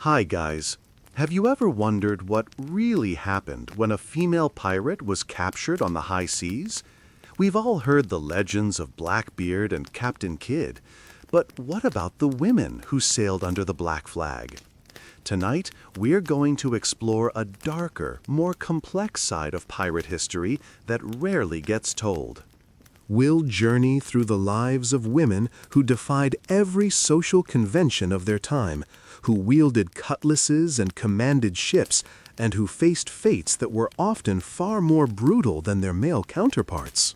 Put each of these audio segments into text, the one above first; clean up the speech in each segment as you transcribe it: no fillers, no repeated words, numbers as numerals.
Hi guys. Have you ever wondered what really happened when a female pirate was captured on the high seas? We've all heard the legends of Blackbeard and Captain Kidd, but what about the women who sailed under the black flag? Tonight, we're going to explore a darker, more complex side of pirate history that rarely gets told. We'll journey through the lives of women who defied every social convention of their time, who wielded cutlasses and commanded ships, and who faced fates that were often far more brutal than their male counterparts.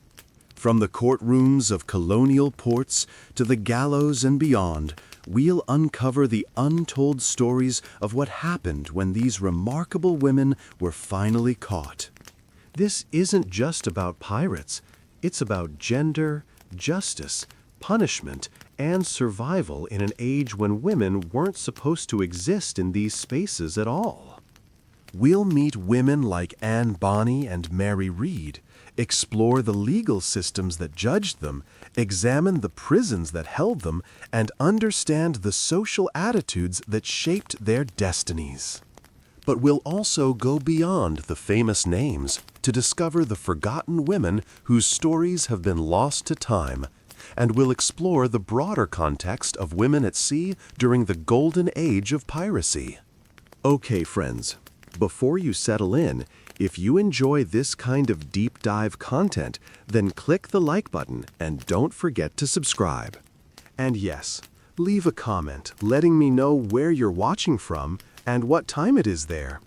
From the courtrooms of colonial ports to the gallows and beyond, we'll uncover the untold stories of what happened when these remarkable women were finally caught. This isn't just about pirates. It's about gender, justice, punishment, and survival in an age when women weren't supposed to exist in these spaces at all. We'll meet women like Anne Bonny and Mary Read, explore the legal systems that judged them, examine the prisons that held them, and understand the social attitudes that shaped their destinies. But we'll also go beyond the famous names to discover the forgotten women whose stories have been lost to time, and we'll explore the broader context of women at sea during the Golden Age of Piracy. Okay, friends, before you settle in, if you enjoy this kind of deep dive content, then click the like button and don't forget to subscribe. And yes, leave a comment letting me know where you're watching from and what time it is there.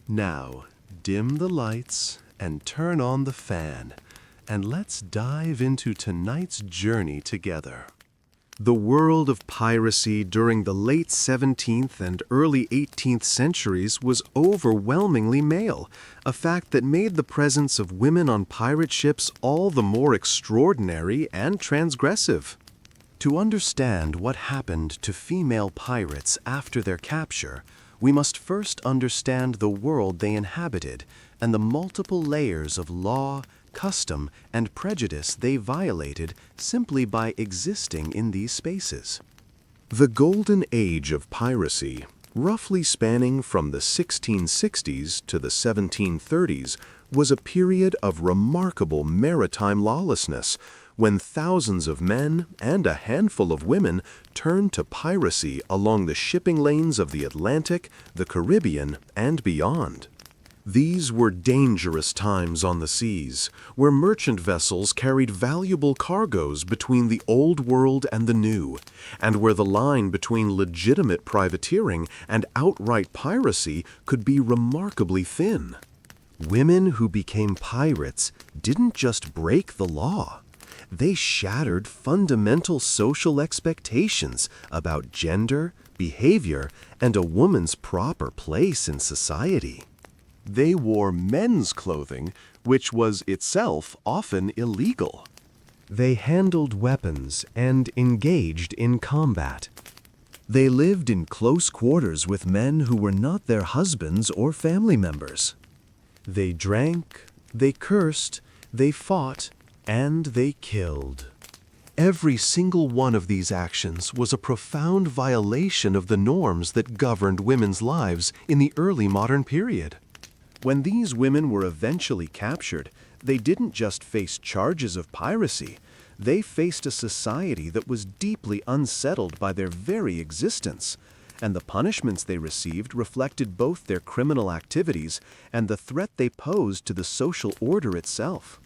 Now, dim the lights and turn on the fan, and let's dive into tonight's journey together. The world of piracy during the late 17th and early 18th centuries was overwhelmingly male, a fact that made the presence of women on pirate ships all the more extraordinary and transgressive. To understand what happened to female pirates after their capture, we must first understand the world they inhabited and the multiple layers of law, custom, and prejudice they violated simply by existing in these spaces. The Golden Age of Piracy, roughly spanning from the 1660s to the 1730s, was a period of remarkable maritime lawlessness when thousands of men and a handful of women turned to piracy along the shipping lanes of the Atlantic, the Caribbean, and beyond. These were dangerous times on the seas, where merchant vessels carried valuable cargoes between the Old World and the New, and where the line between legitimate privateering and outright piracy could be remarkably thin. Women who became pirates didn't just break the law. They shattered fundamental social expectations about gender, behavior, and a woman's proper place in society. They wore men's clothing, which was itself often illegal. They handled weapons and engaged in combat. They lived in close quarters with men who were not their husbands or family members. They drank, they cursed, they fought, and they killed. Every single one of these actions was a profound violation of the norms that governed women's lives in the early modern period. When these women were eventually captured, they didn't just face charges of piracy. They faced a society that was deeply unsettled by their very existence, and the punishments they received reflected both their criminal activities and the threat they posed to the social order itself.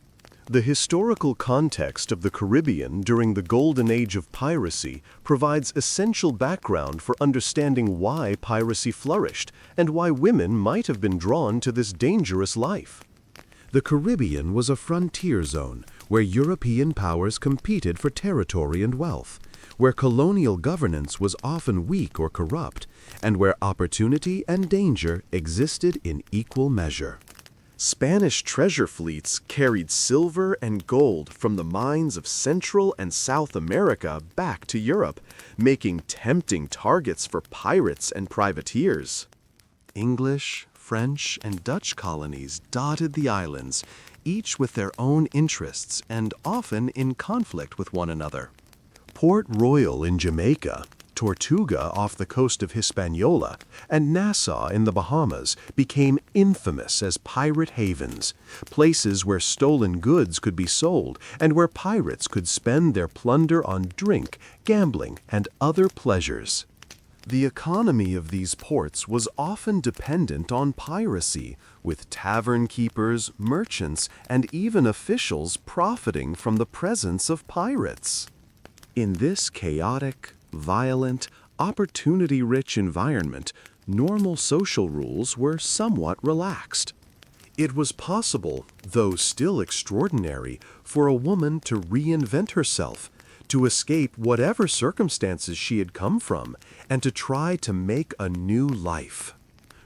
The historical context of the Caribbean during the Golden Age of Piracy provides essential background for understanding why piracy flourished and why women might have been drawn to this dangerous life. The Caribbean was a frontier zone where European powers competed for territory and wealth, where colonial governance was often weak or corrupt, and where opportunity and danger existed in equal measure. Spanish treasure fleets carried silver and gold from the mines of Central and South America back to Europe, making tempting targets for pirates and privateers. English, French, and Dutch colonies dotted the islands, each with their own interests and often in conflict with one another. Port Royal in Jamaica, Tortuga off the coast of Hispaniola, and Nassau in the Bahamas became infamous as pirate havens, places where stolen goods could be sold and where pirates could spend their plunder on drink, gambling, and other pleasures. The economy of these ports was often dependent on piracy, with tavern keepers, merchants, and even officials profiting from the presence of pirates. In this chaotic, violent, opportunity-rich environment, normal social rules were somewhat relaxed. It was possible, though still extraordinary, for a woman to reinvent herself, to escape whatever circumstances she had come from, and to try to make a new life.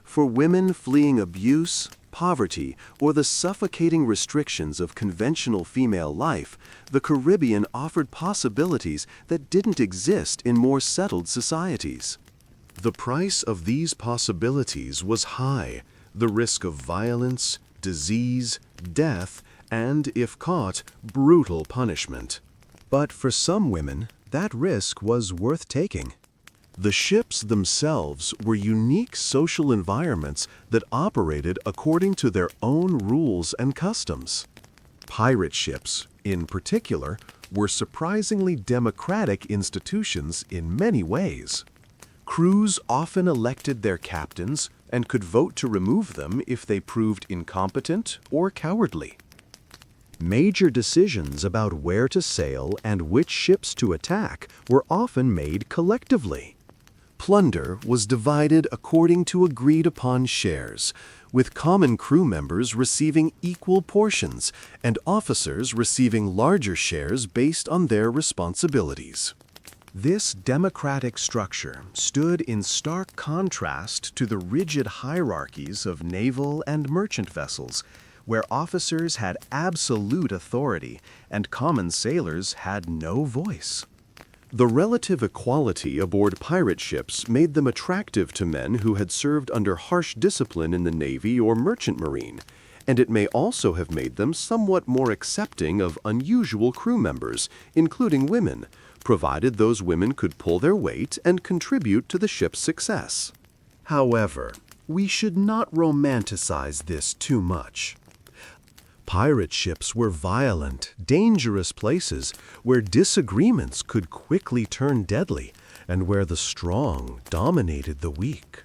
For women fleeing abuse, poverty, or the suffocating restrictions of conventional female life, the Caribbean offered possibilities that didn't exist in more settled societies. The price of these possibilities was high, the risk of violence, disease, death, and, if caught, brutal punishment. But for some women, that risk was worth taking. The ships themselves were unique social environments that operated according to their own rules and customs. Pirate ships, in particular, were surprisingly democratic institutions in many ways. Crews often elected their captains and could vote to remove them if they proved incompetent or cowardly. Major decisions about where to sail and which ships to attack were often made collectively. Plunder was divided according to agreed-upon shares, with common crew members receiving equal portions and officers receiving larger shares based on their responsibilities. This democratic structure stood in stark contrast to the rigid hierarchies of naval and merchant vessels, where officers had absolute authority and common sailors had no voice. The relative equality aboard pirate ships made them attractive to men who had served under harsh discipline in the Navy or Merchant Marine, and it may also have made them somewhat more accepting of unusual crew members, including women, provided those women could pull their weight and contribute to the ship's success. However, we should not romanticize this too much. Pirate ships were violent, dangerous places where disagreements could quickly turn deadly and where the strong dominated the weak.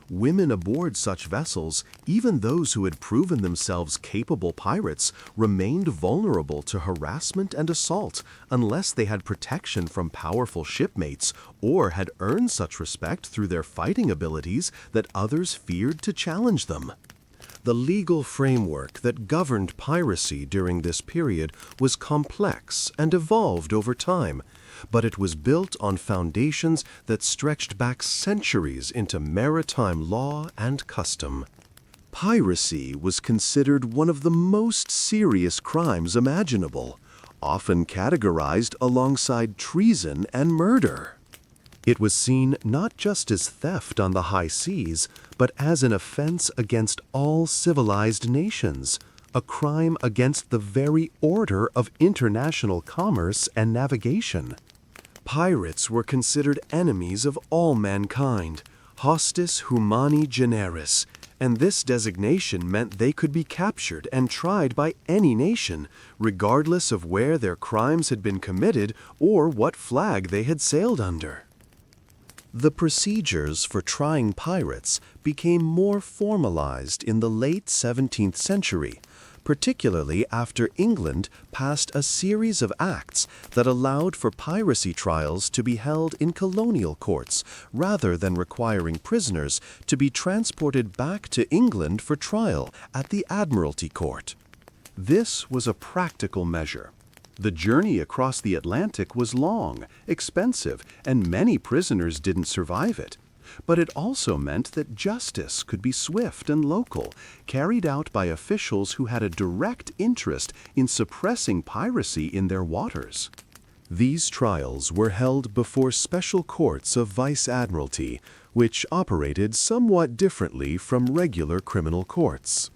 Women aboard such vessels, even those who had proven themselves capable pirates, remained vulnerable to harassment and assault unless they had protection from powerful shipmates or had earned such respect through their fighting abilities that others feared to challenge them. The legal framework that governed piracy during this period was complex and evolved over time, but it was built on foundations that stretched back centuries into maritime law and custom. Piracy was considered one of the most serious crimes imaginable, often categorized alongside treason and murder. It was seen not just as theft on the high seas, but as an offense against all civilized nations, a crime against the very order of international commerce and navigation. Pirates were considered enemies of all mankind, hostis humani generis, and this designation meant they could be captured and tried by any nation, regardless of where their crimes had been committed or what flag they had sailed under. The procedures for trying pirates became more formalized in the late 17th century, particularly after England passed a series of acts that allowed for piracy trials to be held in colonial courts rather than requiring prisoners to be transported back to England for trial at the Admiralty Court. This was a practical measure. The journey across the Atlantic was long, expensive, and many prisoners didn't survive it. But it also meant that justice could be swift and local, carried out by officials who had a direct interest in suppressing piracy in their waters. These trials were held before special courts of vice admiralty, which operated somewhat differently from regular criminal courts.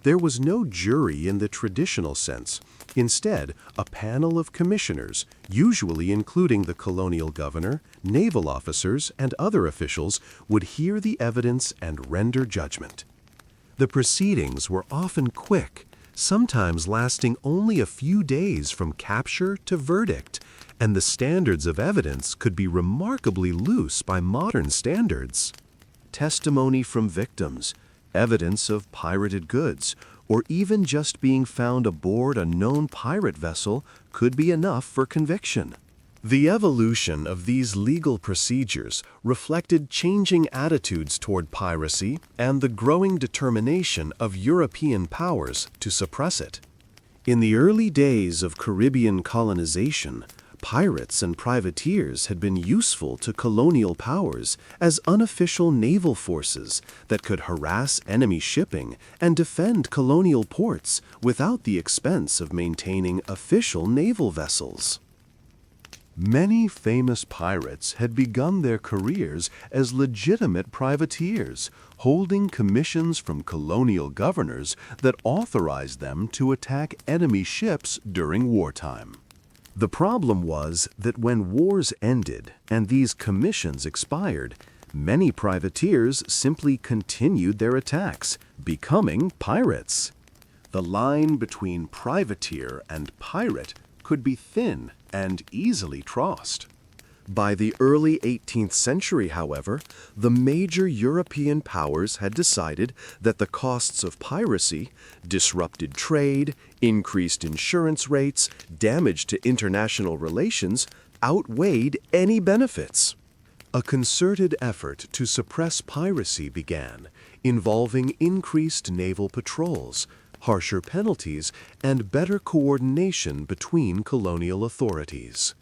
There was no jury in the traditional sense. Instead, a panel of commissioners, usually including the colonial governor, naval officers, and other officials, would hear the evidence and render judgment. The proceedings were often quick, sometimes lasting only a few days from capture to verdict, and the standards of evidence could be remarkably loose by modern standards. Testimony from victims, evidence of pirated goods, or even just being found aboard a known pirate vessel could be enough for conviction. The evolution of these legal procedures reflected changing attitudes toward piracy and the growing determination of European powers to suppress it. In the early days of Caribbean colonization, pirates and privateers had been useful to colonial powers as unofficial naval forces that could harass enemy shipping and defend colonial ports without the expense of maintaining official naval vessels. Many famous pirates had begun their careers as legitimate privateers, holding commissions from colonial governors that authorized them to attack enemy ships during wartime. The problem was that when wars ended and these commissions expired, many privateers simply continued their attacks, becoming pirates. The line between privateer and pirate could be thin and easily crossed. By the early 18th century, however, the major European powers had decided that the costs of piracy, disrupted trade, increased insurance rates, damage to international relations, outweighed any benefits. A concerted effort to suppress piracy began, involving increased naval patrols, harsher penalties, and better coordination between colonial authorities.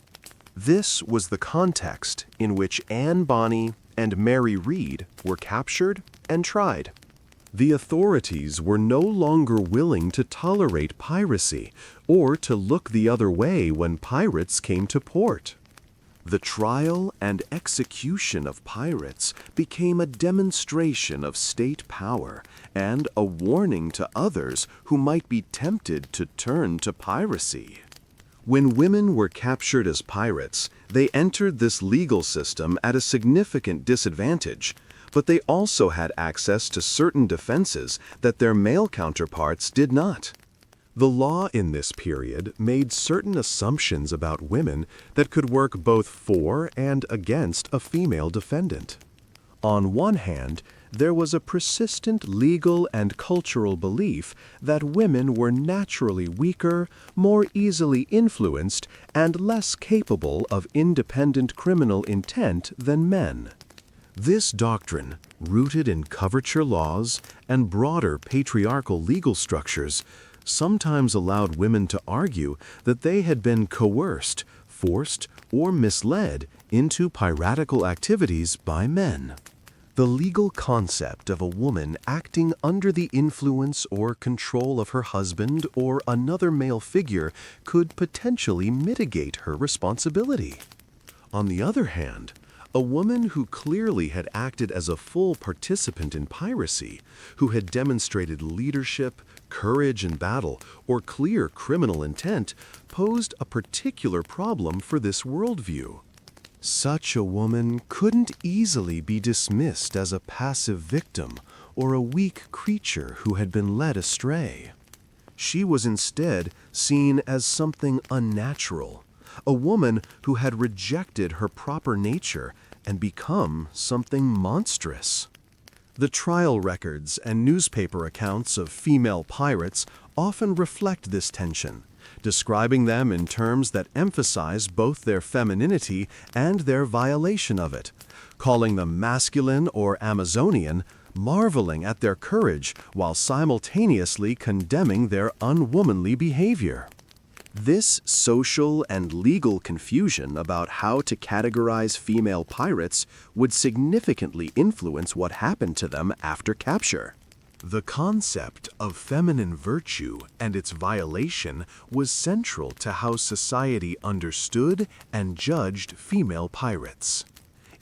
This was the context in which Anne Bonny and Mary Read were captured and tried. The authorities were no longer willing to tolerate piracy or to look the other way when pirates came to port. The trial and execution of pirates became a demonstration of state power and a warning to others who might be tempted to turn to piracy. When women were captured as pirates, they entered this legal system at a significant disadvantage, but they also had access to certain defenses that their male counterparts did not. The law in this period made certain assumptions about women that could work both for and against a female defendant. On one hand, there was a persistent legal and cultural belief that women were naturally weaker, more easily influenced, and less capable of independent criminal intent than men. This doctrine, rooted in coverture laws and broader patriarchal legal structures, sometimes allowed women to argue that they had been coerced, forced, or misled into piratical activities by men. The legal concept of a woman acting under the influence or control of her husband or another male figure could potentially mitigate her responsibility. On the other hand, a woman who clearly had acted as a full participant in piracy, who had demonstrated leadership, courage in battle, or clear criminal intent, posed a particular problem for this worldview. Such a woman couldn't easily be dismissed as a passive victim or a weak creature who had been led astray. She was instead seen as something unnatural, a woman who had rejected her proper nature and become something monstrous. The trial records and newspaper accounts of female pirates often reflect this tension, describing them in terms that emphasize both their femininity and their violation of it, calling them masculine or Amazonian, marveling at their courage while simultaneously condemning their unwomanly behavior. This social and legal confusion about how to categorize female pirates would significantly influence what happened to them after capture. The concept of feminine virtue and its violation was central to how society understood and judged female pirates.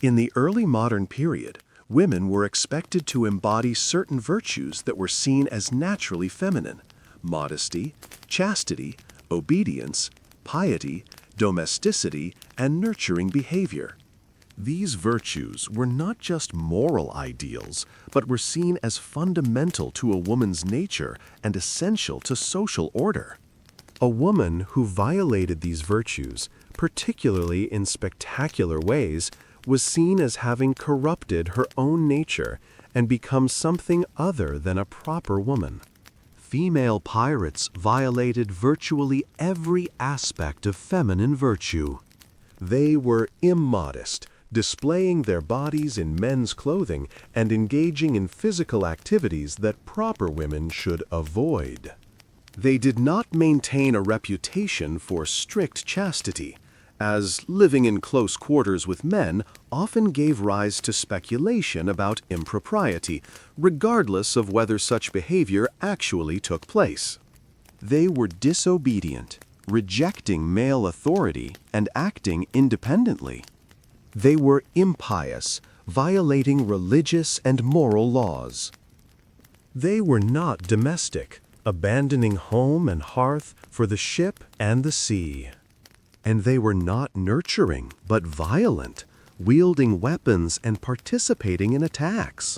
In the early modern period, Women were expected to embody certain virtues that were seen as naturally feminine: modesty, chastity, obedience, piety, domesticity, and nurturing behavior. These virtues were not just moral ideals, but were seen as fundamental to a woman's nature and essential to social order. A woman who violated these virtues, particularly in spectacular ways, was seen as having corrupted her own nature and become something other than a proper woman. Female pirates violated virtually every aspect of feminine virtue. They were immodest, displaying their bodies in men's clothing and engaging in physical activities that proper women should avoid. They did not maintain a reputation for strict chastity, as living in close quarters with men often gave rise to speculation about impropriety, regardless of whether such behavior actually took place. They were disobedient, rejecting male authority and acting independently. They were impious, violating religious and moral laws. They were not domestic, abandoning home and hearth for the ship and the sea. And they were not nurturing, but violent, wielding weapons and participating in attacks.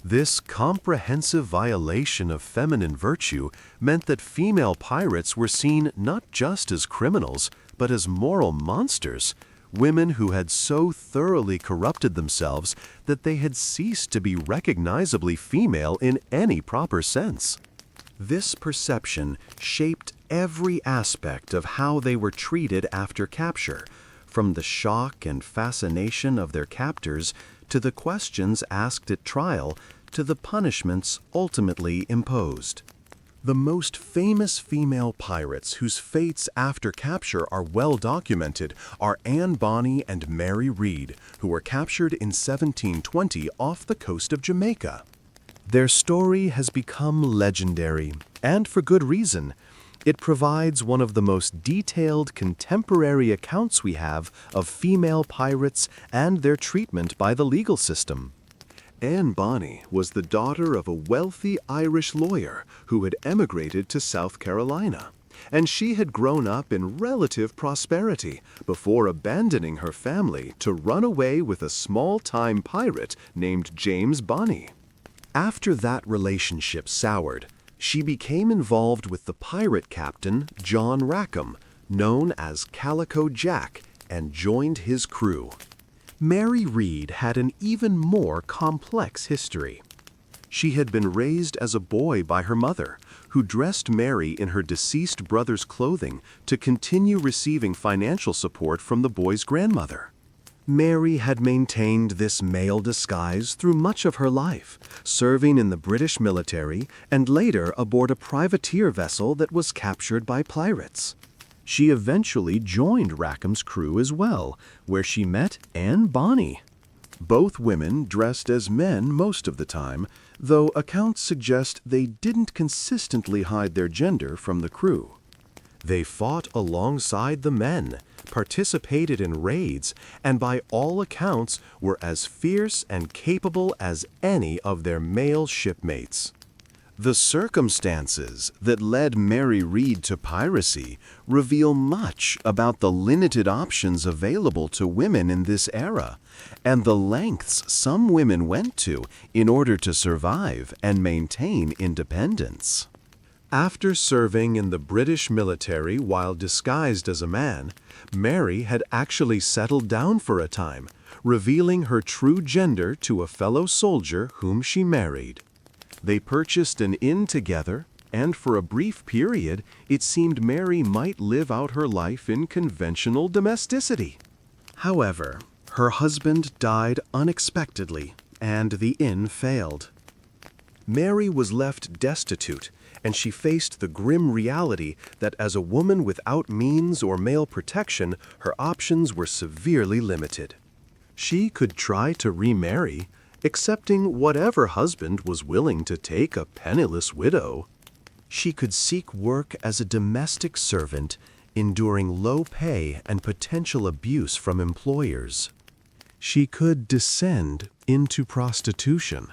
This comprehensive violation of feminine virtue meant that female pirates were seen not just as criminals, but as moral monsters, women who had so thoroughly corrupted themselves that they had ceased to be recognizably female in any proper sense. This perception shaped every aspect of how they were treated after capture, from the shock and fascination of their captors to the questions asked at trial to the punishments ultimately imposed. The most famous female pirates whose fates after capture are well documented are Anne Bonny and Mary Read, who were captured in 1720 off the coast of Jamaica. Their story has become legendary, and for good reason. It provides one of the most detailed contemporary accounts we have of female pirates and their treatment by the legal system. Anne Bonny was the daughter of a wealthy Irish lawyer who had emigrated to South Carolina, and she had grown up in relative prosperity before abandoning her family to run away with a small-time pirate named James Bonny. After that relationship soured, she became involved with the pirate captain John Rackham, known as Calico Jack, and joined his crew. Mary Read had an even more complex history. She had been raised as a boy by her mother, who dressed Mary in her deceased brother's clothing to continue receiving financial support from the boy's grandmother. Mary had maintained this male disguise through much of her life, serving in the British military and later aboard a privateer vessel that was captured by pirates. She eventually joined Rackham's crew as well, where she met Anne Bonny. Both women dressed as men most of the time, though accounts suggest they didn't consistently hide their gender from the crew. They fought alongside the men, participated in raids, and by all accounts were as fierce and capable as any of their male shipmates. The circumstances that led Mary Read to piracy reveal much about the limited options available to women in this era, and the lengths some women went to in order to survive and maintain independence. After serving in the British military while disguised as a man, Mary had actually settled down for a time, revealing her true gender to a fellow soldier whom she married. They purchased an inn together, and for a brief period, it seemed Mary might live out her life in conventional domesticity. However, her husband died unexpectedly, and the inn failed. Mary was left destitute, and she faced the grim reality that as a woman without means or male protection, her options were severely limited. She could try to remarry, accepting whatever husband was willing to take a penniless widow. She could seek work as a domestic servant, enduring low pay and potential abuse from employers. She could descend into prostitution.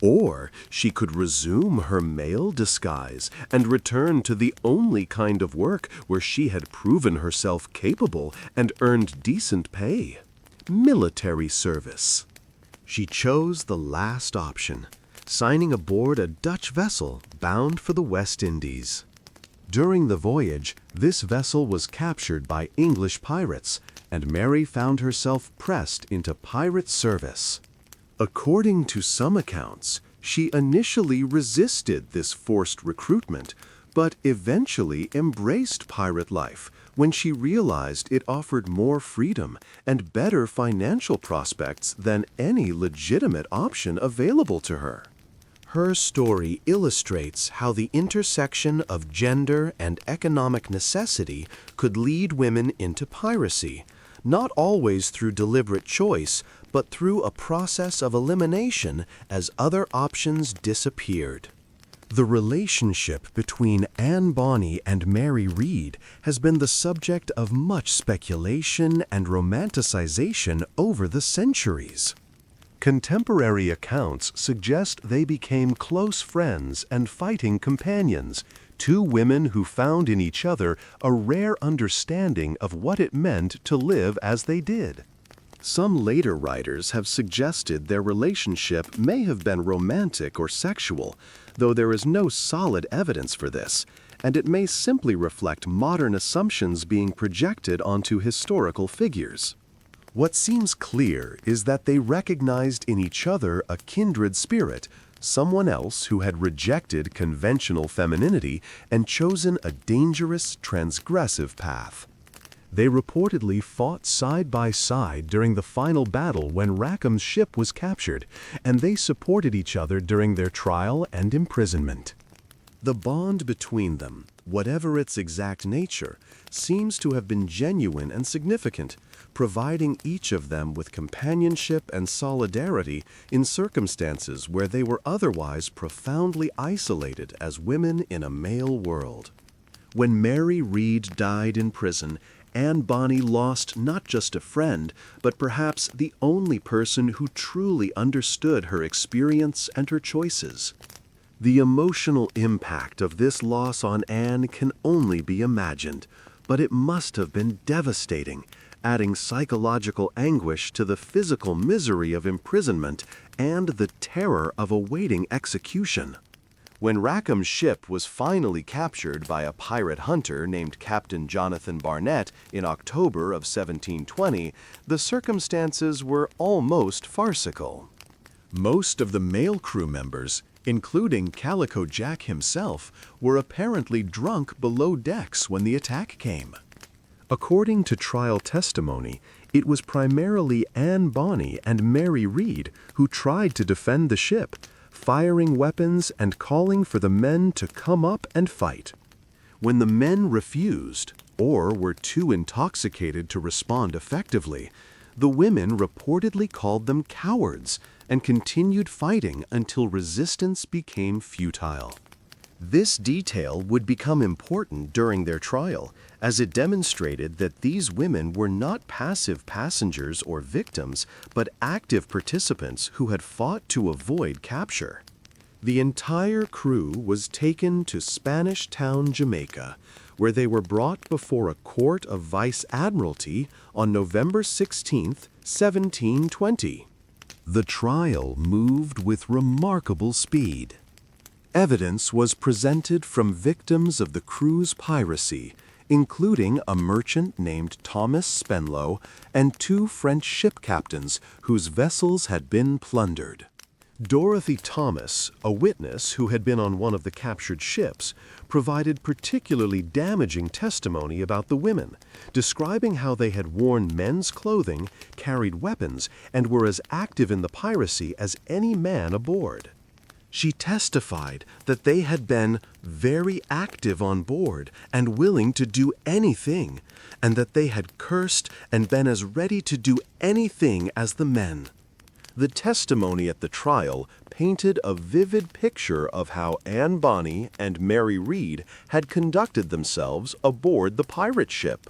Or she could resume her male disguise and return to the only kind of work where she had proven herself capable and earned decent pay: military service. She chose the last option, signing aboard a Dutch vessel bound for the West Indies. During the voyage, this vessel was captured by English pirates, and Mary found herself pressed into pirate service. According to some accounts, she initially resisted this forced recruitment, but eventually embraced pirate life when she realized it offered more freedom and better financial prospects than any legitimate option available to her. Her story illustrates how the intersection of gender and economic necessity could lead women into piracy, not always through deliberate choice, but through a process of elimination as other options disappeared. The relationship between Anne Bonny and Mary Read has been the subject of much speculation and romanticization over the centuries. Contemporary accounts suggest they became close friends and fighting companions, two women who found in each other a rare understanding of what it meant to live as they did. Some later writers have suggested their relationship may have been romantic or sexual, though there is no solid evidence for this, and it may simply reflect modern assumptions being projected onto historical figures. What seems clear is that they recognized in each other a kindred spirit, someone else who had rejected conventional femininity and chosen a dangerous, transgressive path. They reportedly fought side by side during the final battle when Rackham's ship was captured, and they supported each other during their trial and imprisonment. The bond between them, whatever its exact nature, seems to have been genuine and significant, providing each of them with companionship and solidarity in circumstances where they were otherwise profoundly isolated as women in a male world. When Mary Read died in prison, Anne Bonny lost not just a friend, but perhaps the only person who truly understood her experience and her choices. The emotional impact of this loss on Anne can only be imagined, but it must have been devastating, adding psychological anguish to the physical misery of imprisonment and the terror of awaiting execution. When Rackham's ship was finally captured by a pirate hunter named Captain Jonathan Barnett in October of 1720, the circumstances were almost farcical. Most of the male crew members, including Calico Jack himself, were apparently drunk below decks when the attack came. According to trial testimony, it was primarily Anne Bonny and Mary Read who tried to defend the ship, firing weapons and calling for the men to come up and fight. When the men refused, or were too intoxicated to respond effectively, the women reportedly called them cowards and continued fighting until resistance became futile. This detail would become important during their trial, as it demonstrated that these women were not passive passengers or victims, but active participants who had fought to avoid capture. The entire crew was taken to Spanish Town, Jamaica, where they were brought before a court of vice admiralty on November 16, 1720. The trial moved with remarkable speed. Evidence was presented from victims of the crew's piracy, including a merchant named Thomas Spenlow and two French ship captains whose vessels had been plundered. Dorothy Thomas, a witness who had been on one of the captured ships, provided particularly damaging testimony about the women, describing how they had worn men's clothing, carried weapons, and were as active in the piracy as any man aboard. She testified that they had been very active on board and willing to do anything, and that they had cursed and been as ready to do anything as the men. The testimony at the trial painted a vivid picture of how Anne Bonny and Mary Read had conducted themselves aboard the pirate ship.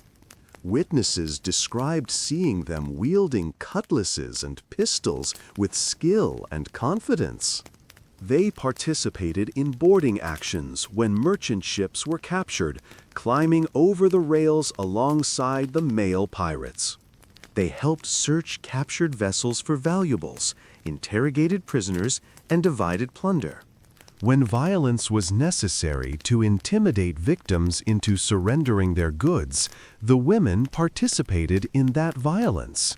Witnesses described seeing them wielding cutlasses and pistols with skill and confidence. They participated in boarding actions when merchant ships were captured, climbing over the rails alongside the male pirates. They helped search captured vessels for valuables, interrogated prisoners, and divided plunder. When violence was necessary to intimidate victims into surrendering their goods, the women participated in that violence.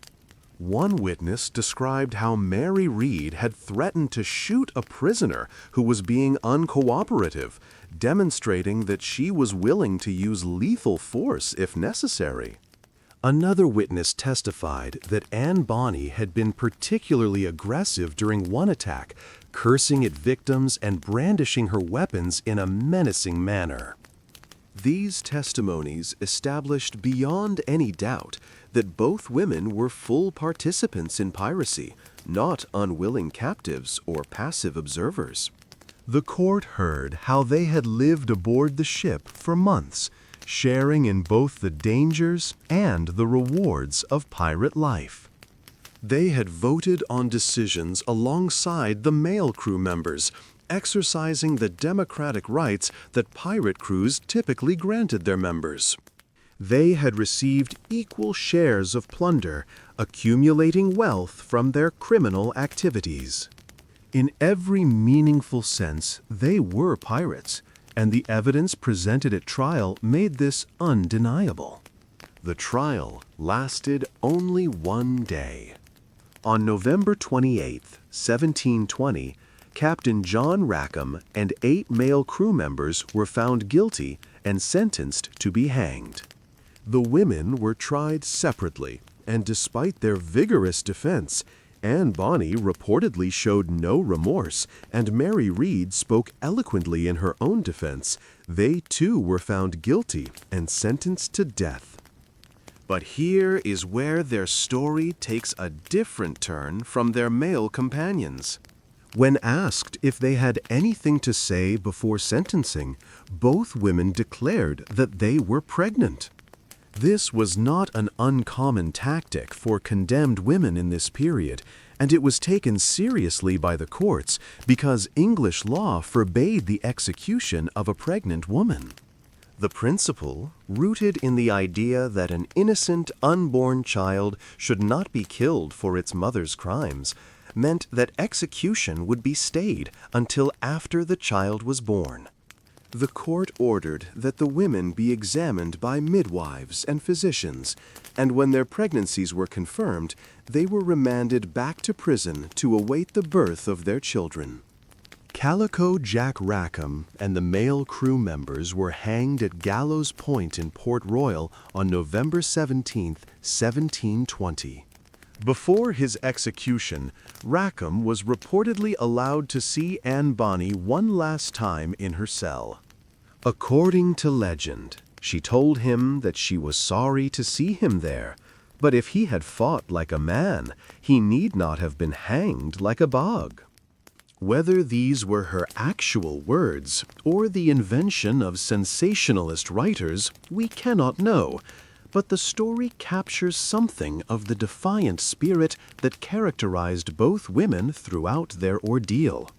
One witness described how Mary Read had threatened to shoot a prisoner who was being uncooperative, demonstrating that she was willing to use lethal force if necessary. Another witness testified that Anne Bonny had been particularly aggressive during one attack, cursing at victims and brandishing her weapons in a menacing manner. These testimonies established beyond any doubt that both women were full participants in piracy, not unwilling captives or passive observers. The court heard how they had lived aboard the ship for months, sharing in both the dangers and the rewards of pirate life. They had voted on decisions alongside the male crew members, exercising the democratic rights that pirate crews typically granted their members. They had received equal shares of plunder, accumulating wealth from their criminal activities. In every meaningful sense, they were pirates, and the evidence presented at trial made this undeniable. The trial lasted only one day. On November 28, 1720, Captain John Rackham and 8 male crew members were found guilty and sentenced to be hanged. The women were tried separately, and despite their vigorous defense, Anne Bonny reportedly showed no remorse, and Mary Read spoke eloquently in her own defense. They too were found guilty and sentenced to death. But here is where their story takes a different turn from their male companions. When asked if they had anything to say before sentencing, both women declared that they were pregnant. This was not an uncommon tactic for condemned women in this period, and it was taken seriously by the courts because English law forbade the execution of a pregnant woman. The principle, rooted in the idea that an innocent, unborn child should not be killed for its mother's crimes, meant that execution would be stayed until after the child was born. The court ordered that the women be examined by midwives and physicians, and when their pregnancies were confirmed, they were remanded back to prison to await the birth of their children. Calico Jack Rackham and the male crew members were hanged at Gallows Point in Port Royal on November 17, 1720. Before his execution, Rackham was reportedly allowed to see Anne Bonny one last time in her cell. According to legend, she told him that she was sorry to see him there, but if he had fought like a man, he need not have been hanged like a bog. Whether these were her actual words or the invention of sensationalist writers, we cannot know, but the story captures something of the defiant spirit that characterized both women throughout their ordeal.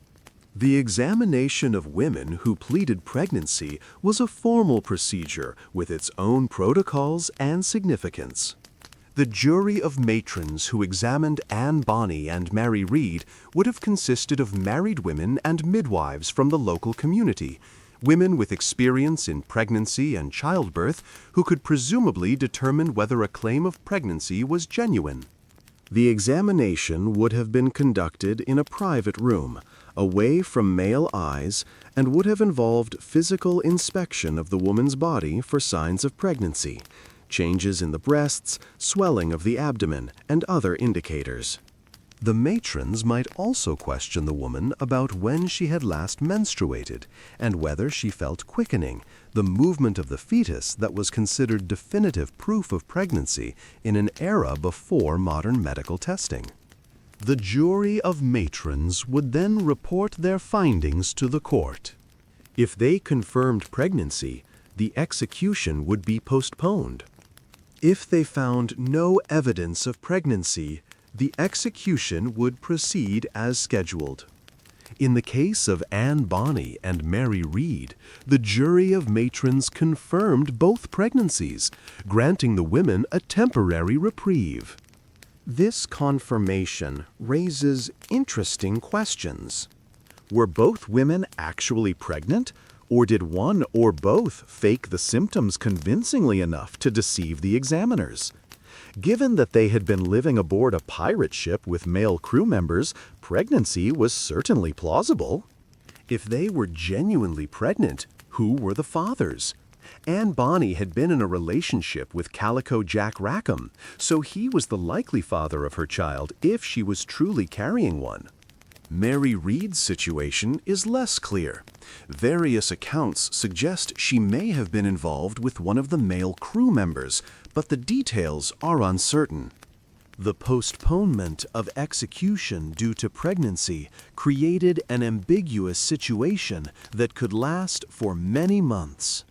The examination of women who pleaded pregnancy was a formal procedure with its own protocols and significance. The jury of matrons who examined Anne Bonny and Mary Read would have consisted of married women and midwives from the local community, women with experience in pregnancy and childbirth who could presumably determine whether a claim of pregnancy was genuine. The examination would have been conducted in a private room, away from male eyes, and would have involved physical inspection of the woman's body for signs of pregnancy, changes in the breasts, swelling of the abdomen, and other indicators. The matrons might also question the woman about when she had last menstruated and whether she felt quickening, the movement of the fetus that was considered definitive proof of pregnancy in an era before modern medical testing. The jury of matrons would then report their findings to the court. If they confirmed pregnancy, the execution would be postponed. If they found no evidence of pregnancy, the execution would proceed as scheduled. In the case of Anne Bonny and Mary Read, the jury of matrons confirmed both pregnancies, granting the women a temporary reprieve. This confirmation raises interesting questions. Were both women actually pregnant, or did one or both fake the symptoms convincingly enough to deceive the examiners? Given that they had been living aboard a pirate ship with male crew members, pregnancy was certainly plausible. If they were genuinely pregnant, who were the fathers? Anne Bonny had been in a relationship with Calico Jack Rackham, so he was the likely father of her child if she was truly carrying one. Mary Read's situation is less clear. Various accounts suggest she may have been involved with one of the male crew members, but the details are uncertain. The postponement of execution due to pregnancy created an ambiguous situation that could last for many months.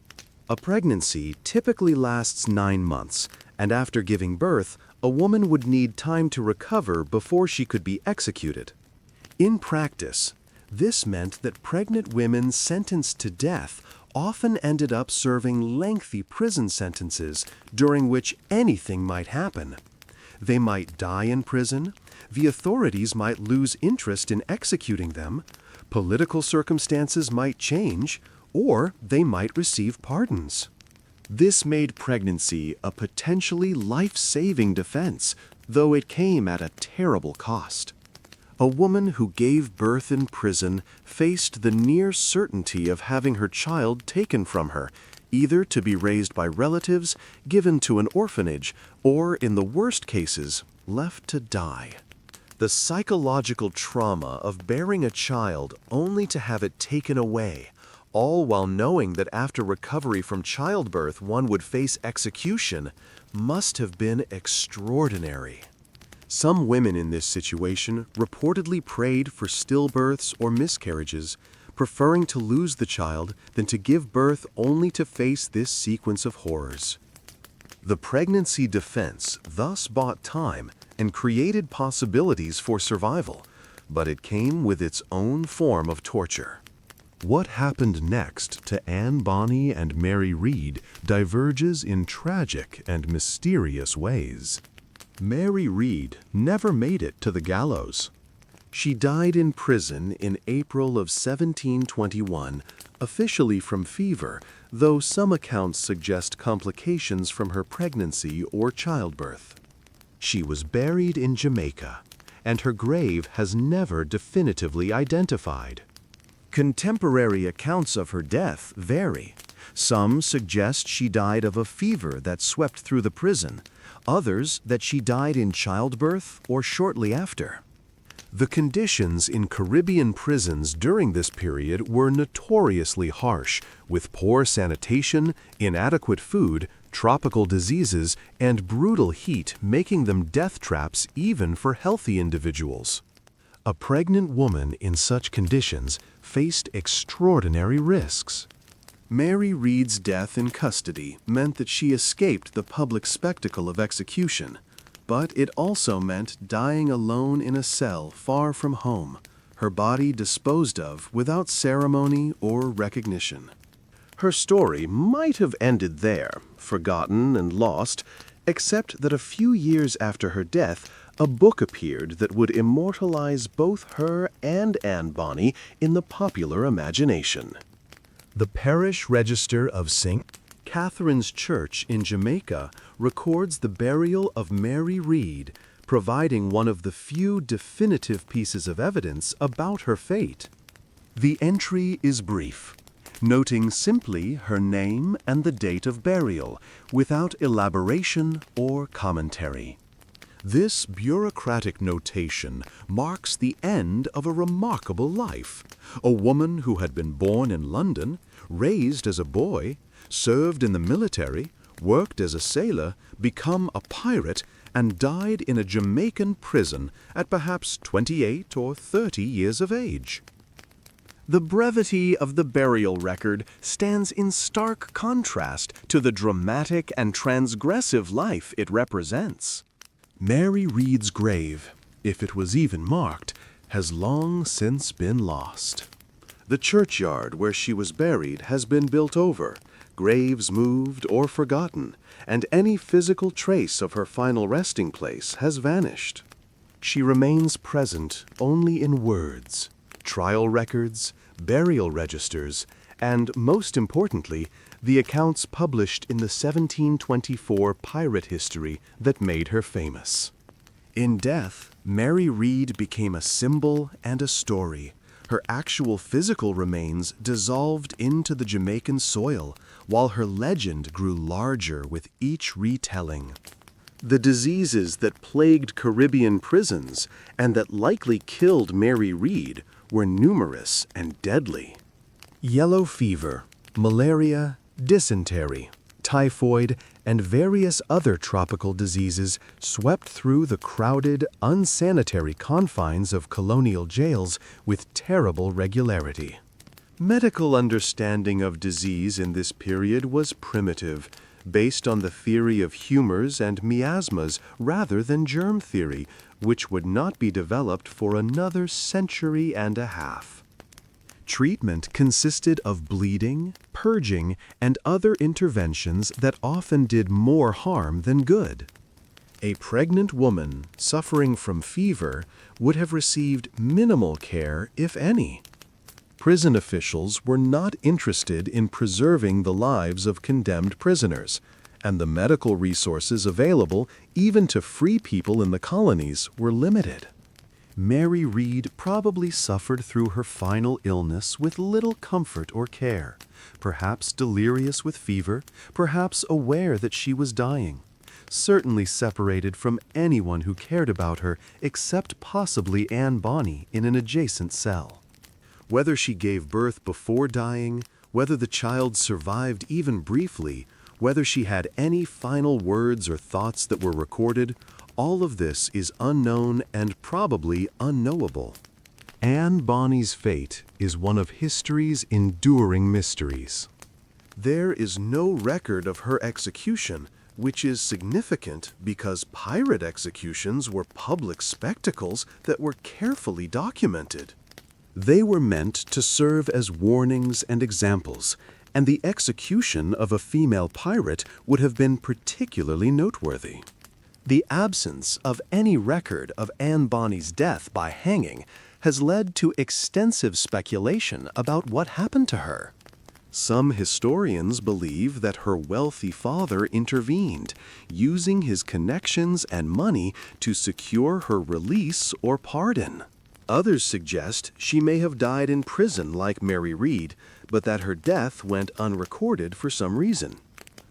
A pregnancy typically lasts 9 months, and after giving birth, a woman would need time to recover before she could be executed. In practice, this meant that pregnant women sentenced to death often ended up serving lengthy prison sentences during which anything might happen. They might die in prison, the authorities might lose interest in executing them, political circumstances might change, or they might receive pardons. This made pregnancy a potentially life-saving defense, though it came at a terrible cost. A woman who gave birth in prison faced the near certainty of having her child taken from her, either to be raised by relatives, given to an orphanage, or, in the worst cases, left to die. The psychological trauma of bearing a child only to have it taken away, all while knowing that after recovery from childbirth one would face execution, must have been extraordinary. Some women in this situation reportedly prayed for stillbirths or miscarriages, preferring to lose the child than to give birth only to face this sequence of horrors. The pregnancy defense thus bought time and created possibilities for survival, but it came with its own form of torture. What happened next to Anne Bonny and Mary Read diverges in tragic and mysterious ways. Mary Read never made it to the gallows. She died in prison in April of 1721, officially from fever, though some accounts suggest complications from her pregnancy or childbirth. She was buried in Jamaica, and her grave has never definitively identified. Contemporary accounts of her death vary. Some suggest she died of a fever that swept through the prison, others that she died in childbirth or shortly after. The conditions in Caribbean prisons during this period were notoriously harsh, with poor sanitation, inadequate food, tropical diseases, and brutal heat making them death traps even for healthy individuals. A pregnant woman in such conditions faced extraordinary risks. Mary Read's death in custody meant that she escaped the public spectacle of execution, but it also meant dying alone in a cell far from home, her body disposed of without ceremony or recognition. Her story might have ended there, forgotten and lost, except that a few years after her death, a book appeared that would immortalize both her and Anne Bonny in the popular imagination. The Parish Register of St. Catherine's Church in Jamaica records the burial of Mary Read, providing one of the few definitive pieces of evidence about her fate. The entry is brief, noting simply her name and the date of burial, without elaboration or commentary. This bureaucratic notation marks the end of a remarkable life. A woman who had been born in London, raised as a boy, served in the military, worked as a sailor, become a pirate, and died in a Jamaican prison at perhaps 28 or 30 years of age. The brevity of the burial record stands in stark contrast to the dramatic and transgressive life it represents. Mary Read's grave, if it was even marked, has long since been lost. The churchyard where she was buried has been built over, graves moved or forgotten, and any physical trace of her final resting place has vanished. She remains present only in words, trial records, burial registers, and, most importantly, the accounts published in the 1724 pirate history that made her famous. In death, Mary Read became a symbol and a story. Her actual physical remains dissolved into the Jamaican soil, while her legend grew larger with each retelling. The diseases that plagued Caribbean prisons and that likely killed Mary Read were numerous and deadly. Yellow fever, malaria, dysentery, typhoid, and various other tropical diseases swept through the crowded, unsanitary confines of colonial jails with terrible regularity. Medical understanding of disease in this period was primitive, based on the theory of humors and miasmas rather than germ theory, which would not be developed for another century and a half. Treatment consisted of bleeding, purging, and other interventions that often did more harm than good. A pregnant woman suffering from fever would have received minimal care, if any. Prison officials were not interested in preserving the lives of condemned prisoners, and the medical resources available, even to free people in the colonies, were limited. Mary Read probably suffered through her final illness with little comfort or care, perhaps delirious with fever, perhaps aware that she was dying, certainly separated from anyone who cared about her except possibly Anne Bonny in an adjacent cell. Whether she gave birth before dying, whether the child survived even briefly, whether she had any final words or thoughts that were recorded, all of this is unknown and probably unknowable. Anne Bonny's fate is one of history's enduring mysteries. There is no record of her execution, which is significant because pirate executions were public spectacles that were carefully documented. They were meant to serve as warnings and examples, and the execution of a female pirate would have been particularly noteworthy. The absence of any record of Anne Bonny's death by hanging has led to extensive speculation about what happened to her. Some historians believe that her wealthy father intervened, using his connections and money to secure her release or pardon. Others suggest she may have died in prison like Mary Read, but that her death went unrecorded for some reason.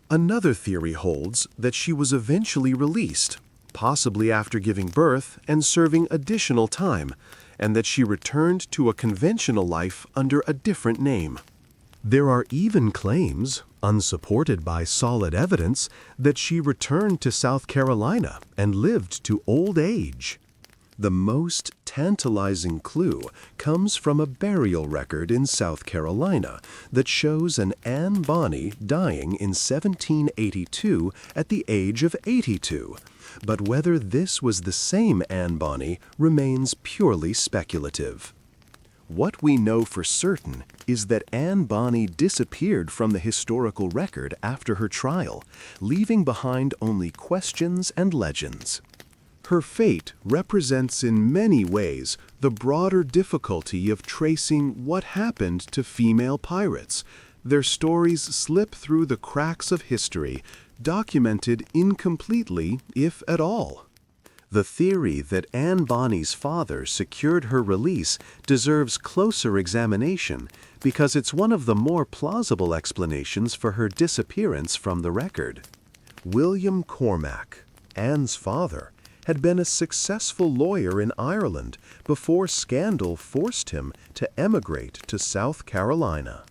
Another theory holds that she was eventually released, possibly after giving birth and serving additional time, and that she returned to a conventional life under a different name. There are even claims, unsupported by solid evidence, that she returned to South Carolina and lived to old age. The most tantalizing clue comes from a burial record in South Carolina that shows an Anne Bonny dying in 1782 at the age of 82, but whether this was the same Anne Bonny remains purely speculative. What we know for certain is that Anne Bonny disappeared from the historical record after her trial, leaving behind only questions and legends. Her fate represents in many ways the broader difficulty of tracing what happened to female pirates. Their stories slip through the cracks of history, documented incompletely, if at all. The theory that Anne Bonny's father secured her release deserves closer examination because it's one of the more plausible explanations for her disappearance from the record. William Cormac, Anne's father, had been a successful lawyer in Ireland before scandal forced him to emigrate to South Carolina.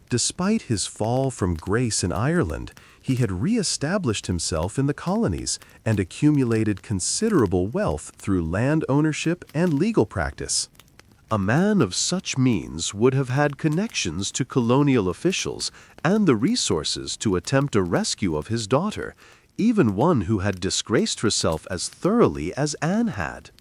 Despite his fall from grace in Ireland, he had re-established himself in the colonies and accumulated considerable wealth through land ownership and legal practice. A man of such means would have had connections to colonial officials and the resources to attempt a rescue of his daughter, even one who had disgraced herself as thoroughly as Anne had.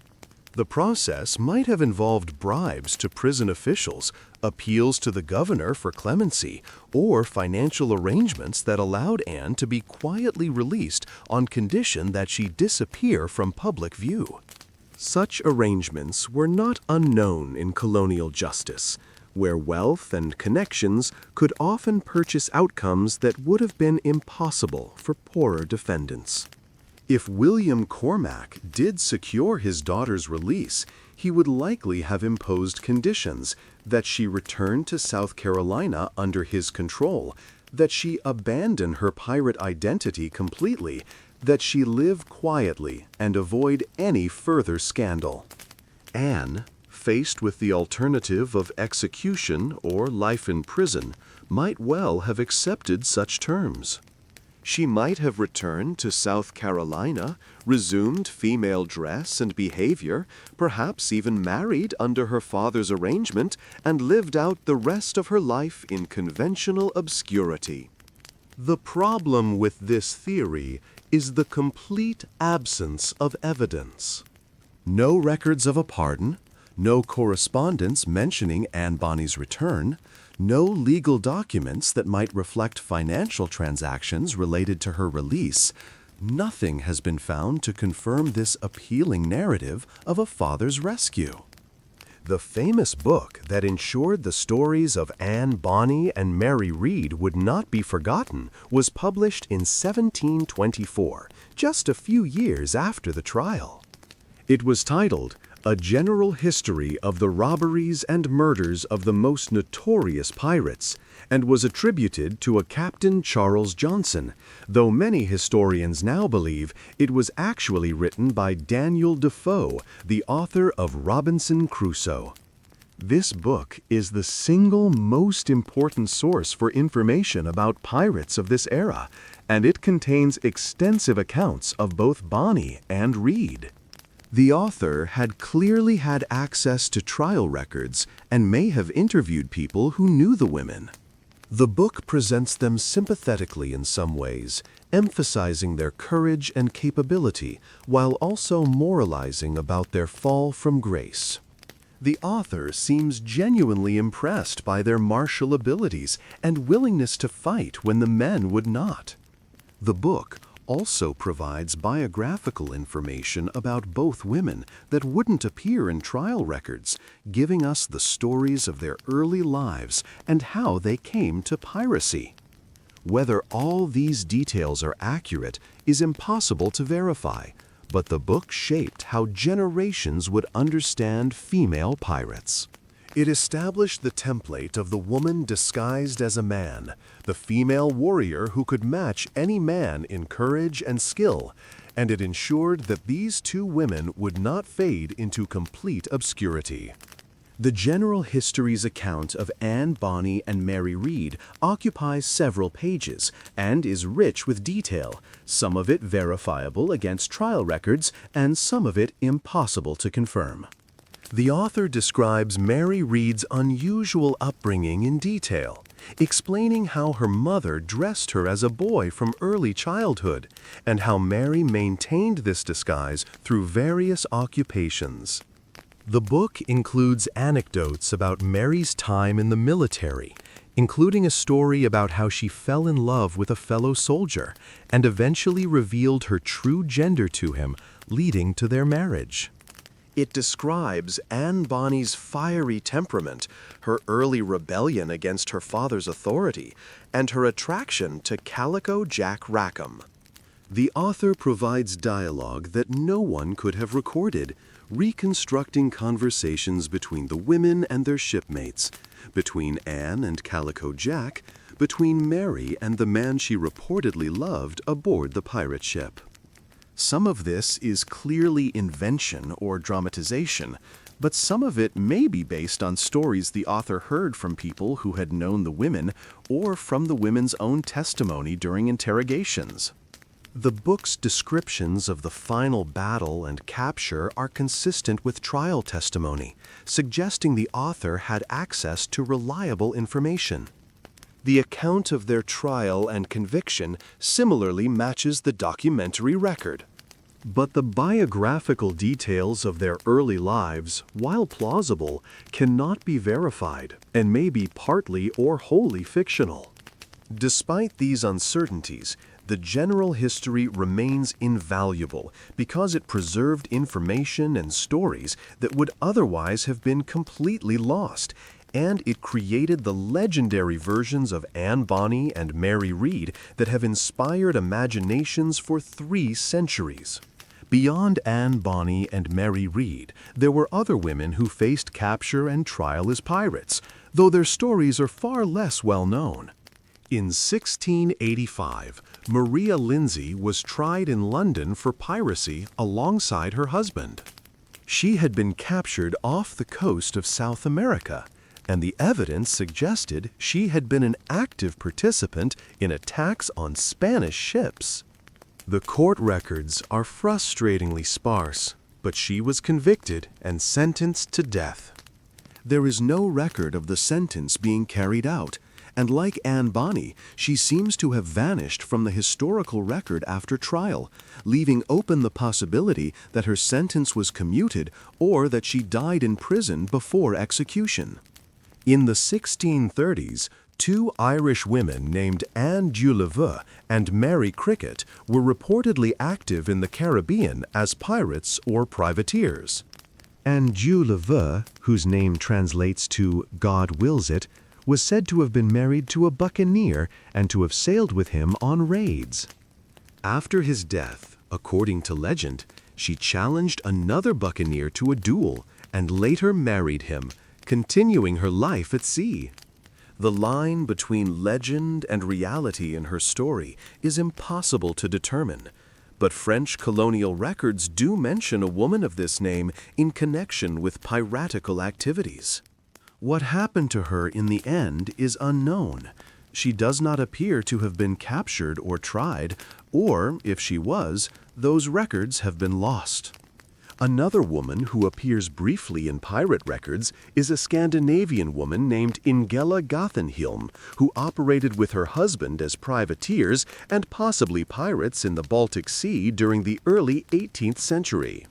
The process might have involved bribes to prison officials, appeals to the governor for clemency, or financial arrangements that allowed Anne to be quietly released on condition that she disappear from public view. Such arrangements were not unknown in colonial justice, where wealth and connections could often purchase outcomes that would have been impossible for poorer defendants. If William Cormac did secure his daughter's release, he would likely have imposed conditions that she return to South Carolina under his control, that she abandon her pirate identity completely, that she live quietly and avoid any further scandal. Anne, faced with the alternative of execution or life in prison, might well have accepted such terms. She might have returned to South Carolina, resumed female dress and behavior, perhaps even married under her father's arrangement, and lived out the rest of her life in conventional obscurity. The problem with this theory is the complete absence of evidence. No records of a pardon, no correspondence mentioning Anne Bonny's return, no legal documents that might reflect financial transactions related to her release. Nothing has been found to confirm this appealing narrative of a father's rescue. The famous book that ensured the stories of Anne Bonny and Mary Read would not be forgotten was published in 1724, just a few years after the trial. It was titled A General History of the Robberies and Murders of the Most Notorious Pirates, and was attributed to a Captain Charles Johnson, though many historians now believe it was actually written by Daniel Defoe, the author of Robinson Crusoe. This book is the single most important source for information about pirates of this era, and it contains extensive accounts of both Bonny and Read. The author had clearly had access to trial records and may have interviewed people who knew the women. The book presents them sympathetically in some ways, emphasizing their courage and capability while also moralizing about their fall from grace. The author seems genuinely impressed by their martial abilities and willingness to fight when the men would not. The book also provides biographical information about both women that wouldn't appear in trial records, giving us the stories of their early lives and how they came to piracy. Whether all these details are accurate is impossible to verify, but the book shaped how generations would understand female pirates. It established the template of the woman disguised as a man, the female warrior who could match any man in courage and skill, and it ensured that these two women would not fade into complete obscurity. The general history's account of Anne Bonny and Mary Read occupies several pages and is rich with detail, some of it verifiable against trial records and some of it impossible to confirm. The author describes Mary Read's unusual upbringing in detail, explaining how her mother dressed her as a boy from early childhood and how Mary maintained this disguise through various occupations. The book includes anecdotes about Mary's time in the military, including a story about how she fell in love with a fellow soldier and eventually revealed her true gender to him, leading to their marriage. It describes Anne Bonny's fiery temperament, her early rebellion against her father's authority, and her attraction to Calico Jack Rackham. The author provides dialogue that no one could have recorded, reconstructing conversations between the women and their shipmates, between Anne and Calico Jack, between Mary and the man she reportedly loved aboard the pirate ship. Some of this is clearly invention or dramatization, but some of it may be based on stories the author heard from people who had known the women or from the women's own testimony during interrogations. The book's descriptions of the final battle and capture are consistent with trial testimony, suggesting the author had access to reliable information. The account of their trial and conviction similarly matches the documentary record. But the biographical details of their early lives, while plausible, cannot be verified and may be partly or wholly fictional. Despite these uncertainties, the general history remains invaluable because it preserved information and stories that would otherwise have been completely lost, and it created the legendary versions of Anne Bonny and Mary Read that have inspired imaginations for 3 centuries. Beyond Anne Bonny and Mary Read, there were other women who faced capture and trial as pirates, though their stories are far less well known. In 1685, Maria Lindsay was tried in London for piracy alongside her husband. She had been captured off the coast of South America, and the evidence suggested she had been an active participant in attacks on Spanish ships. The court records are frustratingly sparse, but she was convicted and sentenced to death. There is no record of the sentence being carried out, and like Anne Bonny, she seems to have vanished from the historical record after trial, leaving open the possibility that her sentence was commuted or that she died in prison before execution. In the 1630s, 2 Irish women named Anne Dewleveux and Mary Cricket were reportedly active in the Caribbean as pirates or privateers. Anne Dewleveux, whose name translates to "God wills it," was said to have been married to a buccaneer and to have sailed with him on raids. After his death, according to legend, she challenged another buccaneer to a duel and later married him, continuing her life at sea. The line between legend and reality in her story is impossible to determine, but French colonial records do mention a woman of this name in connection with piratical activities. What happened to her in the end is unknown. She does not appear to have been captured or tried, or, if she was, those records have been lost. Another woman who appears briefly in pirate records is a Scandinavian woman named Ingela Gothenhilm, who operated with her husband as privateers and possibly pirates in the Baltic Sea during the early 18th century.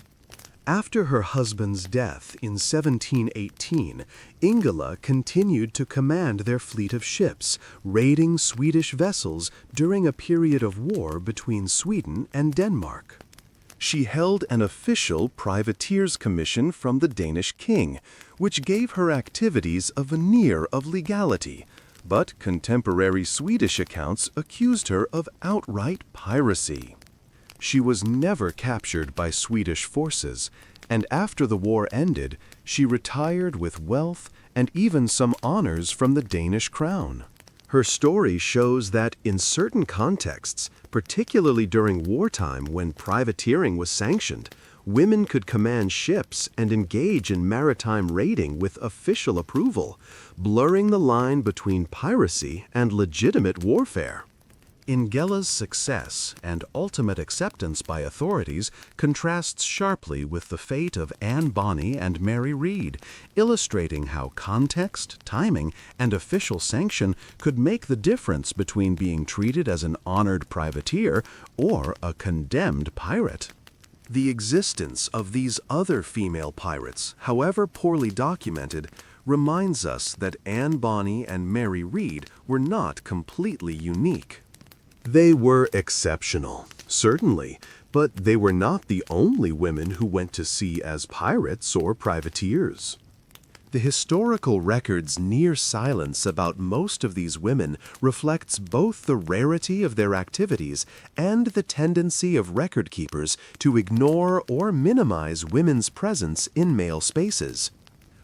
After her husband's death in 1718, Ingela continued to command their fleet of ships, raiding Swedish vessels during a period of war between Sweden and Denmark. She held an official privateer's commission from the Danish king, which gave her activities a veneer of legality, but contemporary Swedish accounts accused her of outright piracy. She was never captured by Swedish forces, and after the war ended, she retired with wealth and even some honors from the Danish crown. Her story shows that in certain contexts, particularly during wartime when privateering was sanctioned, women could command ships and engage in maritime raiding with official approval, blurring the line between piracy and legitimate warfare. Ingela's success and ultimate acceptance by authorities contrasts sharply with the fate of Anne Bonny and Mary Read, illustrating how context, timing, and official sanction could make the difference between being treated as an honored privateer or a condemned pirate. The existence of these other female pirates, however poorly documented, reminds us that Anne Bonny and Mary Read were not completely unique. They were exceptional, certainly, but they were not the only women who went to sea as pirates or privateers. The historical record's near silence about most of these women reflects both the rarity of their activities and the tendency of record keepers to ignore or minimize women's presence in male spaces.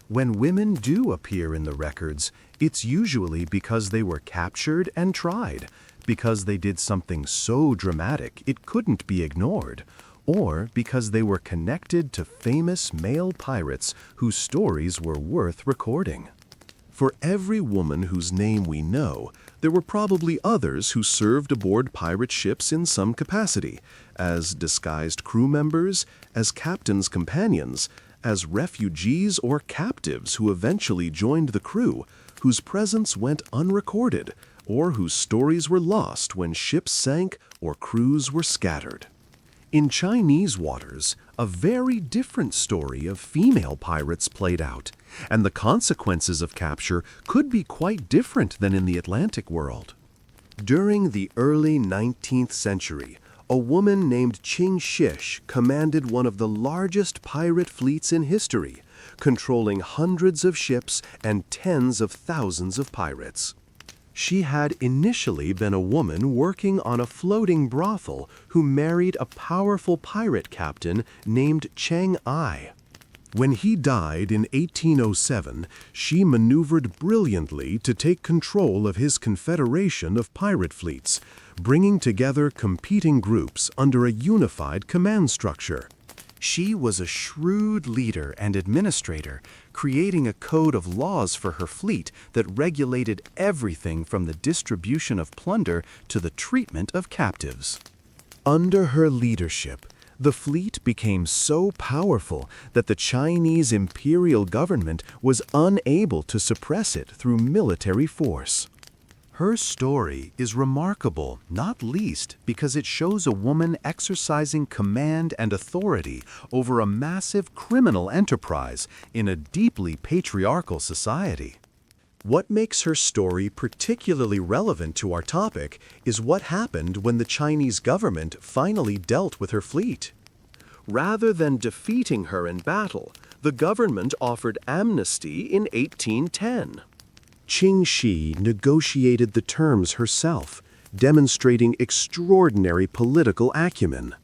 When women do appear in the records, it's usually because they were captured and tried, because they did something so dramatic it couldn't be ignored, or because they were connected to famous male pirates whose stories were worth recording. For every woman whose name we know, there were probably others who served aboard pirate ships in some capacity, as disguised crew members, as captains' companions, as refugees or captives who eventually joined the crew, whose presence went unrecorded, or whose stories were lost when ships sank or crews were scattered. In Chinese waters, a very different story of female pirates played out, and the consequences of capture could be quite different than in the Atlantic world. During the early 19th century, a woman named Qing Shish commanded one of the largest pirate fleets in history, controlling hundreds of ships and tens of thousands of pirates. She had initially been a woman working on a floating brothel who married a powerful pirate captain named Cheng Ai. When he died in 1807, she maneuvered brilliantly to take control of his confederation of pirate fleets, bringing together competing groups under a unified command structure. She was a shrewd leader and administrator, creating a code of laws for her fleet that regulated everything from the distribution of plunder to the treatment of captives. Under her leadership, the fleet became so powerful that the Chinese imperial government was unable to suppress it through military force. Her story is remarkable, not least because it shows a woman exercising command and authority over a massive criminal enterprise in a deeply patriarchal society. What makes her story particularly relevant to our topic is what happened when the Chinese government finally dealt with her fleet. Rather than defeating her in battle, the government offered amnesty in 1810. Qing Shi negotiated the terms herself, demonstrating extraordinary political acumen.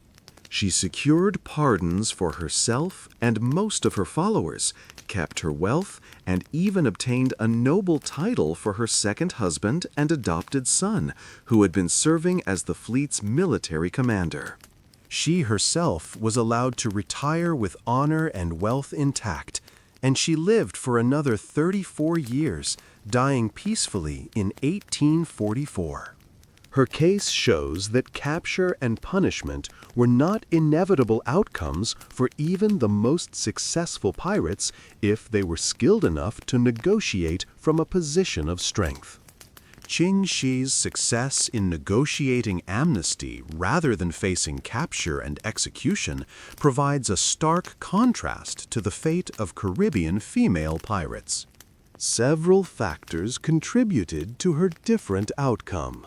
She secured pardons for herself and most of her followers, kept her wealth, and even obtained a noble title for her second husband and adopted son, who had been serving as the fleet's military commander. She herself was allowed to retire with honor and wealth intact, and she lived for another 34 years, dying peacefully in 1844. Her case shows that capture and punishment were not inevitable outcomes for even the most successful pirates if they were skilled enough to negotiate from a position of strength. Qing Shi's success in negotiating amnesty rather than facing capture and execution provides a stark contrast to the fate of Caribbean female pirates. Several factors contributed to her different outcome.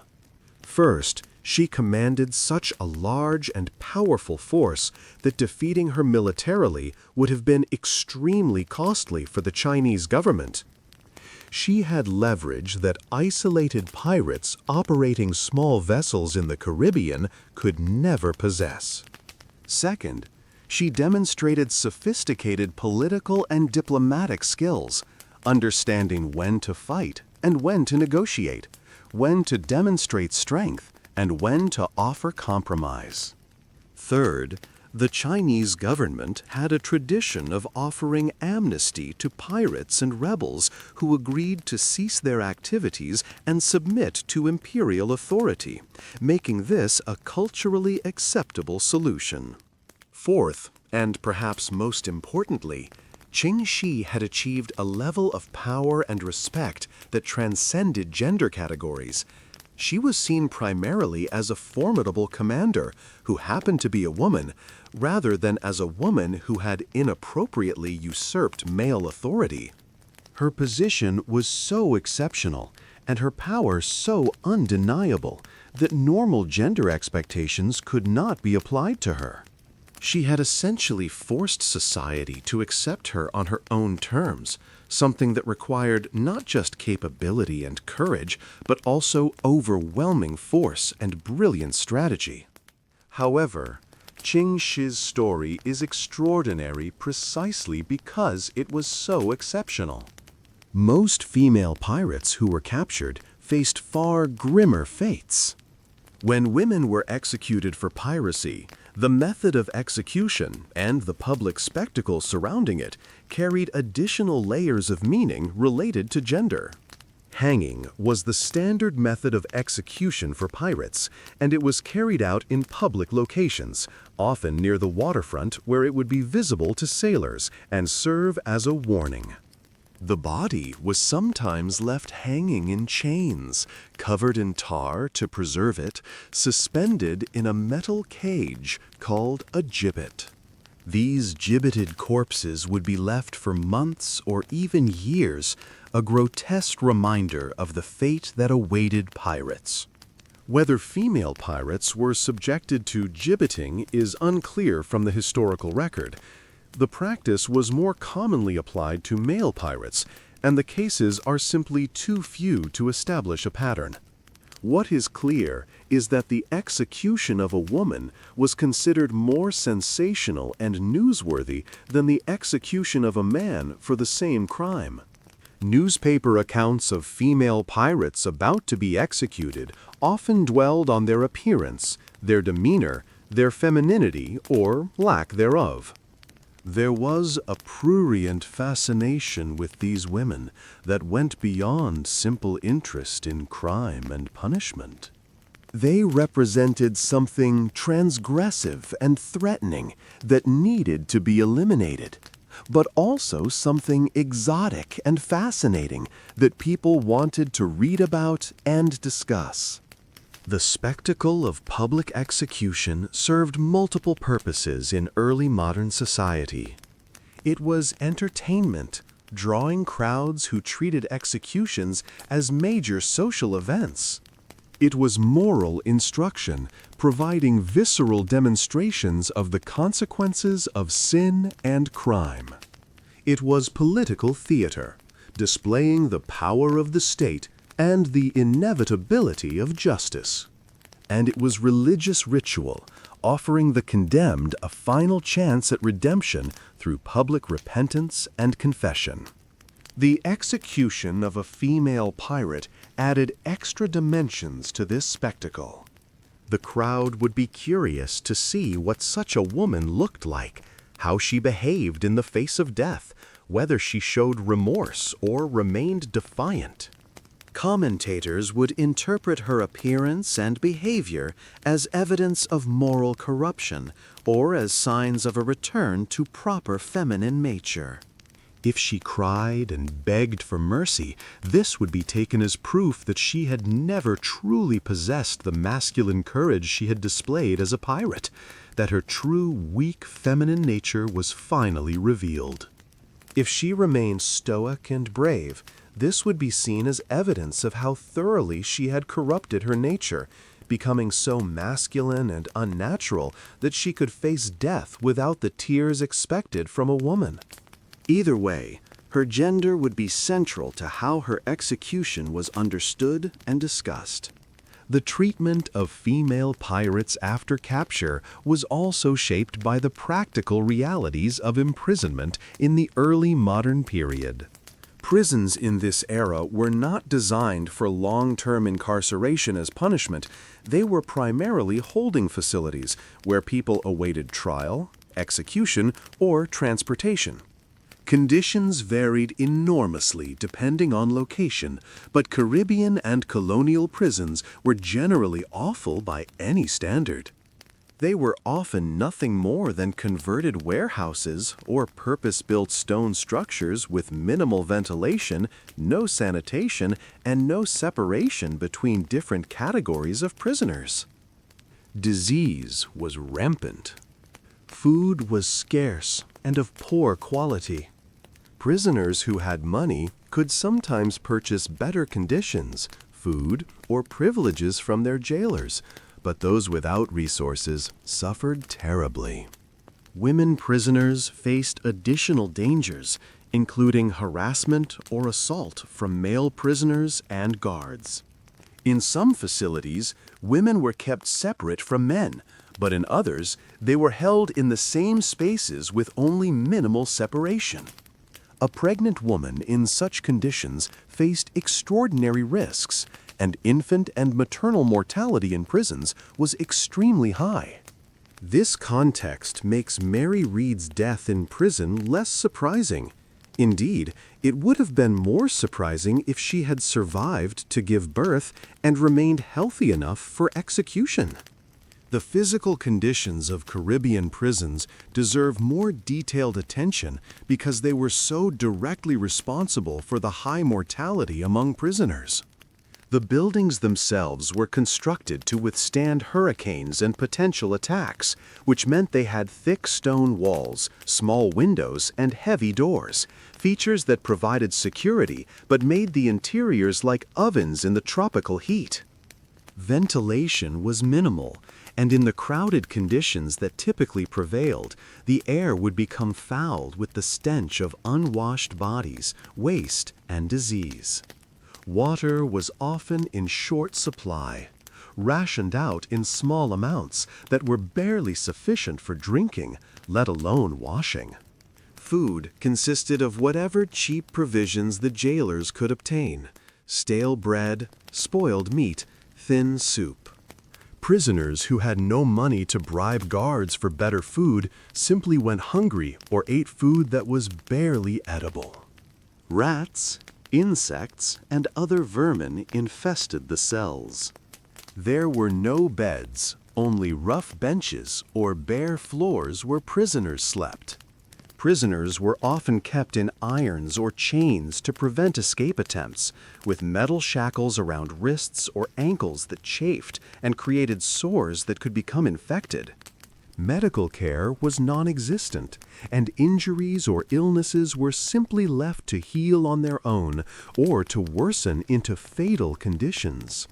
First, she commanded such a large and powerful force that defeating her militarily would have been extremely costly for the Chinese government. She had leverage that isolated pirates operating small vessels in the Caribbean could never possess. Second, she demonstrated sophisticated political and diplomatic skills, understanding when to fight and when to negotiate, when to demonstrate strength and when to offer compromise. Third, the Chinese government had a tradition of offering amnesty to pirates and rebels who agreed to cease their activities and submit to imperial authority, making this a culturally acceptable solution. Fourth, and perhaps most importantly, Qing Shi had achieved a level of power and respect that transcended gender categories. She was seen primarily as a formidable commander who happened to be a woman, rather than as a woman who had inappropriately usurped male authority. Her position was so exceptional, and her power so undeniable, that normal gender expectations could not be applied to her. She had essentially forced society to accept her on her own terms, something that required not just capability and courage, but also overwhelming force and brilliant strategy. However, Qing Shi's story is extraordinary precisely because it was so exceptional. Most female pirates who were captured faced far grimmer fates. When women were executed for piracy, The method of execution and the public spectacle surrounding it carried additional layers of meaning related to gender. Hanging was the standard method of execution for pirates, and it was carried out in public locations, often near the waterfront where it would be visible to sailors and serve as a warning. The body was sometimes left hanging in chains, covered in tar to preserve it, suspended in a metal cage called a gibbet. These gibbeted corpses would be left for months or even years, a grotesque reminder of the fate that awaited pirates. Whether female pirates were subjected to gibbeting is unclear from the historical record. The practice was more commonly applied to male pirates, and the cases are simply too few to establish a pattern. What is clear is that the execution of a woman was considered more sensational and newsworthy than the execution of a man for the same crime. Newspaper accounts of female pirates about to be executed often dwelled on their appearance, their demeanor, their femininity, or lack thereof. There was a prurient fascination with these women that went beyond simple interest in crime and punishment. They represented something transgressive and threatening that needed to be eliminated, but also something exotic and fascinating that people wanted to read about and discuss. The spectacle of public execution served multiple purposes in early modern society. It was entertainment, drawing crowds who treated executions as major social events. It was moral instruction, providing visceral demonstrations of the consequences of sin and crime. It was political theater, displaying the power of the state and the inevitability of justice. And it was religious ritual, offering the condemned a final chance at redemption through public repentance and confession. The execution of a female pirate added extra dimensions to this spectacle. The crowd would be curious to see what such a woman looked like, how she behaved in the face of death, whether she showed remorse or remained defiant. Commentators would interpret her appearance and behavior as evidence of moral corruption or as signs of a return to proper feminine nature. If she cried and begged for mercy, this would be taken as proof that she had never truly possessed the masculine courage she had displayed as a pirate, that her true, weak, feminine nature was finally revealed. If she remained stoic and brave, this would be seen as evidence of how thoroughly she had corrupted her nature, becoming so masculine and unnatural that she could face death without the tears expected from a woman. Either way, her gender would be central to how her execution was understood and discussed. The treatment of female pirates after capture was also shaped by the practical realities of imprisonment in the early modern period. Prisons in this era were not designed for long-term incarceration as punishment. They were primarily holding facilities where people awaited trial, execution, or transportation. Conditions varied enormously depending on location, but Caribbean and colonial prisons were generally awful by any standard. They were often nothing more than converted warehouses or purpose-built stone structures with minimal ventilation, no sanitation, and no separation between different categories of prisoners. Disease was rampant. Food was scarce and of poor quality. Prisoners who had money could sometimes purchase better conditions, food, or privileges from their jailers, but those without resources suffered terribly. Women prisoners faced additional dangers, including harassment or assault from male prisoners and guards. In some facilities, women were kept separate from men, but in others, they were held in the same spaces with only minimal separation. A pregnant woman in such conditions faced extraordinary risks, and infant and maternal mortality in prisons was extremely high. This context makes Mary Read's death in prison less surprising. Indeed, it would have been more surprising if she had survived to give birth and remained healthy enough for execution. The physical conditions of Caribbean prisons deserve more detailed attention because they were so directly responsible for the high mortality among prisoners. The buildings themselves were constructed to withstand hurricanes and potential attacks, which meant they had thick stone walls, small windows, and heavy doors, features that provided security but made the interiors like ovens in the tropical heat. Ventilation was minimal, and in the crowded conditions that typically prevailed, the air would become fouled with the stench of unwashed bodies, waste, and disease. Water was often in short supply, rationed out in small amounts that were barely sufficient for drinking, let alone washing. Food consisted of whatever cheap provisions the jailers could obtain: stale bread, spoiled meat, thin soup. Prisoners who had no money to bribe guards for better food simply went hungry or ate food that was barely edible. Rats, insects, and other vermin infested the cells. There were no beds, only rough benches or bare floors where prisoners slept. Prisoners were often kept in irons or chains to prevent escape attempts, with metal shackles around wrists or ankles that chafed and created sores that could become infected. Medical care was non-existent, and injuries or illnesses were simply left to heal on their own or to worsen into fatal conditions.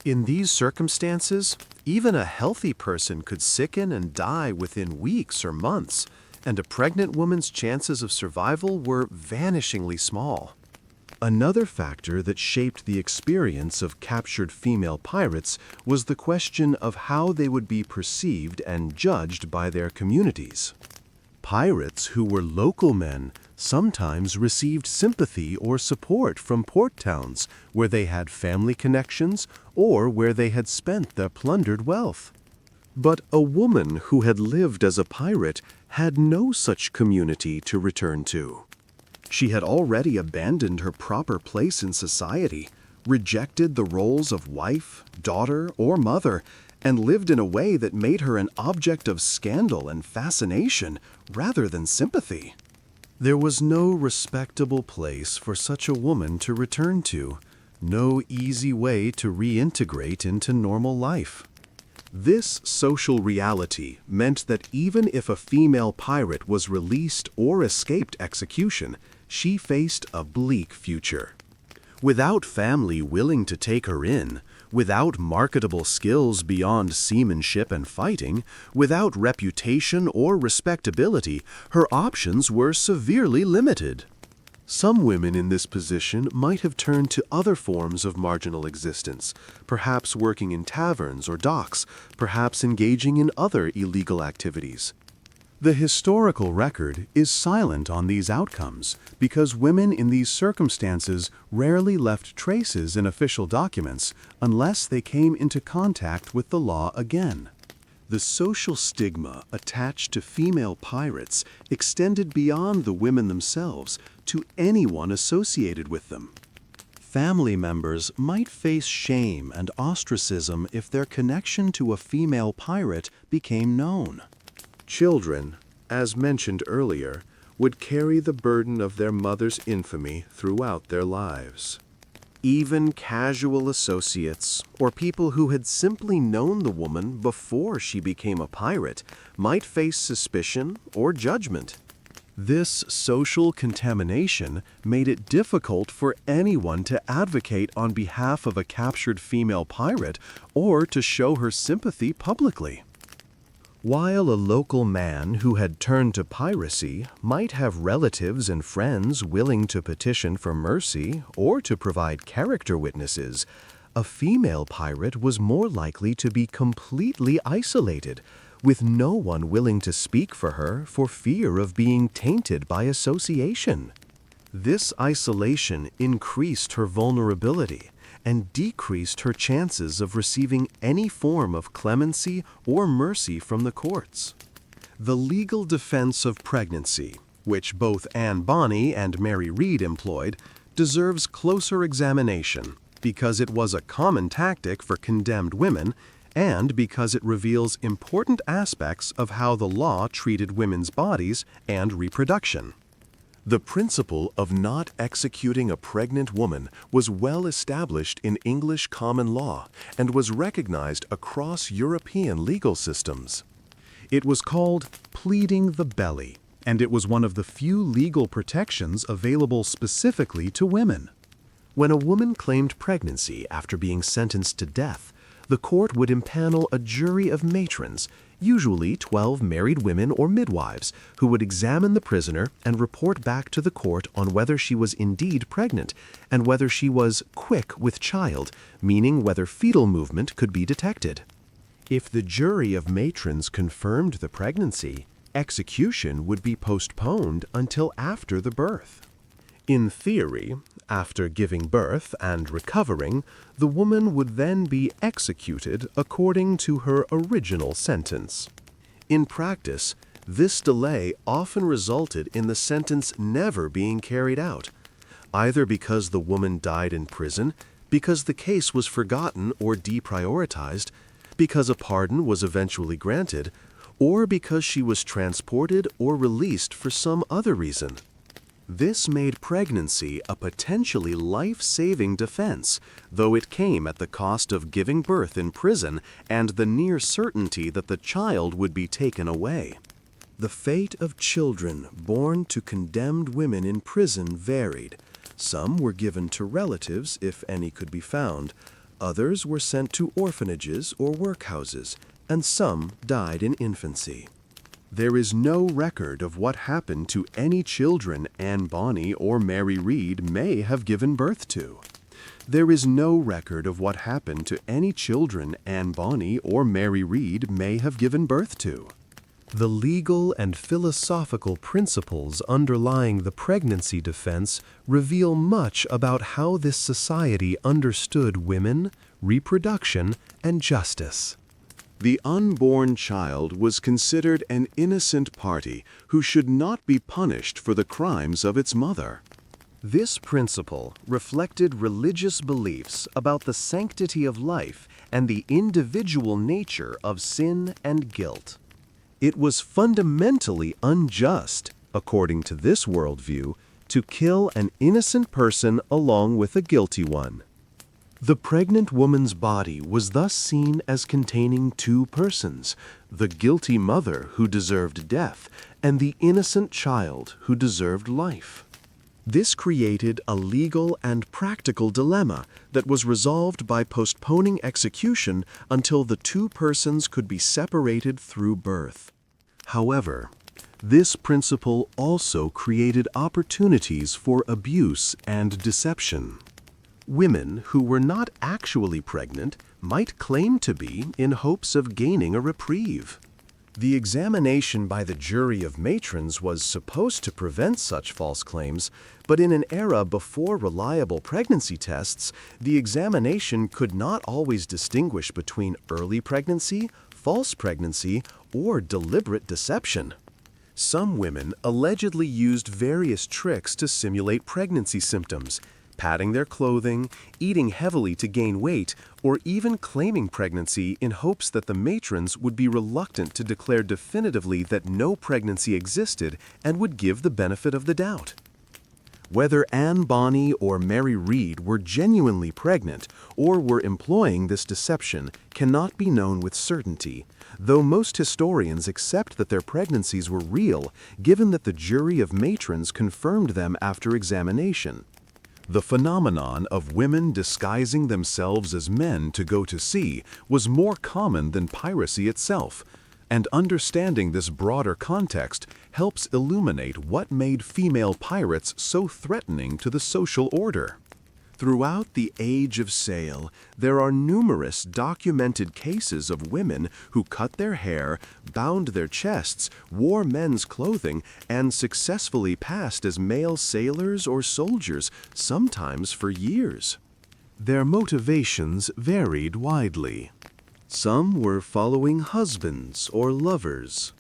In these circumstances, even a healthy person could sicken and die within weeks or months, and a pregnant woman's chances of survival were vanishingly small. Another factor that shaped the experience of captured female pirates was the question of how they would be perceived and judged by their communities. Pirates who were local men sometimes received sympathy or support from port towns where they had family connections or where they had spent their plundered wealth. But a woman who had lived as a pirate had no such community to return to. She had already abandoned her proper place in society, rejected the roles of wife, daughter, or mother, and lived in a way that made her an object of scandal and fascination rather than sympathy. There was no respectable place for such a woman to return to, no easy way to reintegrate into normal life. This social reality meant that even if a female pirate was released or escaped execution, she faced a bleak future. Without family willing to take her in, without marketable skills beyond seamanship and fighting, without reputation or respectability, her options were severely limited. Some women in this position might have turned to other forms of marginal existence, perhaps working in taverns or docks, perhaps engaging in other illegal activities. The historical record is silent on these outcomes because women in these circumstances rarely left traces in official documents unless they came into contact with the law again. The social stigma attached to female pirates extended beyond the women themselves to anyone associated with them. Family members might face shame and ostracism if their connection to a female pirate became known. Children, as mentioned earlier, would carry the burden of their mother's infamy throughout their lives. Even casual associates, or people who had simply known the woman before she became a pirate, might face suspicion or judgment. This social contamination made it difficult for anyone to advocate on behalf of a captured female pirate or to show her sympathy publicly. While a local man who had turned to piracy might have relatives and friends willing to petition for mercy or to provide character witnesses, a female pirate was more likely to be completely isolated, with no one willing to speak for her for fear of being tainted by association. This isolation increased her vulnerability and decreased her chances of receiving any form of clemency or mercy from the courts. The legal defense of pregnancy, which both Anne Bonny and Mary Read employed, deserves closer examination because it was a common tactic for condemned women and because it reveals important aspects of how the law treated women's bodies and reproduction. The principle of not executing a pregnant woman was well established in English common law and was recognized across European legal systems. It was called pleading the belly, and it was one of the few legal protections available specifically to women. When a woman claimed pregnancy after being sentenced to death, the court would impanel a jury of matrons, usually 12 married women or midwives, who would examine the prisoner and report back to the court on whether she was indeed pregnant and whether she was quick with child, meaning whether fetal movement could be detected. If the jury of matrons confirmed the pregnancy, execution would be postponed until after the birth. In theory, after giving birth and recovering, the woman would then be executed according to her original sentence. In practice, this delay often resulted in the sentence never being carried out, either because the woman died in prison, because the case was forgotten or deprioritized, because a pardon was eventually granted, or because she was transported or released for some other reason. This made pregnancy a potentially life-saving defense, though it came at the cost of giving birth in prison and the near certainty that the child would be taken away. The fate of children born to condemned women in prison varied. Some were given to relatives, if any could be found. Others were sent to orphanages or workhouses, and some died in infancy. There is no record of what happened to any children Anne Bonny or Mary Read may have given birth to. There is no record of what happened to any children Anne Bonny or Mary Read may have given birth to. The legal and philosophical principles underlying the pregnancy defense reveal much about how this society understood women, reproduction, and justice. The unborn child was considered an innocent party who should not be punished for the crimes of its mother. This principle reflected religious beliefs about the sanctity of life and the individual nature of sin and guilt. It was fundamentally unjust, according to this worldview, to kill an innocent person along with a guilty one. The pregnant woman's body was thus seen as containing two persons, the guilty mother who deserved death and the innocent child who deserved life. This created a legal and practical dilemma that was resolved by postponing execution until the two persons could be separated through birth. However, this principle also created opportunities for abuse and deception. Women who were not actually pregnant might claim to be in hopes of gaining a reprieve. The examination by the jury of matrons was supposed to prevent such false claims, but in an era before reliable pregnancy tests, the examination could not always distinguish between early pregnancy, false pregnancy, or deliberate deception. Some women allegedly used various tricks to simulate pregnancy symptoms, padding their clothing, eating heavily to gain weight, or even claiming pregnancy in hopes that the matrons would be reluctant to declare definitively that no pregnancy existed and would give the benefit of the doubt. Whether Anne Bonny or Mary Read were genuinely pregnant or were employing this deception cannot be known with certainty, though most historians accept that their pregnancies were real, given that the jury of matrons confirmed them after examination. The phenomenon of women disguising themselves as men to go to sea was more common than piracy itself, and understanding this broader context helps illuminate what made female pirates so threatening to the social order. Throughout the Age of Sail, there are numerous documented cases of women who cut their hair, bound their chests, wore men's clothing, and successfully passed as male sailors or soldiers, sometimes for years. Their motivations varied widely. Some were following husbands or lovers.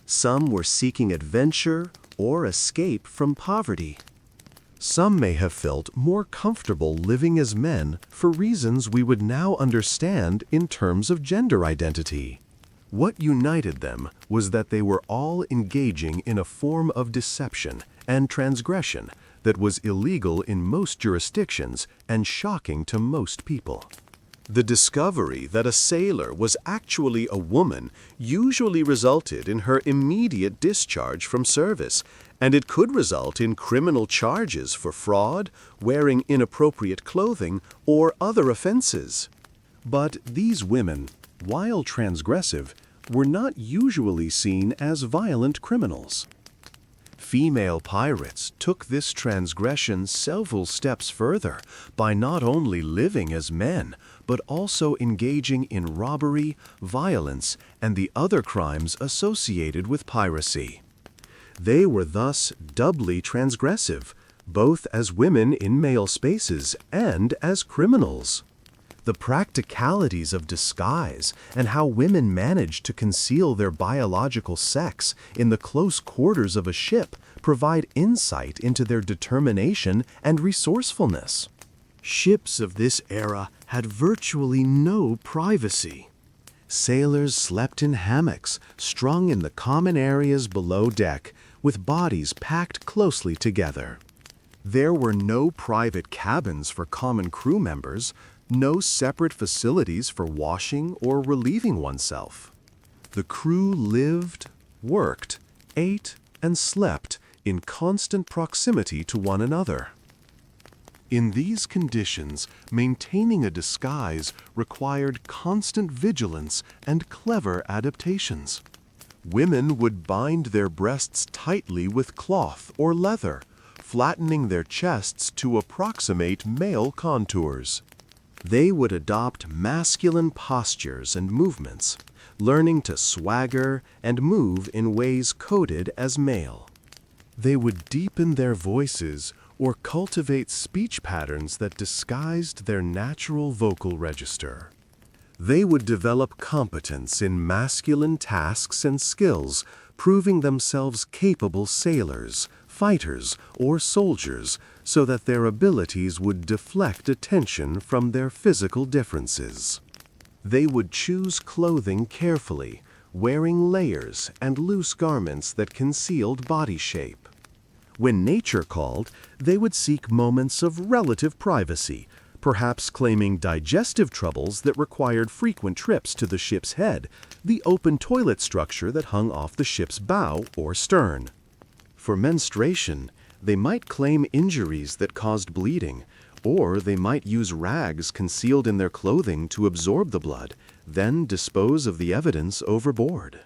Some were seeking adventure or escape from poverty. Some may have felt more comfortable living as men for reasons we would now understand in terms of gender identity. What united them was that they were all engaging in a form of deception and transgression that was illegal in most jurisdictions and shocking to most people. The discovery that a sailor was actually a woman usually resulted in her immediate discharge from service, and it could result in criminal charges for fraud, wearing inappropriate clothing, or other offenses. But these women, while transgressive, were not usually seen as violent criminals. Female pirates took this transgression several steps further by not only living as men, but also engaging in robbery, violence, and the other crimes associated with piracy. They were thus doubly transgressive, both as women in male spaces and as criminals. The practicalities of disguise and how women managed to conceal their biological sex in the close quarters of a ship provide insight into their determination and resourcefulness. Ships of this era had virtually no privacy. Sailors slept in hammocks, strung in the common areas below deck, with bodies packed closely together. There were no private cabins for common crew members, no separate facilities for washing or relieving oneself. The crew lived, worked, ate, and slept in constant proximity to one another. In these conditions, maintaining a disguise required constant vigilance and clever adaptations. Women would bind their breasts tightly with cloth or leather, flattening their chests to approximate male contours. They would adopt masculine postures and movements, learning to swagger and move in ways coded as male. They would deepen their voices or cultivate speech patterns that disguised their natural vocal register. They would develop competence in masculine tasks and skills, proving themselves capable sailors, fighters, or soldiers, so that their abilities would deflect attention from their physical differences. They would choose clothing carefully, wearing layers and loose garments that concealed body shape. When nature called, they would seek moments of relative privacy, perhaps claiming digestive troubles that required frequent trips to the ship's head, the open toilet structure that hung off the ship's bow or stern. For menstruation, they might claim injuries that caused bleeding, or they might use rags concealed in their clothing to absorb the blood, then dispose of the evidence overboard.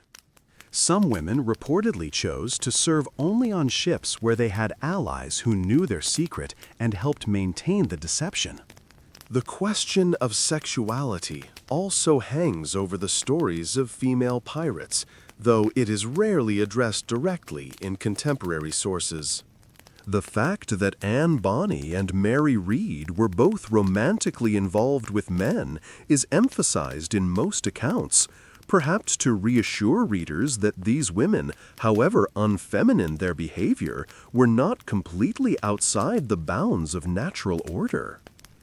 Some women reportedly chose to serve only on ships where they had allies who knew their secret and helped maintain the deception. The question of sexuality also hangs over the stories of female pirates, though it is rarely addressed directly in contemporary sources. The fact that Anne Bonny and Mary Read were both romantically involved with men is emphasized in most accounts, perhaps to reassure readers that these women, however unfeminine their behavior, were not completely outside the bounds of natural order.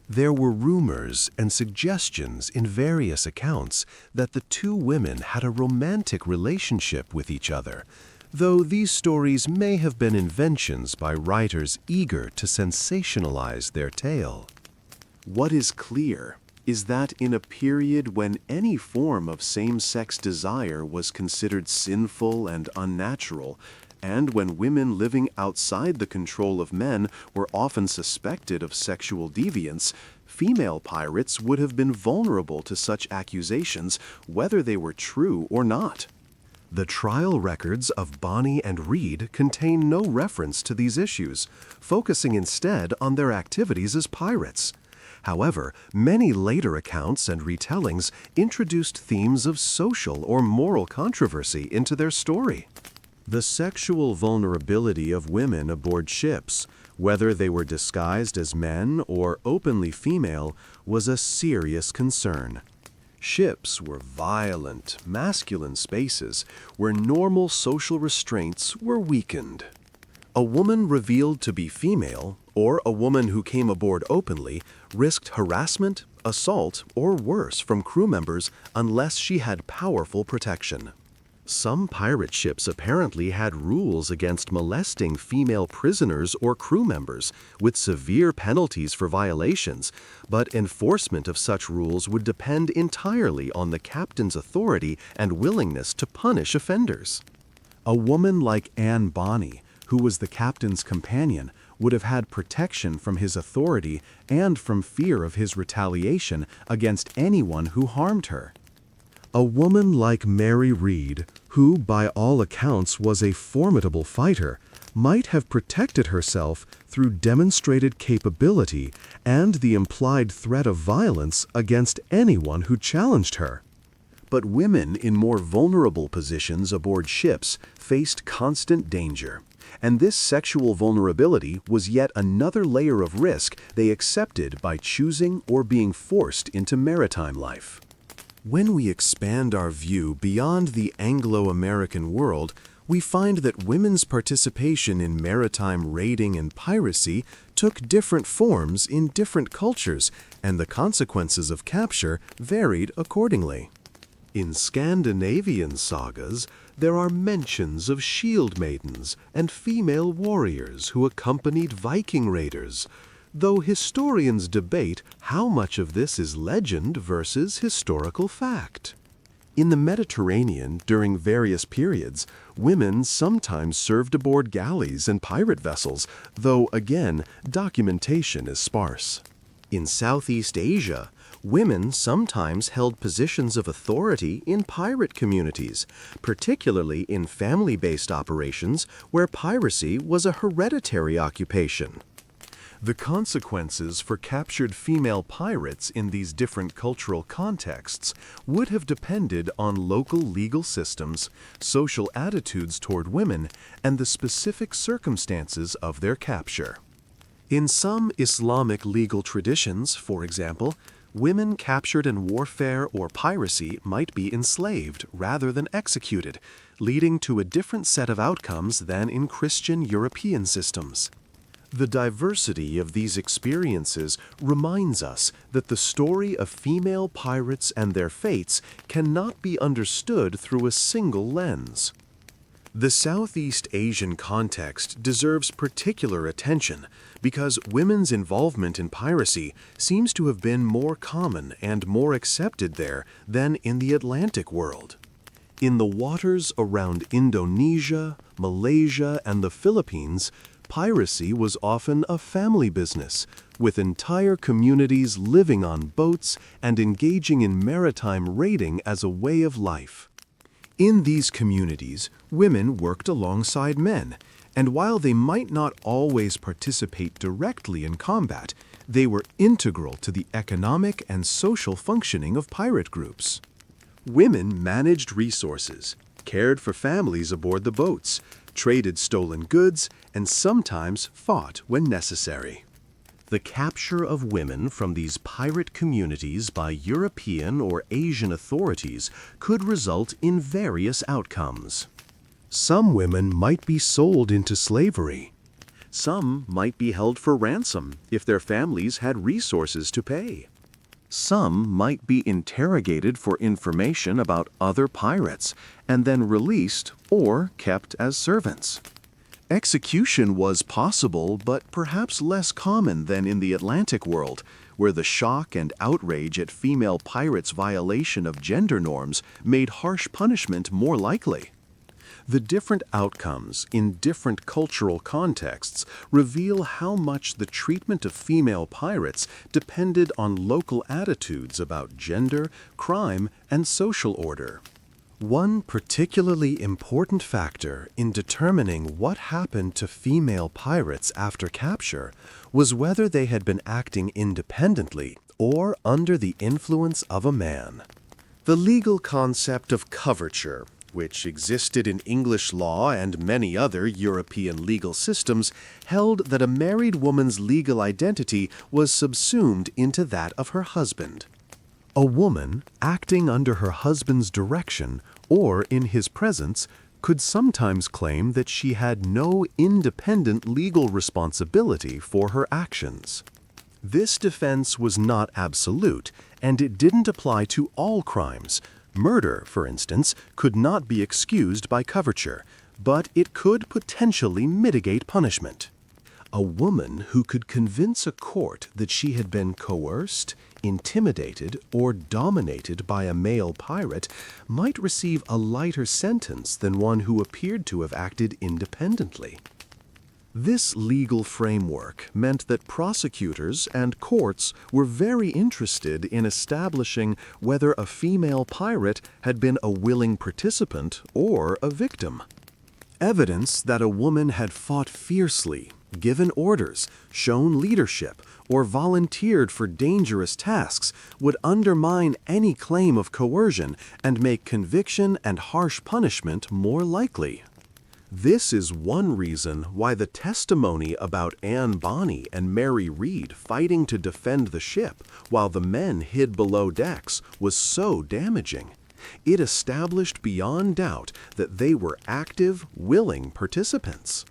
There were rumors and suggestions in various accounts that the two women had a romantic relationship with each other, though these stories may have been inventions by writers eager to sensationalize their tale. What is clear is that in a period when any form of same-sex desire was considered sinful and unnatural, and when women living outside the control of men were often suspected of sexual deviance, female pirates would have been vulnerable to such accusations, whether they were true or not. The trial records of Bonny and Read contain no reference to these issues, focusing instead on their activities as pirates. However, many later accounts and retellings introduced themes of social or moral controversy into their story. The sexual vulnerability of women aboard ships Whether they were disguised as men or openly female was a serious concern. Ships were violent, masculine spaces where normal social restraints were weakened. A woman revealed to be female, or a woman who came aboard openly, risked harassment, assault, or worse from crew members unless she had powerful protection. Some pirate ships apparently had rules against molesting female prisoners or crew members, with severe penalties for violations, but enforcement of such rules would depend entirely on the captain's authority and willingness to punish offenders. A woman like Anne Bonny, who was the captain's companion, would have had protection from his authority and from fear of his retaliation against anyone who harmed her. A woman like Mary Read, who by all accounts was a formidable fighter, might have protected herself through demonstrated capability and the implied threat of violence against anyone who challenged her. But women in more vulnerable positions aboard ships faced constant danger, and this sexual vulnerability was yet another layer of risk they accepted by choosing or being forced into maritime life. When we expand our view beyond the Anglo-American world, we find that women's participation in maritime raiding and piracy took different forms in different cultures, and the consequences of capture varied accordingly. In Scandinavian sagas, there are mentions of shield maidens and female warriors who accompanied Viking raiders, though historians debate how much of this is legend versus historical fact. In the Mediterranean, during various periods, women sometimes served aboard galleys and pirate vessels, though again, documentation is sparse. In Southeast Asia, women sometimes held positions of authority in pirate communities, particularly in family-based operations where piracy was a hereditary occupation. The consequences for captured female pirates in these different cultural contexts would have depended on local legal systems, social attitudes toward women, and the specific circumstances of their capture. In some Islamic legal traditions, for example, women captured in warfare or piracy might be enslaved rather than executed, leading to a different set of outcomes than in Christian European systems. The diversity of these experiences reminds us that the story of female pirates and their fates cannot be understood through a single lens. The Southeast Asian context deserves particular attention because women's involvement in piracy seems to have been more common and more accepted there than in the Atlantic world. In the waters around Indonesia, Malaysia, and the Philippines, piracy was often a family business, with entire communities living on boats and engaging in maritime raiding as a way of life. In these communities, women worked alongside men, and while they might not always participate directly in combat, they were integral to the economic and social functioning of pirate groups. Women managed resources, cared for families aboard the boats, traded stolen goods, and sometimes fought when necessary. The capture of women from these pirate communities by European or Asian authorities could result in various outcomes. Some women might be sold into slavery. Some might be held for ransom if their families had resources to pay. Some might be interrogated for information about other pirates and then released or kept as servants. Execution was possible, but perhaps less common than in the Atlantic world, where the shock and outrage at female pirates' violation of gender norms made harsh punishment more likely. The different outcomes in different cultural contexts reveal how much the treatment of female pirates depended on local attitudes about gender, crime, and social order. One particularly important factor in determining what happened to female pirates after capture was whether they had been acting independently or under the influence of a man. The legal concept of coverture, which existed in English law and many other European legal systems, held that a married woman's legal identity was subsumed into that of her husband. A woman, acting under her husband's direction or in his presence, could sometimes claim that she had no independent legal responsibility for her actions. This defense was not absolute, and it didn't apply to all crimes. Murder, for instance, could not be excused by coverture, but it could potentially mitigate punishment. A woman who could convince a court that she had been coerced, intimidated, or dominated by a male pirate might receive a lighter sentence than one who appeared to have acted independently. This legal framework meant that prosecutors and courts were very interested in establishing whether a female pirate had been a willing participant or a victim. Evidence that a woman had fought fiercely, given orders, shown leadership, or volunteered for dangerous tasks would undermine any claim of coercion and make conviction and harsh punishment more likely. This is one reason why the testimony about Anne Bonny and Mary Read fighting to defend the ship while the men hid below decks was so damaging. It established beyond doubt that they were active, willing participants.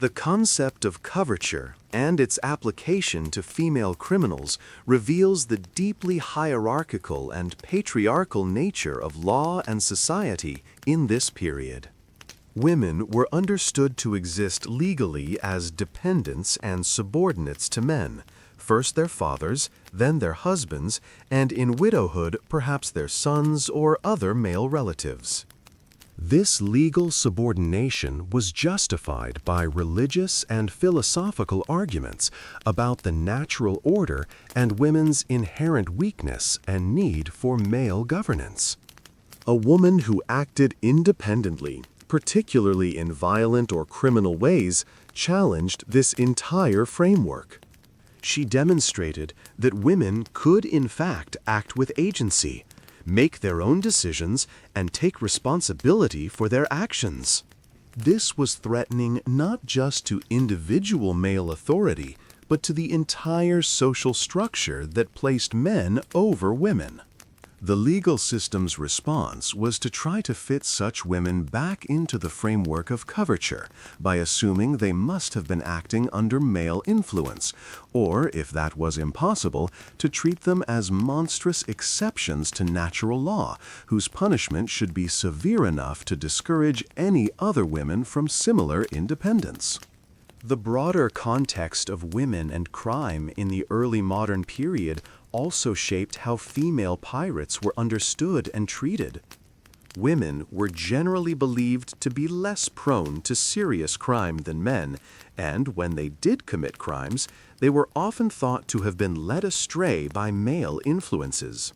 The concept of coverture and its application to female criminals reveals the deeply hierarchical and patriarchal nature of law and society in this period. Women were understood to exist legally as dependents and subordinates to men, first their fathers, then their husbands, and in widowhood perhaps their sons or other male relatives. This legal subordination was justified by religious and philosophical arguments about the natural order and women's inherent weakness and need for male governance. A woman who acted independently, particularly in violent or criminal ways, challenged this entire framework. She demonstrated that women could in fact act with agency, make their own decisions, and take responsibility for their actions. This was threatening not just to individual male authority, but to the entire social structure that placed men over women. The legal system's response was to try to fit such women back into the framework of coverture by assuming they must have been acting under male influence, or, if that was impossible, to treat them as monstrous exceptions to natural law, whose punishment should be severe enough to discourage any other women from similar independence. The broader context of women and crime in the early modern period also shaped how female pirates were understood and treated. Women were generally believed to be less prone to serious crime than men, and when they did commit crimes, they were often thought to have been led astray by male influences.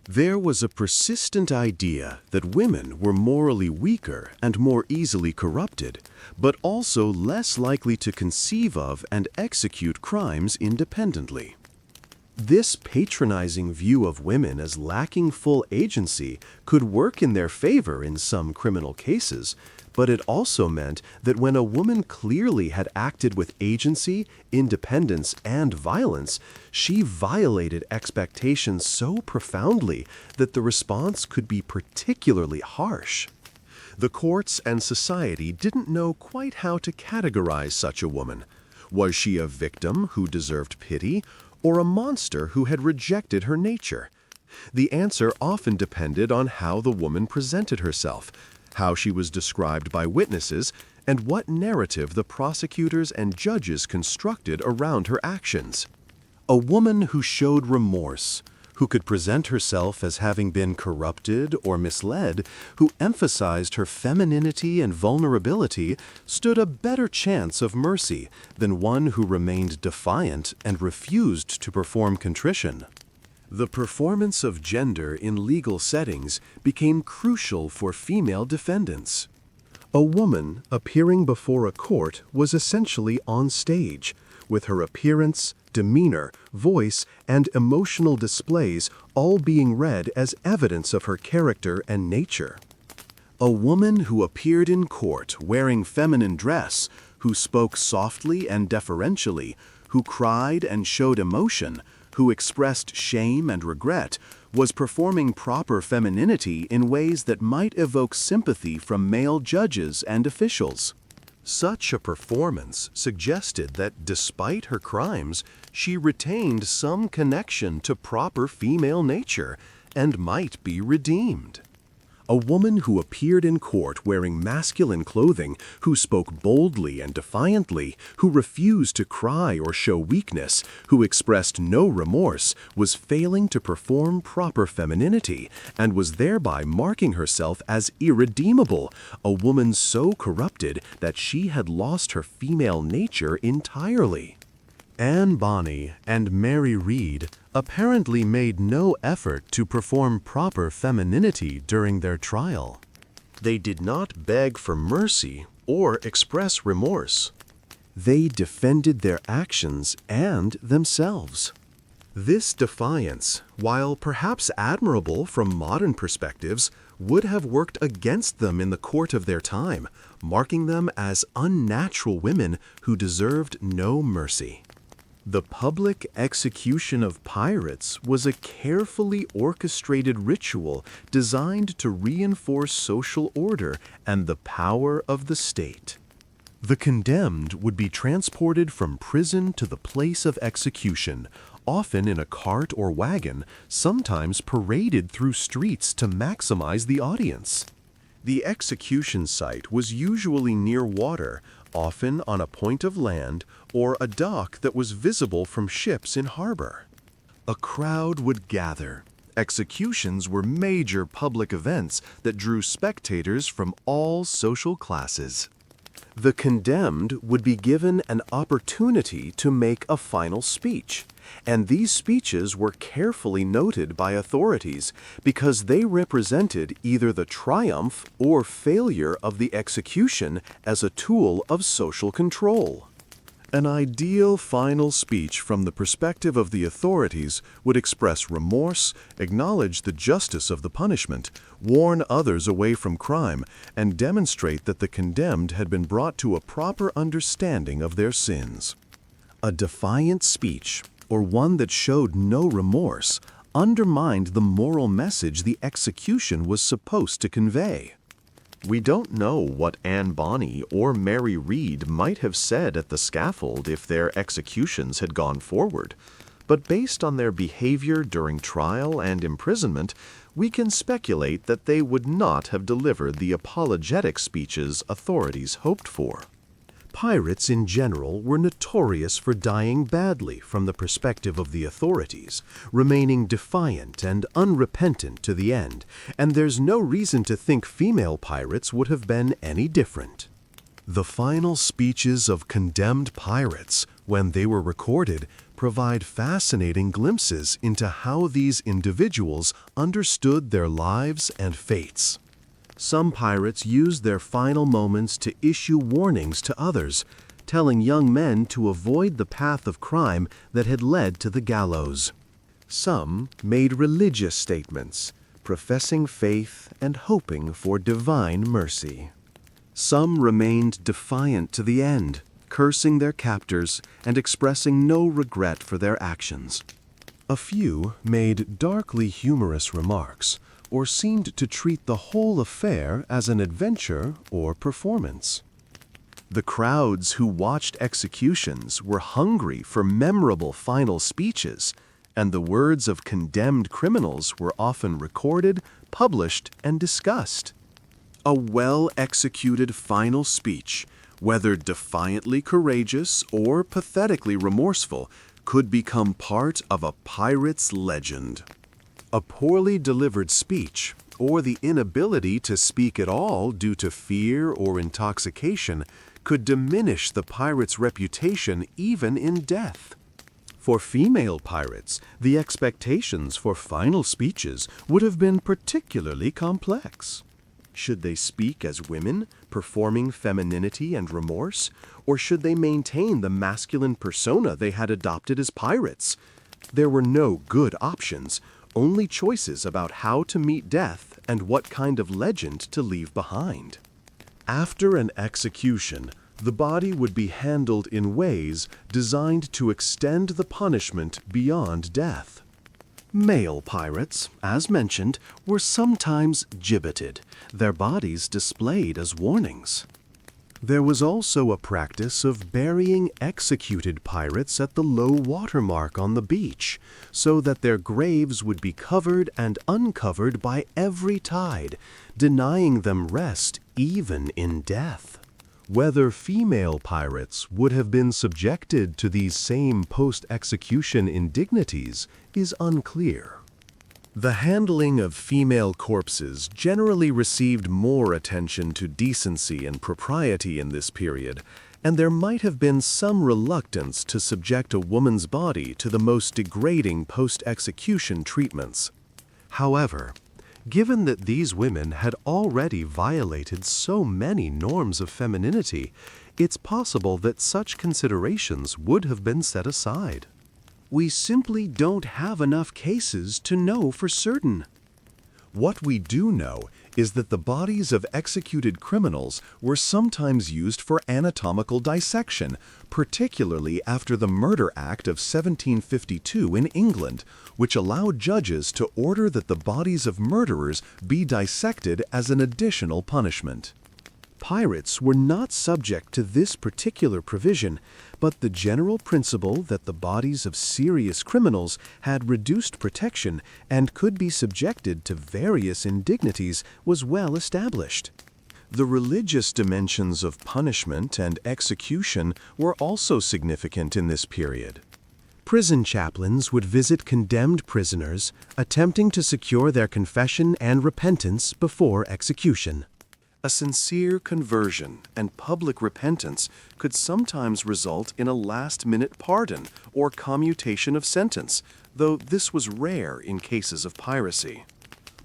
There was a persistent idea that women were morally weaker and more easily corrupted, but also less likely to conceive of and execute crimes independently. This patronizing view of women as lacking full agency could work in their favor in some criminal cases, but it also meant that when a woman clearly had acted with agency, independence, and violence, she violated expectations so profoundly that the response could be particularly harsh. The courts and society didn't know quite how to categorize such a woman. Was she a victim who deserved pity, or a monster who had rejected her nature? The answer often depended on how the woman presented herself, how she was described by witnesses, and what narrative the prosecutors and judges constructed around her actions. A woman who showed remorse, who could present herself as having been corrupted or misled, who emphasized her femininity and vulnerability, stood a better chance of mercy than one who remained defiant and refused to perform contrition. The performance of gender in legal settings became crucial for female defendants. A woman appearing before a court was essentially on stage, with her appearance, demeanor, voice, and emotional displays all being read as evidence of her character and nature. A woman who appeared in court wearing feminine dress, who spoke softly and deferentially, who cried and showed emotion, who expressed shame and regret, was performing proper femininity in ways that might evoke sympathy from male judges and officials. Such a performance suggested that despite her crimes, she retained some connection to proper female nature and might be redeemed. A woman who appeared in court wearing masculine clothing, who spoke boldly and defiantly, who refused to cry or show weakness, who expressed no remorse, was failing to perform proper femininity and was thereby marking herself as irredeemable, a woman so corrupted that she had lost her female nature entirely. Anne Bonny and Mary Read apparently made no effort to perform proper femininity during their trial. They did not beg for mercy or express remorse. They defended their actions and themselves. This defiance, while perhaps admirable from modern perspectives, would have worked against them in the court of their time, marking them as unnatural women who deserved no mercy. The public execution of pirates was a carefully orchestrated ritual designed to reinforce social order and the power of the state. The condemned would be transported from prison to the place of execution, often in a cart or wagon, sometimes paraded through streets to maximize the audience. The execution site was usually near water, often on a point of land or a dock that was visible from ships in harbor. A crowd would gather. Executions were major public events that drew spectators from all social classes. The condemned would be given an opportunity to make a final speech, and these speeches were carefully noted by authorities because they represented either the triumph or failure of the execution as a tool of social control. An ideal final speech from the perspective of the authorities would express remorse, acknowledge the justice of the punishment, warn others away from crime, and demonstrate that the condemned had been brought to a proper understanding of their sins. A defiant speech, or one that showed no remorse, undermined the moral message the execution was supposed to convey. We don't know what Anne Bonny or Mary Read might have said at the scaffold if their executions had gone forward, but based on their behavior during trial and imprisonment, we can speculate that they would not have delivered the apologetic speeches authorities hoped for. Pirates in general were notorious for dying badly from the perspective of the authorities, remaining defiant and unrepentant to the end, and there's no reason to think female pirates would have been any different. The final speeches of condemned pirates, when they were recorded, provide fascinating glimpses into how these individuals understood their lives and fates. Some pirates used their final moments to issue warnings to others, telling young men to avoid the path of crime that had led to the gallows. Some made religious statements, professing faith and hoping for divine mercy. Some remained defiant to the end, cursing their captors and expressing no regret for their actions. A few made darkly humorous remarks, or seemed to treat the whole affair as an adventure or performance. The crowds who watched executions were hungry for memorable final speeches, and the words of condemned criminals were often recorded, published, and discussed. A well-executed final speech, whether defiantly courageous or pathetically remorseful, could become part of a pirate's legend. A poorly delivered speech, or the inability to speak at all due to fear or intoxication, could diminish the pirate's reputation even in death. For female pirates, the expectations for final speeches would have been particularly complex. Should they speak as women, performing femininity and remorse, or should they maintain the masculine persona they had adopted as pirates? There were no good options. only choices about how to meet death and what kind of legend to leave behind. After an execution, the body would be handled in ways designed to extend the punishment beyond death. Male pirates, as mentioned, were sometimes gibbeted, their bodies displayed as warnings. There was also a practice of burying executed pirates at the low water mark on the beach, so that their graves would be covered and uncovered by every tide, denying them rest even in death. Whether female pirates would have been subjected to these same post-execution indignities is unclear. The handling of female corpses generally received more attention to decency and propriety in this period, and there might have been some reluctance to subject a woman's body to the most degrading post-execution treatments. However, given that these women had already violated so many norms of femininity, it's possible that such considerations would have been set aside. We simply don't have enough cases to know for certain. What we do know is that the bodies of executed criminals were sometimes used for anatomical dissection, particularly after the Murder Act of 1752 in England, which allowed judges to order that the bodies of murderers be dissected as an additional punishment. Pirates were not subject to this particular provision, but the general principle that the bodies of serious criminals had reduced protection and could be subjected to various indignities was well established. The religious dimensions of punishment and execution were also significant in this period. Prison chaplains would visit condemned prisoners, attempting to secure their confession and repentance before execution. A sincere conversion and public repentance could sometimes result in a last-minute pardon or commutation of sentence, though this was rare in cases of piracy.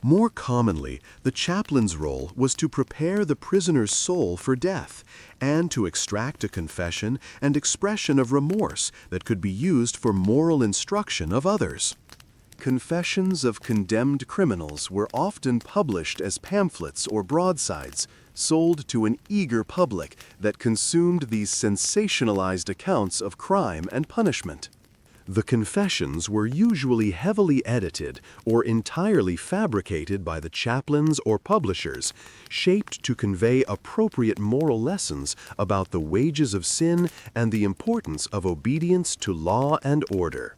More commonly, the chaplain's role was to prepare the prisoner's soul for death and to extract a confession and expression of remorse that could be used for moral instruction of others. Confessions of condemned criminals were often published as pamphlets or broadsides, sold to an eager public that consumed these sensationalized accounts of crime and punishment. The confessions were usually heavily edited or entirely fabricated by the chaplains or publishers, shaped to convey appropriate moral lessons about the wages of sin and the importance of obedience to law and order.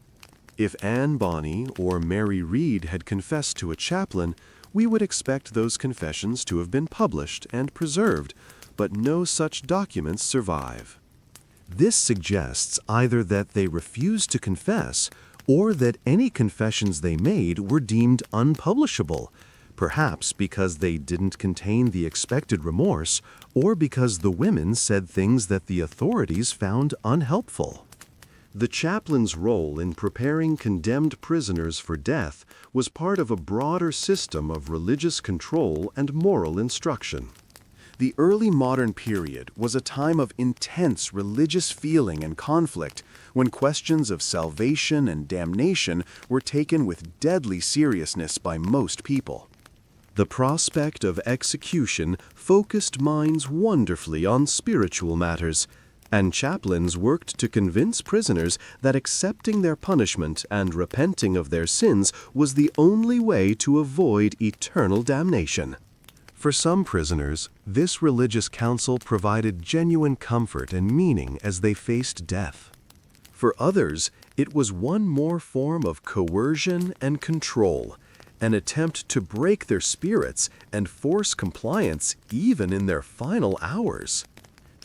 If Anne Bonny or Mary Read had confessed to a chaplain, we would expect those confessions to have been published and preserved, but no such documents survive. This suggests either that they refused to confess or that any confessions they made were deemed unpublishable, perhaps because they didn't contain the expected remorse or because the women said things that the authorities found unhelpful. The chaplain's role in preparing condemned prisoners for death was part of a broader system of religious control and moral instruction. The early modern period was a time of intense religious feeling and conflict, when questions of salvation and damnation were taken with deadly seriousness by most people. The prospect of execution focused minds wonderfully on spiritual matters, and chaplains worked to convince prisoners that accepting their punishment and repenting of their sins was the only way to avoid eternal damnation. For some prisoners, this religious counsel provided genuine comfort and meaning as they faced death. For others, it was one more form of coercion and control, an attempt to break their spirits and force compliance even in their final hours.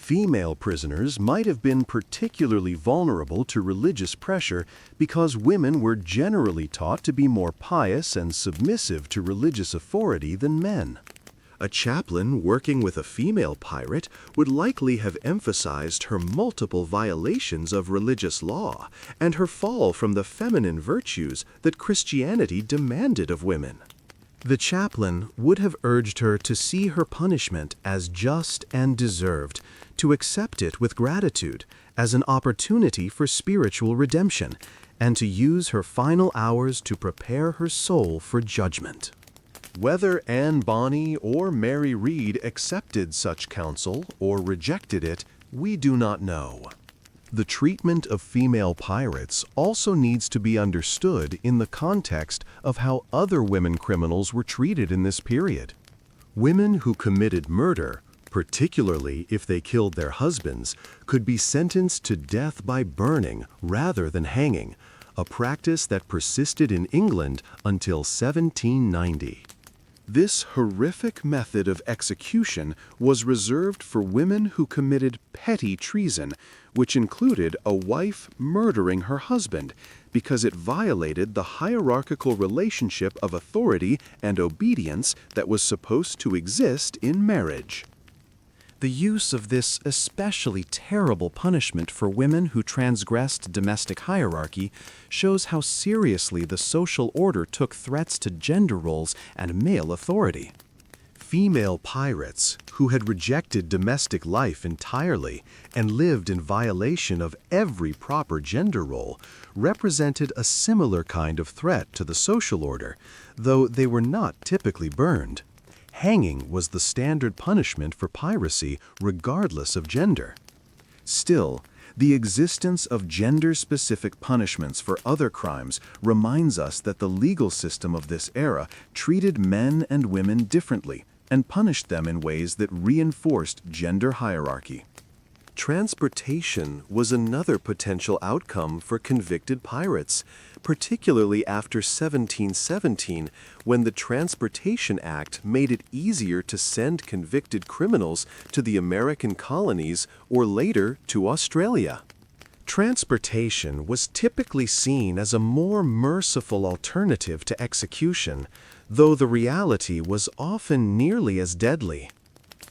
Female prisoners might have been particularly vulnerable to religious pressure because women were generally taught to be more pious and submissive to religious authority than men. A chaplain working with a female pirate would likely have emphasized her multiple violations of religious law and her fall from the feminine virtues that Christianity demanded of women. The chaplain would have urged her to see her punishment as just and deserved, to accept it with gratitude as an opportunity for spiritual redemption, and to use her final hours to prepare her soul for judgment. Whether Anne Bonny or Mary Read accepted such counsel or rejected it, we do not know. The treatment of female pirates also needs to be understood in the context of how other women criminals were treated in this period. Women who committed murder, particularly if they killed their husbands, could be sentenced to death by burning rather than hanging, a practice that persisted in England until 1790. This horrific method of execution was reserved for women who committed petty treason, which included a wife murdering her husband, because it violated the hierarchical relationship of authority and obedience that was supposed to exist in marriage. The use of this especially terrible punishment for women who transgressed domestic hierarchy shows how seriously the social order took threats to gender roles and male authority. Female pirates, who had rejected domestic life entirely and lived in violation of every proper gender role, represented a similar kind of threat to the social order, though they were not typically burned. Hanging was the standard punishment for piracy regardless of gender. Still, the existence of gender-specific punishments for other crimes reminds us that the legal system of this era treated men and women differently and punished them in ways that reinforced gender hierarchy. Transportation was another potential outcome for convicted pirates, particularly after 1717, when the Transportation Act made it easier to send convicted criminals to the American colonies or later to Australia. Transportation was typically seen as a more merciful alternative to execution, though the reality was often nearly as deadly.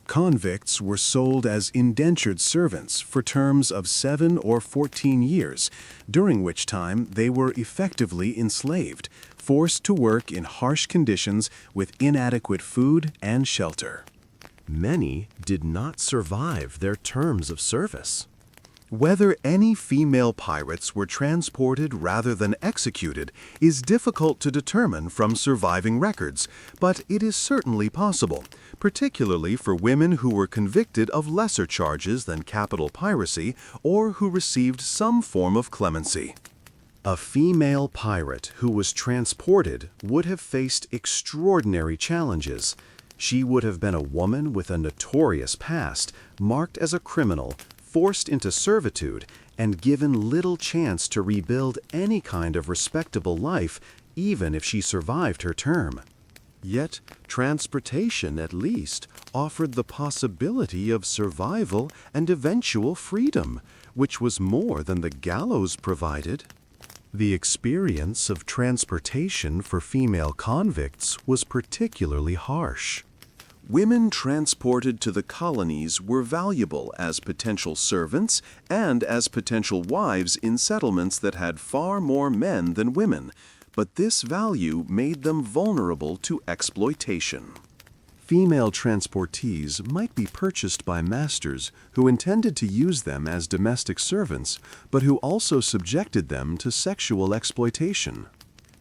Convicts were sold as indentured servants for terms of 7 or 14 years, during which time they were effectively enslaved, forced to work in harsh conditions with inadequate food and shelter. Many did not survive their terms of service. Whether any female pirates were transported rather than executed is difficult to determine from surviving records, but it is certainly possible, particularly for women who were convicted of lesser charges than capital piracy or who received some form of clemency. A female pirate who was transported would have faced extraordinary challenges. She would have been a woman with a notorious past, marked as a criminal, forced into servitude, and given little chance to rebuild any kind of respectable life, even if she survived her term. Yet, transportation, at least, offered the possibility of survival and eventual freedom, which was more than the gallows provided. The experience of transportation for female convicts was particularly harsh. Women transported to the colonies were valuable as potential servants and as potential wives in settlements that had far more men than women, but this value made them vulnerable to exploitation. Female transportees might be purchased by masters who intended to use them as domestic servants, but who also subjected them to sexual exploitation.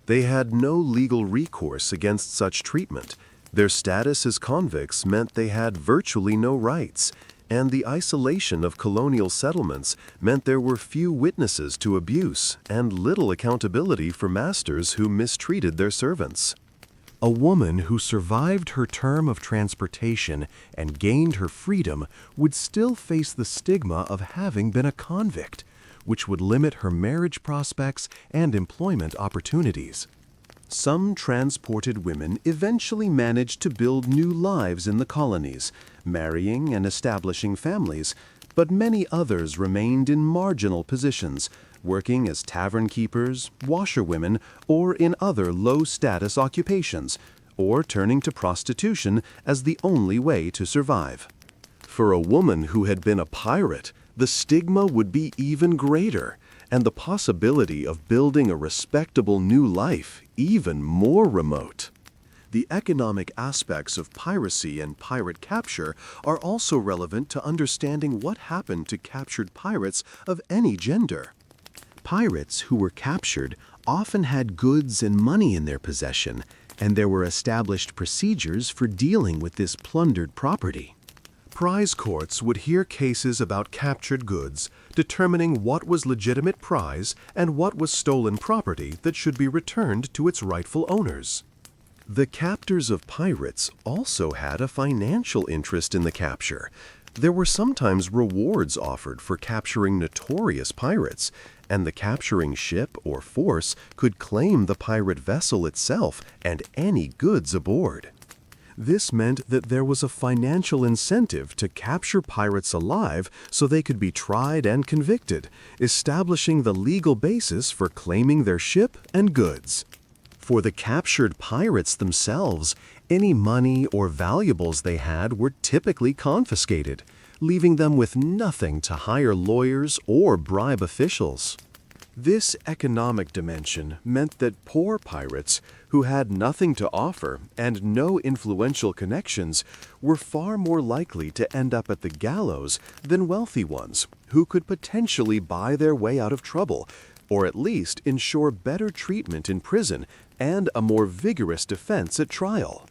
They had no legal recourse against such treatment. Their status as convicts meant they had virtually no rights, and the isolation of colonial settlements meant there were few witnesses to abuse and little accountability for masters who mistreated their servants. A woman who survived her term of transportation and gained her freedom would still face the stigma of having been a convict, which would limit her marriage prospects and employment opportunities. Some transported women eventually managed to build new lives in the colonies, marrying and establishing families, but many others remained in marginal positions, working as tavern keepers, washerwomen, or in other low-status occupations, or turning to prostitution as the only way to survive. For a woman who had been a pirate, the stigma would be even greater, and the possibility of building a respectable new life even more remote. The economic aspects of piracy and pirate capture are also relevant to understanding what happened to captured pirates of any gender. Pirates who were captured often had goods and money in their possession, and there were established procedures for dealing with this plundered property. Prize courts would hear cases about captured goods, determining what was legitimate prize and what was stolen property that should be returned to its rightful owners. The captors of pirates also had a financial interest in the capture. There were sometimes rewards offered for capturing notorious pirates, and the capturing ship or force could claim the pirate vessel itself and any goods aboard. This meant that there was a financial incentive to capture pirates alive so they could be tried and convicted, establishing the legal basis for claiming their ship and goods. For the captured pirates themselves, any money or valuables they had were typically confiscated, leaving them with nothing to hire lawyers or bribe officials. This economic dimension meant that poor pirates, who had nothing to offer and no influential connections, were far more likely to end up at the gallows than wealthy ones, who could potentially buy their way out of trouble, or at least ensure better treatment in prison and a more vigorous defense at trial.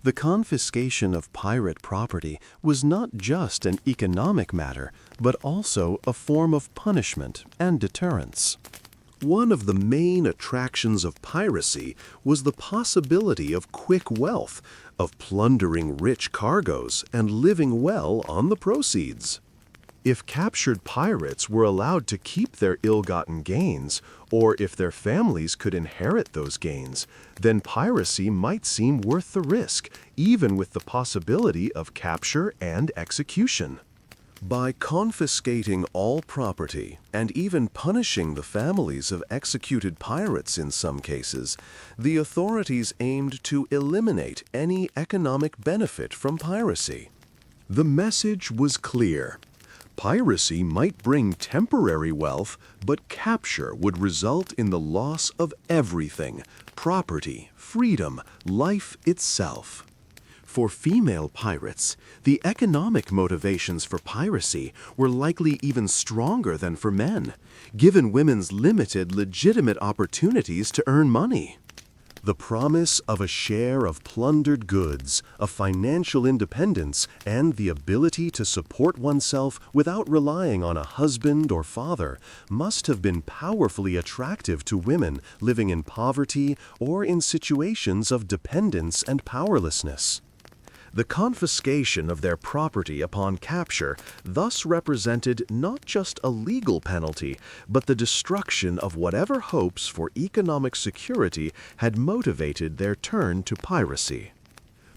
The confiscation of pirate property was not just an economic matter, but also a form of punishment and deterrence. One of the main attractions of piracy was the possibility of quick wealth, of plundering rich cargoes and living well on the proceeds. If captured pirates were allowed to keep their ill-gotten gains, or if their families could inherit those gains, then piracy might seem worth the risk, even with the possibility of capture and execution. By confiscating all property and even punishing the families of executed pirates in some cases, the authorities aimed to eliminate any economic benefit from piracy. The message was clear. Piracy might bring temporary wealth, but capture would result in the loss of everything: property, freedom, life itself. For female pirates, the economic motivations for piracy were likely even stronger than for men, given women's limited legitimate opportunities to earn money. The promise of a share of plundered goods, of financial independence, and the ability to support oneself without relying on a husband or father must have been powerfully attractive to women living in poverty or in situations of dependence and powerlessness. The confiscation of their property upon capture thus represented not just a legal penalty, but the destruction of whatever hopes for economic security had motivated their turn to piracy.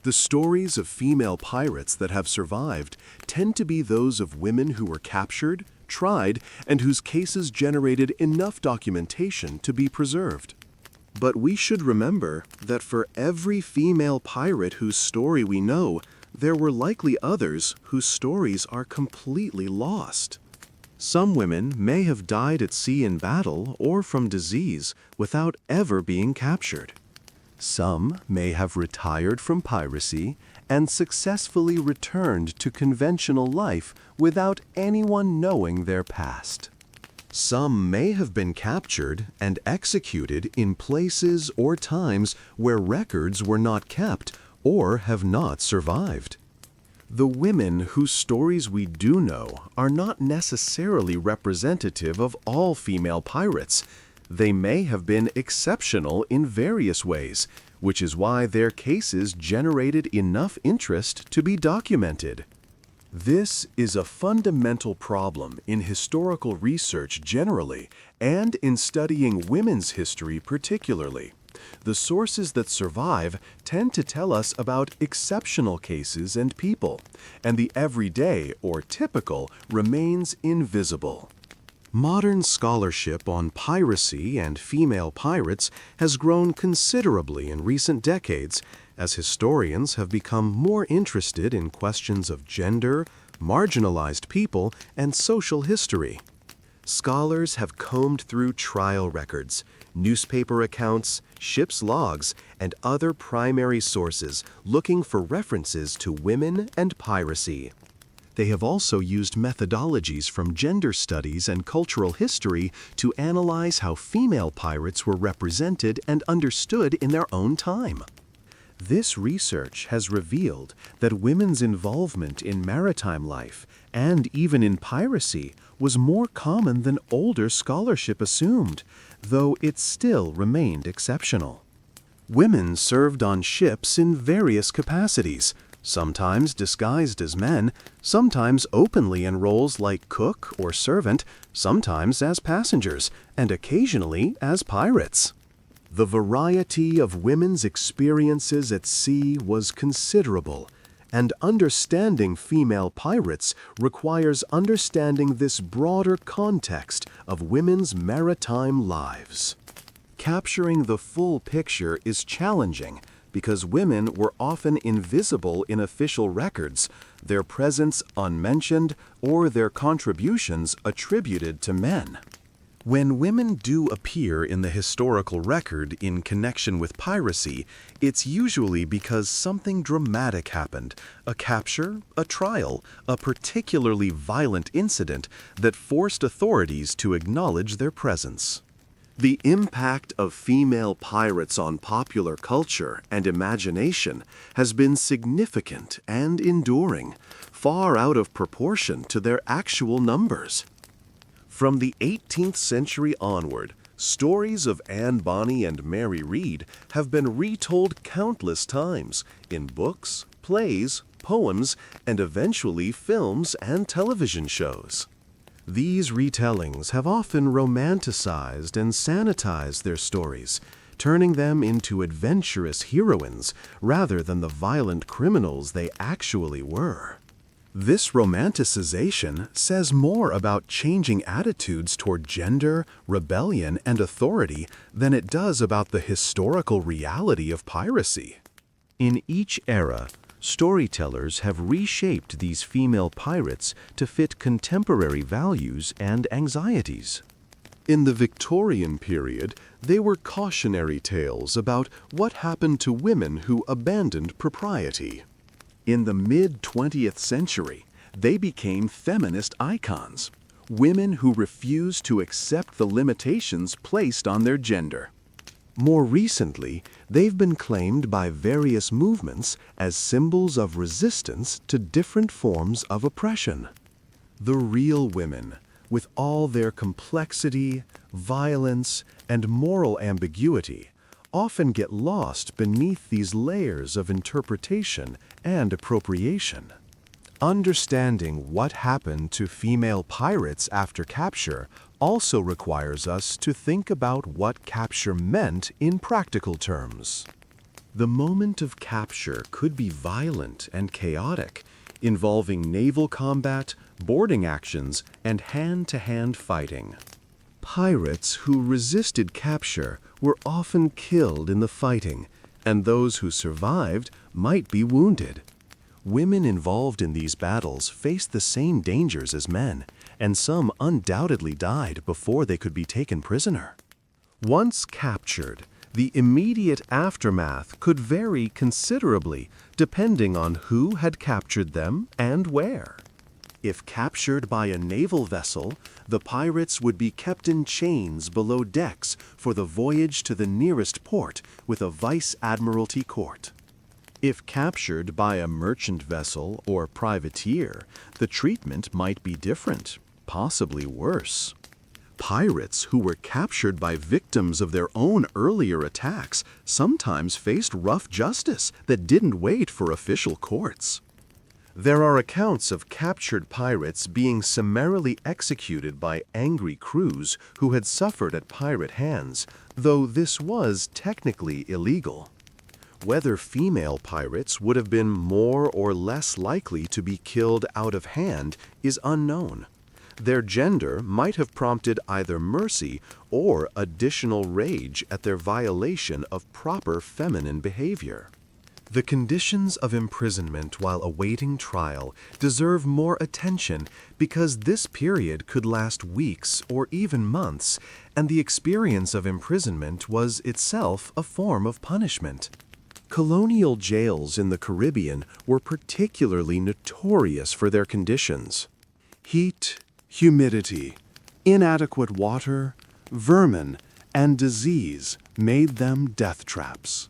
The stories of female pirates that have survived tend to be those of women who were captured, tried, and whose cases generated enough documentation to be preserved. But we should remember that for every female pirate whose story we know, there were likely others whose stories are completely lost. Some women may have died at sea in battle or from disease without ever being captured. Some may have retired from piracy and successfully returned to conventional life without anyone knowing their past. Some may have been captured and executed in places or times where records were not kept or have not survived. The women whose stories we do know are not necessarily representative of all female pirates. They may have been exceptional in various ways, which is why their cases generated enough interest to be documented. This is a fundamental problem in historical research generally, and in studying women's history particularly. The sources that survive tend to tell us about exceptional cases and people, and the everyday or typical remains invisible. Modern scholarship on piracy and female pirates has grown considerably in recent decades, as historians have become more interested in questions of gender, marginalized people, and social history. Scholars have combed through trial records, newspaper accounts, ship's logs, and other primary sources looking for references to women and piracy. They have also used methodologies from gender studies and cultural history to analyze how female pirates were represented and understood in their own time. This research has revealed that women's involvement in maritime life, and even in piracy, was more common than older scholarship assumed, though it still remained exceptional. Women served on ships in various capacities, sometimes disguised as men, sometimes openly in roles like cook or servant, sometimes as passengers, and occasionally as pirates. The variety of women's experiences at sea was considerable, and understanding female pirates requires understanding this broader context of women's maritime lives. Capturing the full picture is challenging because women were often invisible in official records, their presence unmentioned, or their contributions attributed to men. When women do appear in the historical record in connection with piracy, it's usually because something dramatic happened, a capture, a trial, a particularly violent incident that forced authorities to acknowledge their presence. The impact of female pirates on popular culture and imagination has been significant and enduring, far out of proportion to their actual numbers. From the 18th century onward, stories of Anne Bonny and Mary Read have been retold countless times in books, plays, poems, and eventually films and television shows. These retellings have often romanticized and sanitized their stories, turning them into adventurous heroines rather than the violent criminals they actually were. This romanticization says more about changing attitudes toward gender, rebellion, and authority than it does about the historical reality of piracy. In each era, storytellers have reshaped these female pirates to fit contemporary values and anxieties. In the Victorian period, they were cautionary tales about what happened to women who abandoned propriety. In the mid-20th century, they became feminist icons, women who refused to accept the limitations placed on their gender. More recently, they've been claimed by various movements as symbols of resistance to different forms of oppression. The real women, with all their complexity, violence, and moral ambiguity, often get lost beneath these layers of interpretation and appropriation. Understanding what happened to female pirates after capture also requires us to think about what capture meant in practical terms. The moment of capture could be violent and chaotic, involving naval combat, boarding actions, and hand-to-hand fighting. Pirates who resisted capture were often killed in the fighting, and those who survived might be wounded. Women involved in these battles faced the same dangers as men, and some undoubtedly died before they could be taken prisoner. Once captured, the immediate aftermath could vary considerably depending on who had captured them and where. If captured by a naval vessel, the pirates would be kept in chains below decks for the voyage to the nearest port with a vice admiralty court. If captured by a merchant vessel or privateer, the treatment might be different, possibly worse. Pirates who were captured by victims of their own earlier attacks sometimes faced rough justice that didn't wait for official courts. There are accounts of captured pirates being summarily executed by angry crews who had suffered at pirate hands, though this was technically illegal. Whether female pirates would have been more or less likely to be killed out of hand is unknown. Their gender might have prompted either mercy or additional rage at their violation of proper feminine behavior. The conditions of imprisonment while awaiting trial deserve more attention because this period could last weeks or even months, and the experience of imprisonment was itself a form of punishment. Colonial jails in the Caribbean were particularly notorious for their conditions. Heat, humidity, inadequate water, vermin, and disease made them death traps.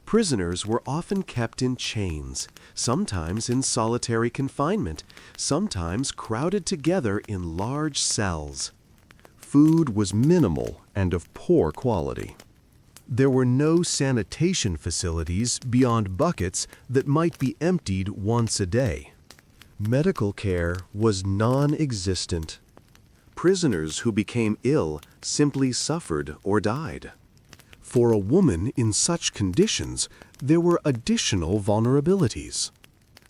Prisoners were often kept in chains, sometimes in solitary confinement, sometimes crowded together in large cells. Food was minimal and of poor quality. There were no sanitation facilities beyond buckets that might be emptied once a day. Medical care was non-existent. Prisoners who became ill simply suffered or died. For a woman in such conditions, there were additional vulnerabilities.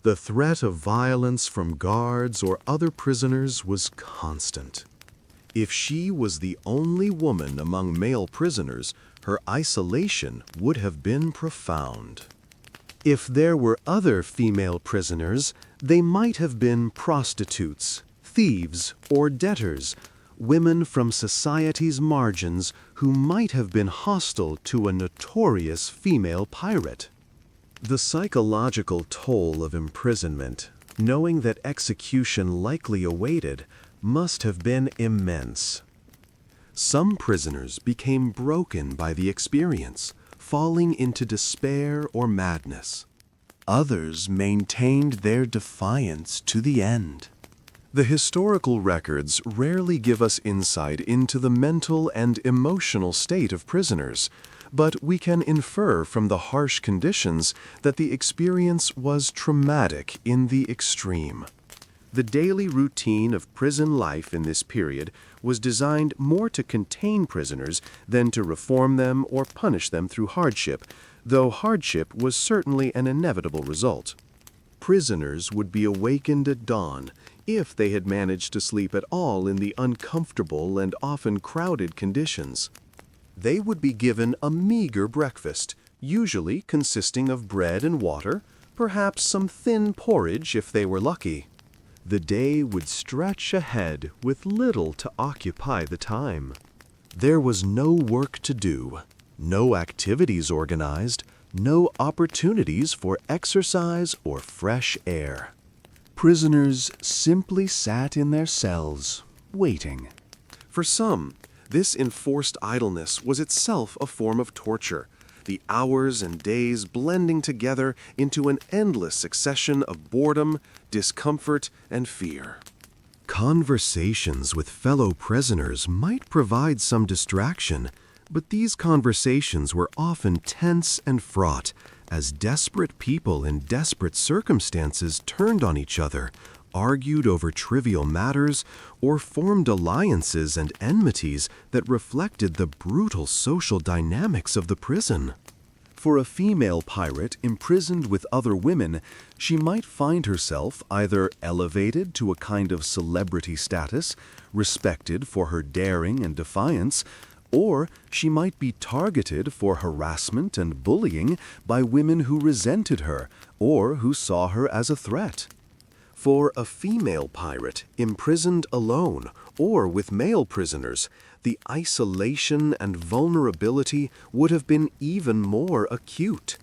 The threat of violence from guards or other prisoners was constant. If she was the only woman among male prisoners, her isolation would have been profound. If there were other female prisoners, they might have been prostitutes, thieves, or debtors, women from society's margins who might have been hostile to a notorious female pirate. The psychological toll of imprisonment, knowing that execution likely awaited, must have been immense. Some prisoners became broken by the experience, falling into despair or madness. Others maintained their defiance to the end. The historical records rarely give us insight into the mental and emotional state of prisoners, but we can infer from the harsh conditions that the experience was traumatic in the extreme. The daily routine of prison life in this period was designed more to contain prisoners than to reform them or punish them through hardship, though hardship was certainly an inevitable result. Prisoners would be awakened at dawn, if they had managed to sleep at all in the uncomfortable and often crowded conditions. They would be given a meager breakfast, usually consisting of bread and water, perhaps some thin porridge if they were lucky. The day would stretch ahead with little to occupy the time. There was no work to do, no activities organized, no opportunities for exercise or fresh air. Prisoners simply sat in their cells, waiting. For some, this enforced idleness was itself a form of torture, the hours and days blending together into an endless succession of boredom, discomfort, and fear. Conversations with fellow prisoners might provide some distraction, but these conversations were often tense and fraught, as desperate people in desperate circumstances turned on each other, argued over trivial matters, or formed alliances and enmities that reflected the brutal social dynamics of the prison. For a female pirate imprisoned with other women, she might find herself either elevated to a kind of celebrity status, respected for her daring and defiance, or she might be targeted for harassment and bullying by women who resented her or who saw her as a threat. For a female pirate imprisoned alone or with male prisoners, the isolation and vulnerability would have been even more acute.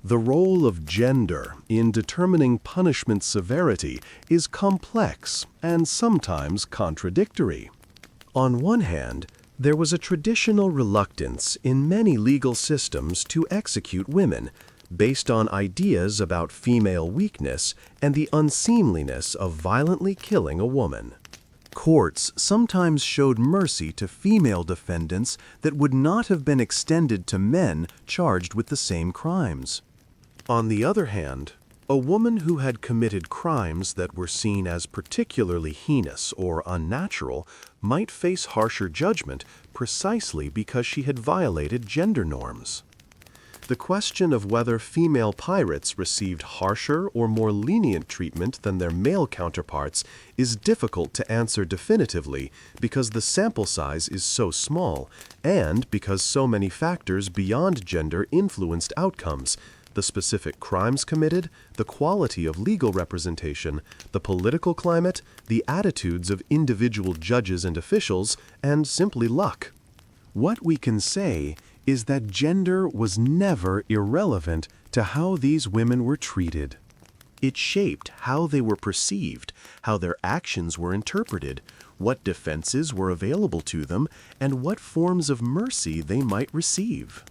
The role of gender in determining punishment severity is complex and sometimes contradictory. On one hand, there was a traditional reluctance in many legal systems to execute women, based on ideas about female weakness and the unseemliness of violently killing a woman. Courts sometimes showed mercy to female defendants that would not have been extended to men charged with the same crimes. On the other hand, a woman who had committed crimes that were seen as particularly heinous or unnatural might face harsher judgment precisely because she had violated gender norms. The question of whether female pirates received harsher or more lenient treatment than their male counterparts is difficult to answer definitively because the sample size is so small and because so many factors beyond gender influenced outcomes, the specific crimes committed, the quality of legal representation, the political climate, the attitudes of individual judges and officials, and simply luck. What we can say is that gender was never irrelevant to how these women were treated. It shaped how they were perceived, how their actions were interpreted, what defenses were available to them, and what forms of mercy they might receive.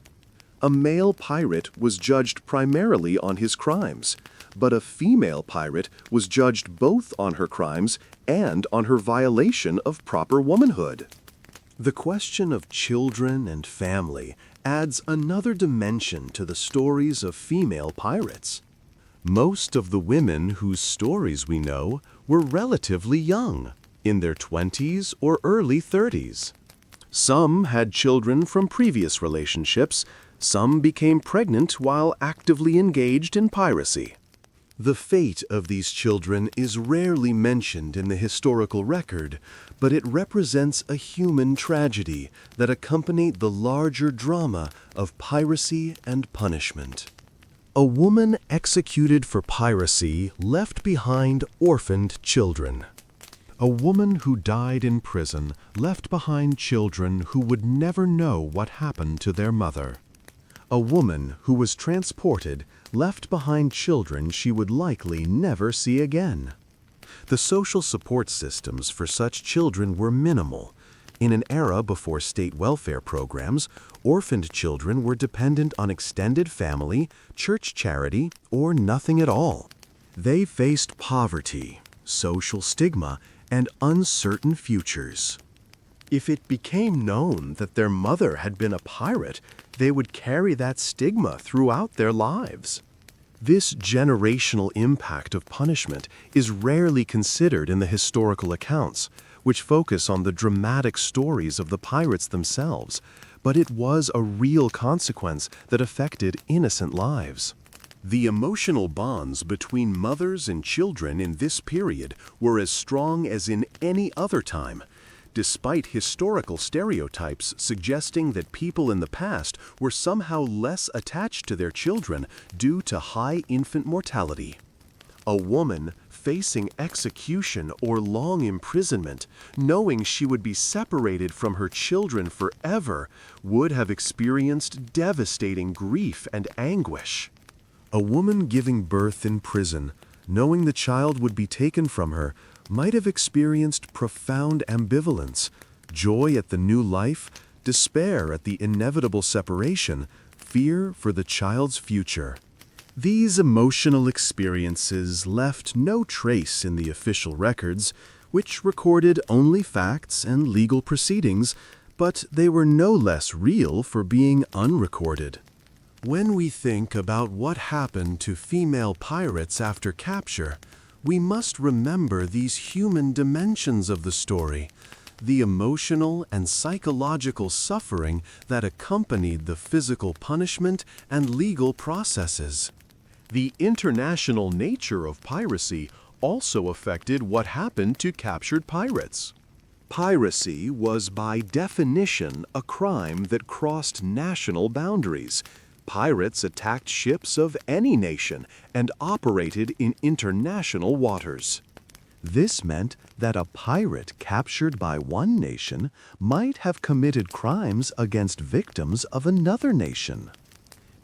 A male pirate was judged primarily on his crimes, but a female pirate was judged both on her crimes and on her violation of proper womanhood. The question of children and family adds another dimension to the stories of female pirates. Most of the women whose stories we know were relatively young, in their 20s or early 30s. Some had children from previous relationships, some became pregnant while actively engaged in piracy. The fate of these children is rarely mentioned in the historical record, but it represents a human tragedy that accompanied the larger drama of piracy and punishment. A woman executed for piracy left behind orphaned children. A woman who died in prison left behind children who would never know what happened to their mother. A woman who was transported left behind children she would likely never see again. The social support systems for such children were minimal. In an era before state welfare programs, orphaned children were dependent on extended family, church charity, or nothing at all. They faced poverty, social stigma, and uncertain futures. If it became known that their mother had been a pirate, they would carry that stigma throughout their lives. This generational impact of punishment is rarely considered in the historical accounts, which focus on the dramatic stories of the pirates themselves, but it was a real consequence that affected innocent lives. The emotional bonds between mothers and children in this period were as strong as in any other time, despite historical stereotypes suggesting that people in the past were somehow less attached to their children due to high infant mortality. A woman facing execution or long imprisonment, knowing she would be separated from her children forever, would have experienced devastating grief and anguish. A woman giving birth in prison, knowing the child would be taken from her, might have experienced profound ambivalence, joy at the new life, despair at the inevitable separation, fear for the child's future. These emotional experiences left no trace in the official records, which recorded only facts and legal proceedings, but they were no less real for being unrecorded. When we think about what happened to female pirates after capture, we must remember these human dimensions of the story, the emotional and psychological suffering that accompanied the physical punishment and legal processes. The international nature of piracy also affected what happened to captured pirates. Piracy was by definition a crime that crossed national boundaries. Pirates attacked ships of any nation and operated in international waters. This meant that a pirate captured by one nation might have committed crimes against victims of another nation.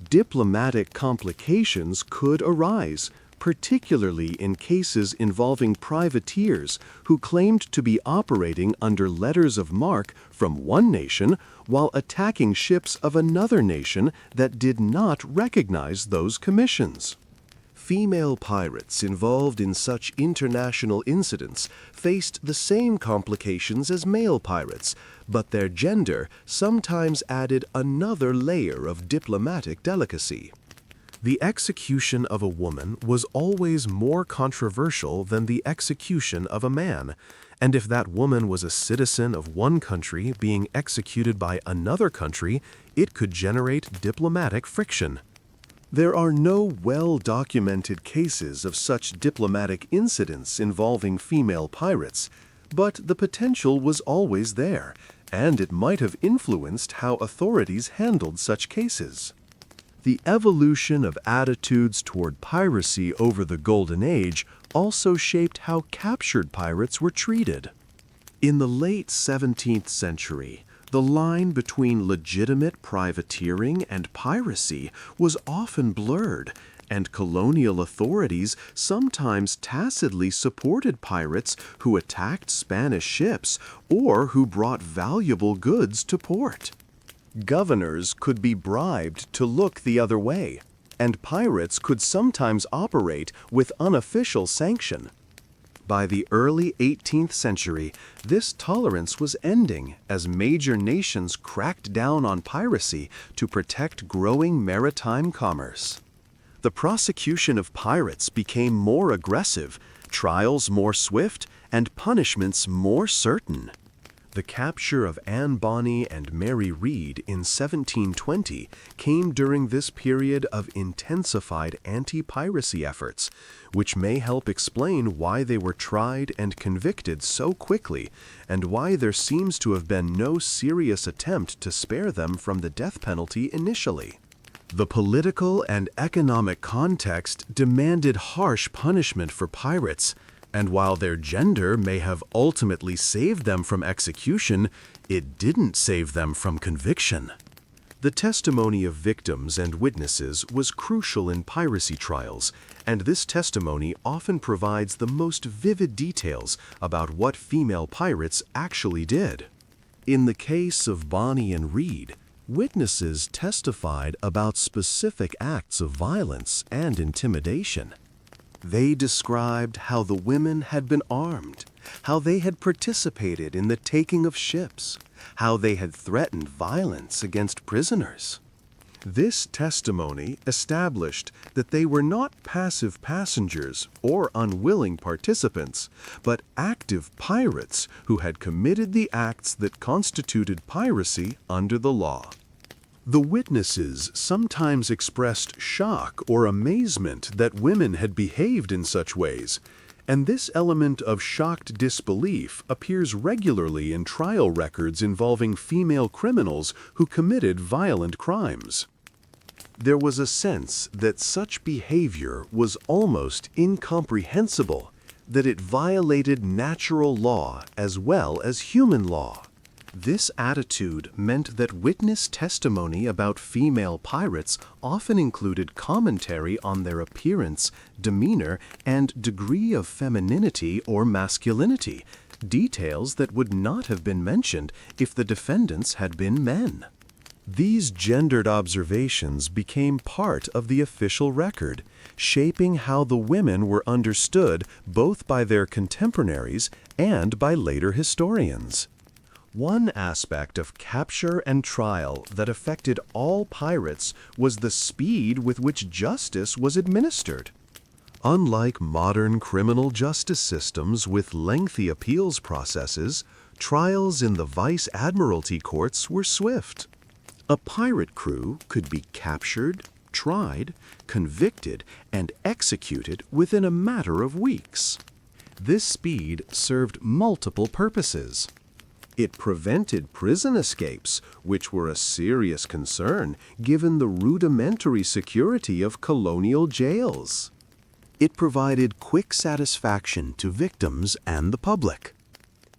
Diplomatic complications could arise, particularly in cases involving privateers who claimed to be operating under letters of marque from one nation while attacking ships of another nation that did not recognize those commissions. Female pirates involved in such international incidents faced the same complications as male pirates, but their gender sometimes added another layer of diplomatic delicacy. The execution of a woman was always more controversial than the execution of a man, and if that woman was a citizen of one country being executed by another country, it could generate diplomatic friction. There are no well-documented cases of such diplomatic incidents involving female pirates, but the potential was always there, and it might have influenced how authorities handled such cases. The evolution of attitudes toward piracy over the Golden Age also shaped how captured pirates were treated. In the late 17th century, the line between legitimate privateering and piracy was often blurred, and colonial authorities sometimes tacitly supported pirates who attacked Spanish ships or who brought valuable goods to port. Governors could be bribed to look the other way, and pirates could sometimes operate with unofficial sanction. By the early 18th century, this tolerance was ending as major nations cracked down on piracy to protect growing maritime commerce. The prosecution of pirates became more aggressive, trials more swift, and punishments more certain. The capture of Anne Bonny and Mary Read in 1720 came during this period of intensified anti-piracy efforts, which may help explain why they were tried and convicted so quickly, and why there seems to have been no serious attempt to spare them from the death penalty initially. The political and economic context demanded harsh punishment for pirates, and while their gender may have ultimately saved them from execution, it didn't save them from conviction. The testimony of victims and witnesses was crucial in piracy trials, and this testimony often provides the most vivid details about what female pirates actually did. In the case of Bonny and Read, witnesses testified about specific acts of violence and intimidation. They described how the women had been armed, how they had participated in the taking of ships, how they had threatened violence against prisoners. This testimony established that they were not passive passengers or unwilling participants, but active pirates who had committed the acts that constituted piracy under the law. The witnesses sometimes expressed shock or amazement that women had behaved in such ways, and this element of shocked disbelief appears regularly in trial records involving female criminals who committed violent crimes. There was a sense that such behavior was almost incomprehensible, that it violated natural law as well as human law. This attitude meant that witness testimony about female pirates often included commentary on their appearance, demeanor, and degree of femininity or masculinity, details that would not have been mentioned if the defendants had been men. These gendered observations became part of the official record, shaping how the women were understood both by their contemporaries and by later historians. One aspect of capture and trial that affected all pirates was the speed with which justice was administered. Unlike modern criminal justice systems with lengthy appeals processes, trials in the vice admiralty courts were swift. A pirate crew could be captured, tried, convicted, and executed within a matter of weeks. This speed served multiple purposes. It prevented prison escapes, which were a serious concern given the rudimentary security of colonial jails. It provided quick satisfaction to victims and the public.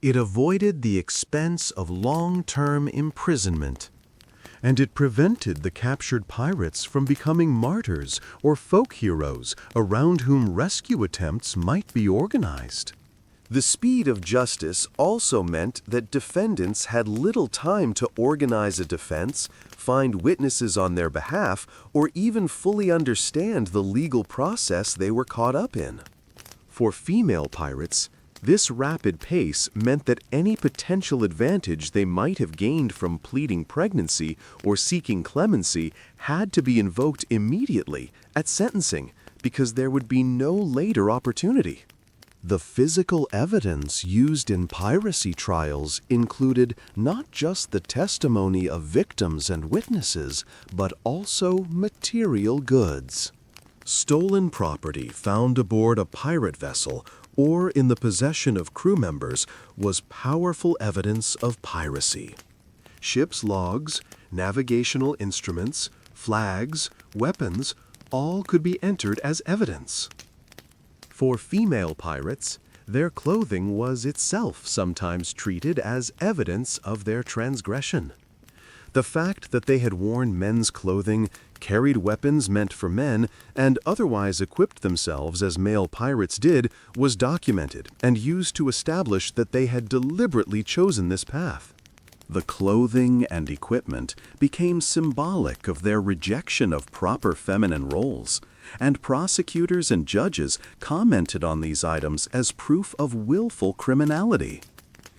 It avoided the expense of long-term imprisonment. And it prevented the captured pirates from becoming martyrs or folk heroes around whom rescue attempts might be organized. The speed of justice also meant that defendants had little time to organize a defense, find witnesses on their behalf, or even fully understand the legal process they were caught up in. For female pirates, this rapid pace meant that any potential advantage they might have gained from pleading pregnancy or seeking clemency had to be invoked immediately at sentencing because there would be no later opportunity. The physical evidence used in piracy trials included not just the testimony of victims and witnesses, but also material goods. Stolen property found aboard a pirate vessel or in the possession of crew members was powerful evidence of piracy. Ship's logs, navigational instruments, flags, weapons, all could be entered as evidence. For female pirates, their clothing was itself sometimes treated as evidence of their transgression. The fact that they had worn men's clothing, carried weapons meant for men, and otherwise equipped themselves as male pirates did was documented and used to establish that they had deliberately chosen this path. The clothing and equipment became symbolic of their rejection of proper feminine roles, and prosecutors and judges commented on these items as proof of willful criminality.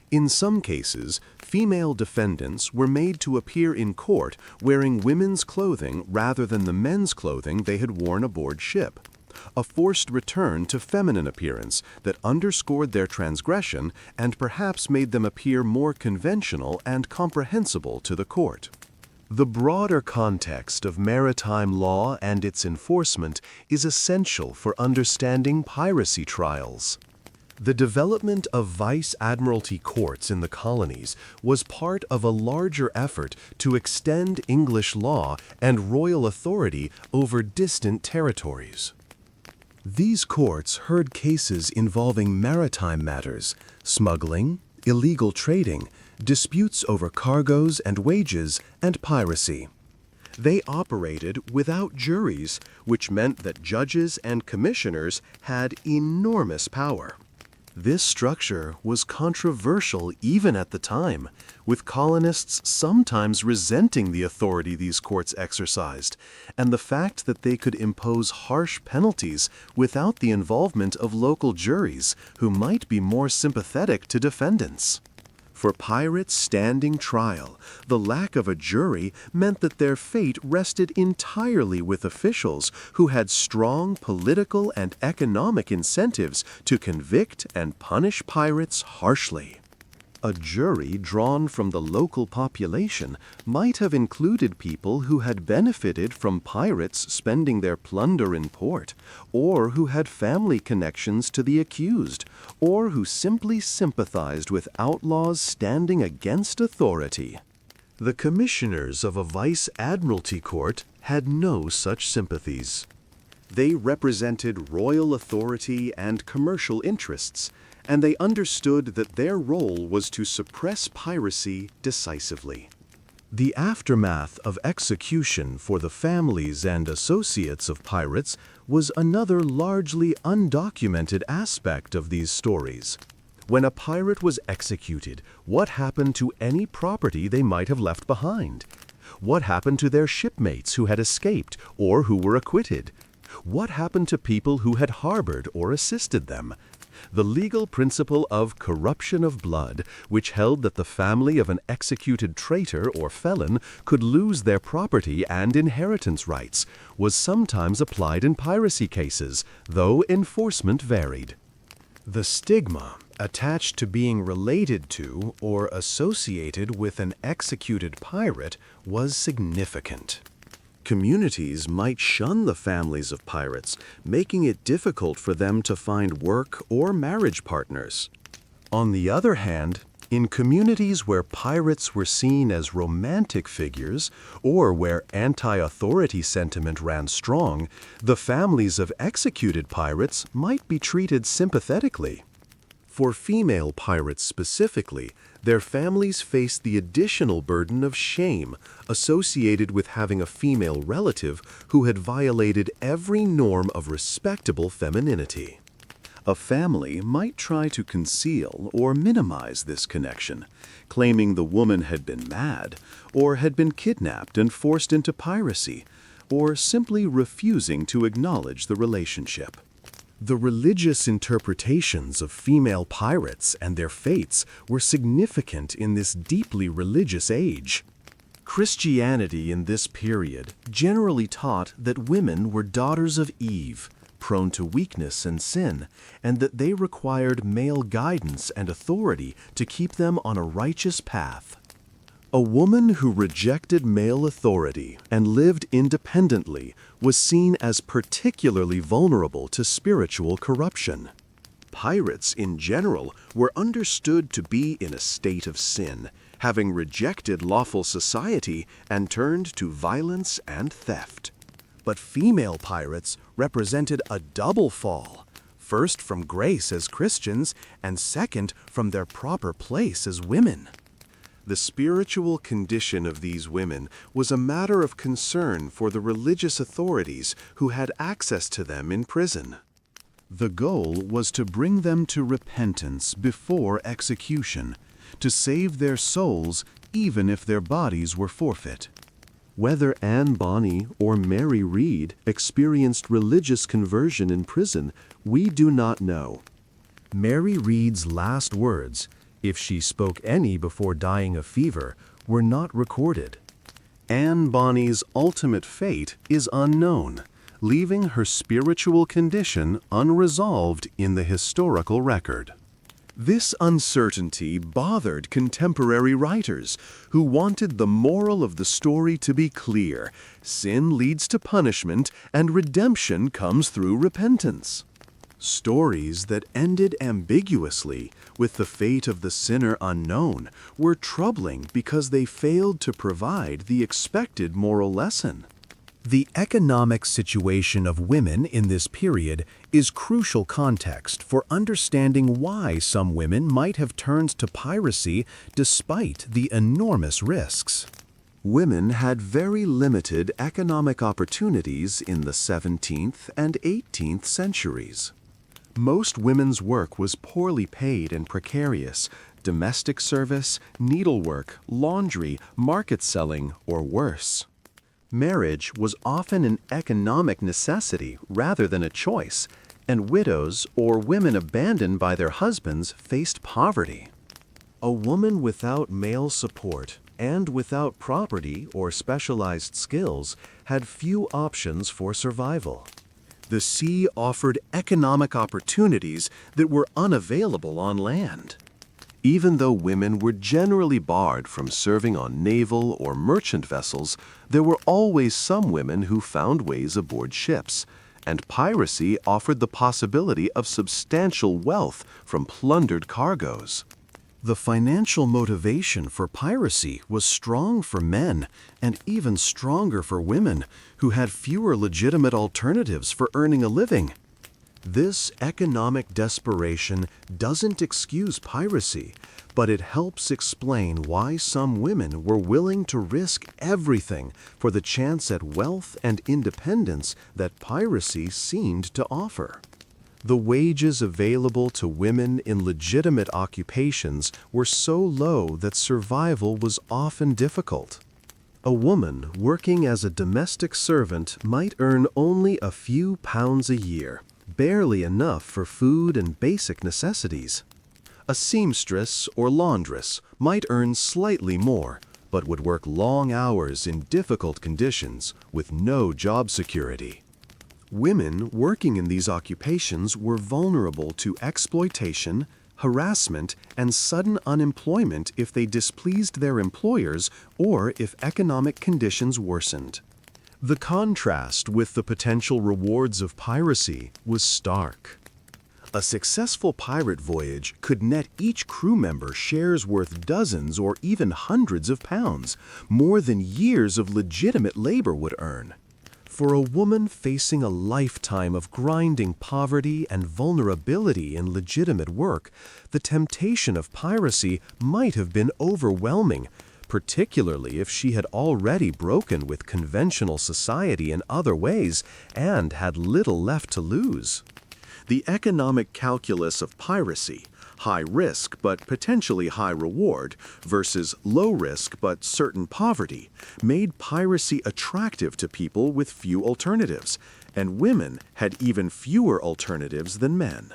In some cases, female defendants were made to appear in court wearing women's clothing rather than the men's clothing they had worn aboard ship, a forced return to feminine appearance that underscored their transgression and perhaps made them appear more conventional and comprehensible to the court. The broader context of maritime law and its enforcement is essential for understanding piracy trials. The development of vice admiralty courts in the colonies was part of a larger effort to extend English law and royal authority over distant territories. These courts heard cases involving maritime matters, smuggling, illegal trading, disputes over cargoes and wages, and piracy. They operated without juries, which meant that judges and commissioners had enormous power. This structure was controversial even at the time, with colonists sometimes resenting the authority these courts exercised, and the fact that they could impose harsh penalties without the involvement of local juries who might be more sympathetic to defendants. For pirates standing trial, the lack of a jury meant that their fate rested entirely with officials who had strong political and economic incentives to convict and punish pirates harshly. A jury drawn from the local population might have included people who had benefited from pirates spending their plunder in port, or who had family connections to the accused, or who simply sympathized with outlaws standing against authority. The commissioners of a vice admiralty court had no such sympathies. They represented royal authority and commercial interests, and they understood that their role was to suppress piracy decisively. The aftermath of execution for the families and associates of pirates was another largely undocumented aspect of these stories. When a pirate was executed, what happened to any property they might have left behind? What happened to their shipmates who had escaped or who were acquitted? What happened to people who had harbored or assisted them? The legal principle of corruption of blood, which held that the family of an executed traitor or felon could lose their property and inheritance rights, was sometimes applied in piracy cases, though enforcement varied. The stigma attached to being related to or associated with an executed pirate was significant. Communities might shun the families of pirates, making it difficult for them to find work or marriage partners. On the other hand, in communities where pirates were seen as romantic figures, or where anti-authority sentiment ran strong, the families of executed pirates might be treated sympathetically. For female pirates specifically, their families faced the additional burden of shame associated with having a female relative who had violated every norm of respectable femininity. A family might try to conceal or minimize this connection, claiming the woman had been mad, or had been kidnapped and forced into piracy, or simply refusing to acknowledge the relationship. The religious interpretations of female pirates and their fates were significant in this deeply religious age. Christianity in this period generally taught that women were daughters of Eve, prone to weakness and sin, and that they required male guidance and authority to keep them on a righteous path. A woman who rejected male authority and lived independently was seen as particularly vulnerable to spiritual corruption. Pirates in general were understood to be in a state of sin, having rejected lawful society and turned to violence and theft. But female pirates represented a double fall, first from grace as Christians, and second from their proper place as women. The spiritual condition of these women was a matter of concern for the religious authorities who had access to them in prison. The goal was to bring them to repentance before execution, to save their souls even if their bodies were forfeit. Whether Anne Bonny or Mary Read experienced religious conversion in prison, we do not know. Mary Read's last words, if she spoke any before dying of fever, were not recorded. Anne Bonny's ultimate fate is unknown, leaving her spiritual condition unresolved in the historical record. This uncertainty bothered contemporary writers who wanted the moral of the story to be clear. Sin leads to punishment, and redemption comes through repentance. Stories that ended ambiguously, with the fate of the sinner unknown, were troubling because they failed to provide the expected moral lesson. The economic situation of women in this period is crucial context for understanding why some women might have turned to piracy despite the enormous risks. Women had very limited economic opportunities in the 17th and 18th centuries. Most women's work was poorly paid and precarious: domestic service, needlework, laundry, market selling, or worse. Marriage was often an economic necessity rather than a choice, and widows or women abandoned by their husbands faced poverty. A woman without male support and without property or specialized skills had few options for survival. The sea offered economic opportunities that were unavailable on land. Even though women were generally barred from serving on naval or merchant vessels, there were always some women who found ways aboard ships, and piracy offered the possibility of substantial wealth from plundered cargoes. The financial motivation for piracy was strong for men and even stronger for women who had fewer legitimate alternatives for earning a living. This economic desperation doesn't excuse piracy, but it helps explain why some women were willing to risk everything for the chance at wealth and independence that piracy seemed to offer. The wages available to women in legitimate occupations were so low that survival was often difficult. A woman working as a domestic servant might earn only a few pounds a year, barely enough for food and basic necessities. A seamstress or laundress might earn slightly more, but would work long hours in difficult conditions with no job security. Women working in these occupations were vulnerable to exploitation, harassment, and sudden unemployment if they displeased their employers or if economic conditions worsened. The contrast with the potential rewards of piracy was stark. A successful pirate voyage could net each crew member shares worth dozens or even hundreds of pounds, more than years of legitimate labor would earn. For a woman facing a lifetime of grinding poverty and vulnerability in legitimate work, the temptation of piracy might have been overwhelming, particularly if she had already broken with conventional society in other ways and had little left to lose. The economic calculus of piracy, high risk but potentially high reward, versus low risk but certain poverty, made piracy attractive to people with few alternatives, and women had even fewer alternatives than men.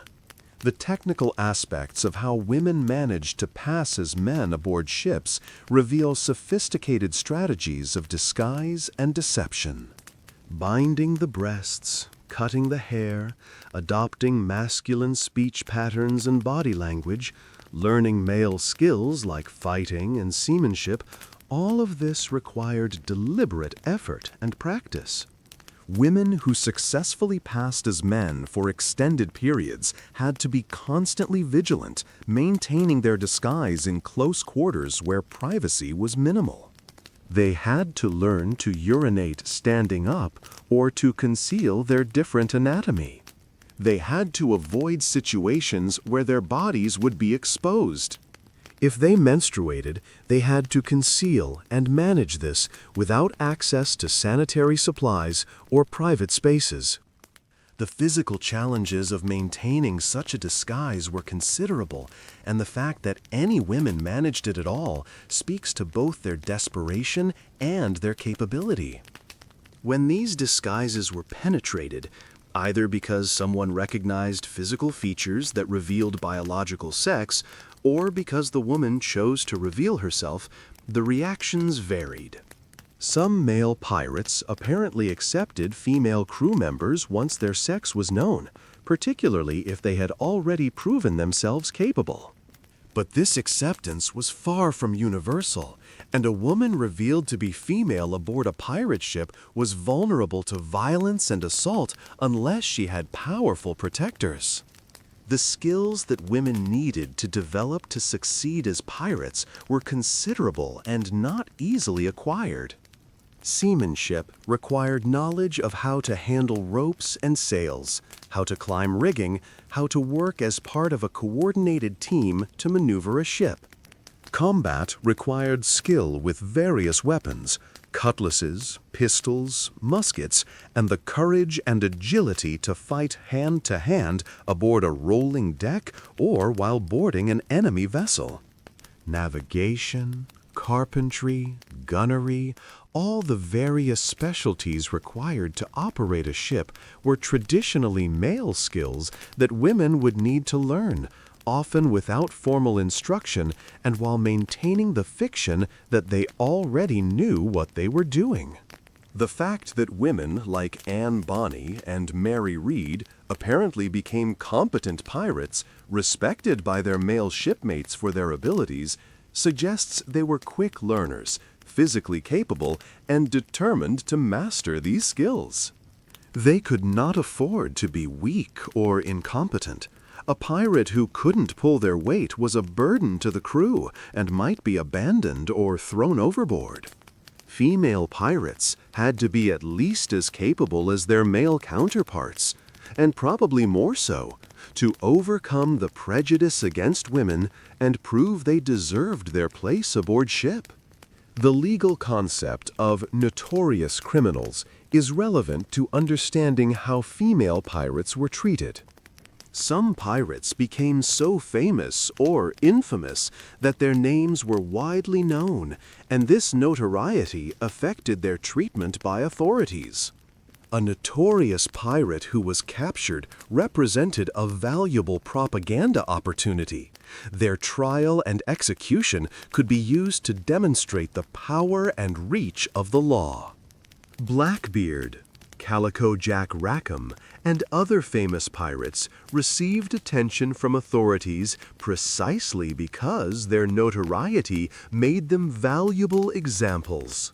The technical aspects of how women managed to pass as men aboard ships reveal sophisticated strategies of disguise and deception. Binding the breasts, cutting the hair, adopting masculine speech patterns and body language, learning male skills like fighting and seamanship, all of this required deliberate effort and practice. Women who successfully passed as men for extended periods had to be constantly vigilant, maintaining their disguise in close quarters where privacy was minimal. They had to learn to urinate standing up or to conceal their different anatomy. They had to avoid situations where their bodies would be exposed. If they menstruated, they had to conceal and manage this without access to sanitary supplies or private spaces. The physical challenges of maintaining such a disguise were considerable, and the fact that any women managed it at all speaks to both their desperation and their capability. When these disguises were penetrated, either because someone recognized physical features that revealed biological sex, or because the woman chose to reveal herself, the reactions varied. Some male pirates apparently accepted female crew members once their sex was known, particularly if they had already proven themselves capable. But this acceptance was far from universal, and a woman revealed to be female aboard a pirate ship was vulnerable to violence and assault unless she had powerful protectors. The skills that women needed to develop to succeed as pirates were considerable and not easily acquired. Seamanship required knowledge of how to handle ropes and sails, how to climb rigging, how to work as part of a coordinated team to maneuver a ship. Combat required skill with various weapons, cutlasses, pistols, muskets, and the courage and agility to fight hand-to-hand aboard a rolling deck or while boarding an enemy vessel. Navigation, carpentry, gunnery, all the various specialties required to operate a ship were traditionally male skills that women would need to learn, often without formal instruction and while maintaining the fiction that they already knew what they were doing. The fact that women like Anne Bonny and Mary Read apparently became competent pirates, respected by their male shipmates for their abilities, suggests they were quick learners, physically capable, and determined to master these skills. They could not afford to be weak or incompetent. A pirate who couldn't pull their weight was a burden to the crew and might be abandoned or thrown overboard. Female pirates had to be at least as capable as their male counterparts, and probably more so, to overcome the prejudice against women and prove they deserved their place aboard ship. The legal concept of notorious criminals is relevant to understanding how female pirates were treated. Some pirates became so famous or infamous that their names were widely known, and this notoriety affected their treatment by authorities. A notorious pirate who was captured represented a valuable propaganda opportunity. Their trial and execution could be used to demonstrate the power and reach of the law. Blackbeard, Calico Jack Rackham, and other famous pirates received attention from authorities precisely because their notoriety made them valuable examples.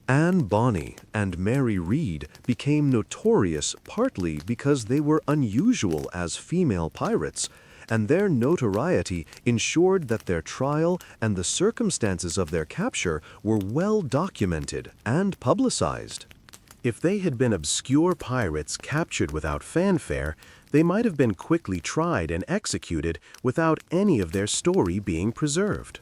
Anne Bonny and Mary Read became notorious partly because they were unusual as female pirates, and their notoriety ensured that their trial and the circumstances of their capture were well documented and publicized. If they had been obscure pirates captured without fanfare, they might have been quickly tried and executed without any of their story being preserved.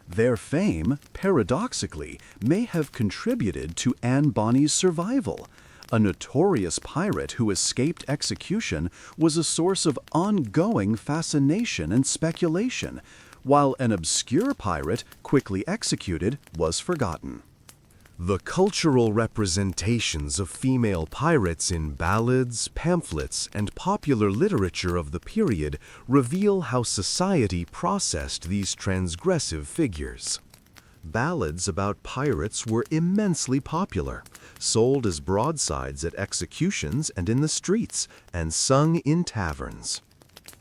Their fame, paradoxically, may have contributed to Anne Bonny's survival. A notorious pirate who escaped execution was a source of ongoing fascination and speculation, while an obscure pirate quickly executed was forgotten. The cultural representations of female pirates in ballads, pamphlets, and popular literature of the period reveal how society processed these transgressive figures. Ballads about pirates were immensely popular, sold as broadsides at executions and in the streets, and sung in taverns.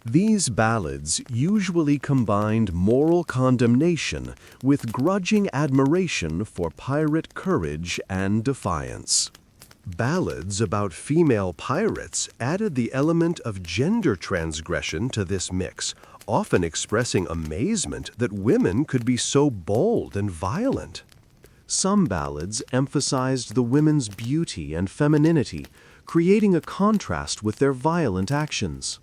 These ballads usually combined moral condemnation with grudging admiration for pirate courage and defiance. Ballads about female pirates added the element of gender transgression to this mix, often expressing amazement that women could be so bold and violent. Some ballads emphasized the women's beauty and femininity, creating a contrast with their violent actions.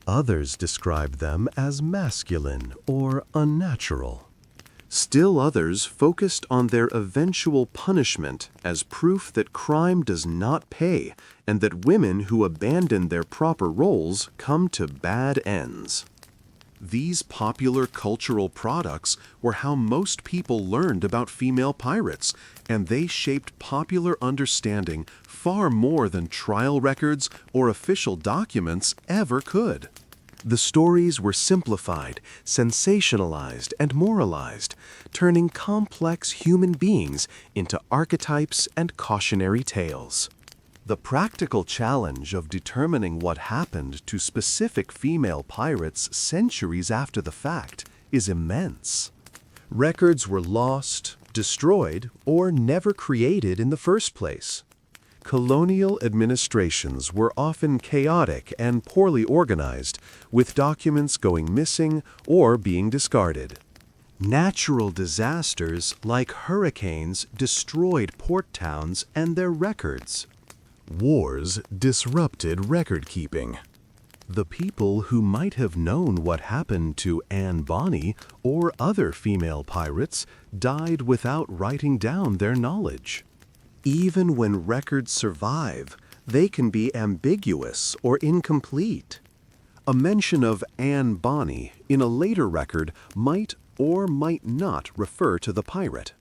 Others described them as masculine or unnatural. Still others focused on their eventual punishment as proof that crime does not pay and that women who abandon their proper roles come to bad ends. These popular cultural products were how most people learned about female pirates, and they shaped popular understanding far more than trial records or official documents ever could. The stories were simplified, sensationalized, and moralized, turning complex human beings into archetypes and cautionary tales. The practical challenge of determining what happened to specific female pirates centuries after the fact is immense. Records were lost, destroyed, or never created in the first place. Colonial administrations were often chaotic and poorly organized, with documents going missing or being discarded. Natural disasters like hurricanes destroyed port towns and their records. Wars disrupted record-keeping. The people who might have known what happened to Anne Bonny or other female pirates died without writing down their knowledge. Even when records survive, they can be ambiguous or incomplete. A mention of Anne Bonny in a later record might or might not refer to the pirate.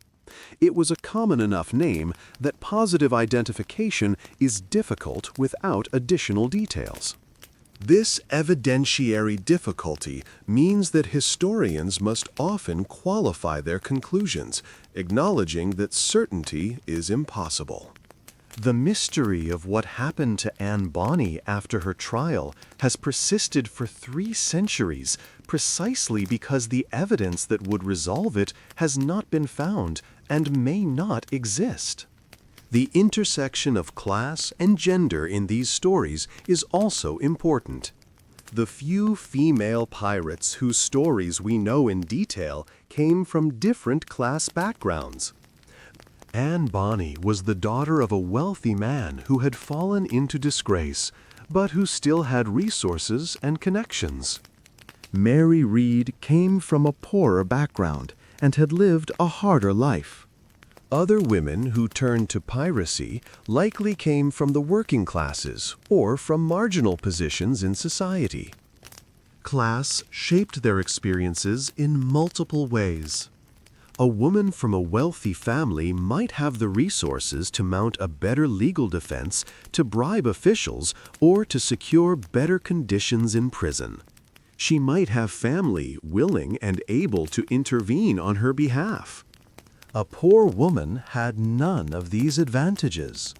It was a common enough name that positive identification is difficult without additional details. This evidentiary difficulty means that historians must often qualify their conclusions, acknowledging that certainty is impossible. The mystery of what happened to Anne Bonny after her trial has persisted for 3 centuries, precisely because the evidence that would resolve it has not been found and may not exist. The intersection of class and gender in these stories is also important. The few female pirates whose stories we know in detail came from different class backgrounds. Anne Bonny was the daughter of a wealthy man who had fallen into disgrace, but who still had resources and connections. Mary Read came from a poorer background and had lived a harder life. Other women who turned to piracy likely came from the working classes or from marginal positions in society. Class shaped their experiences in multiple ways. A woman from a wealthy family might have the resources to mount a better legal defense, to bribe officials, or to secure better conditions in prison. She might have family willing and able to intervene on her behalf. A poor woman had none of these advantages.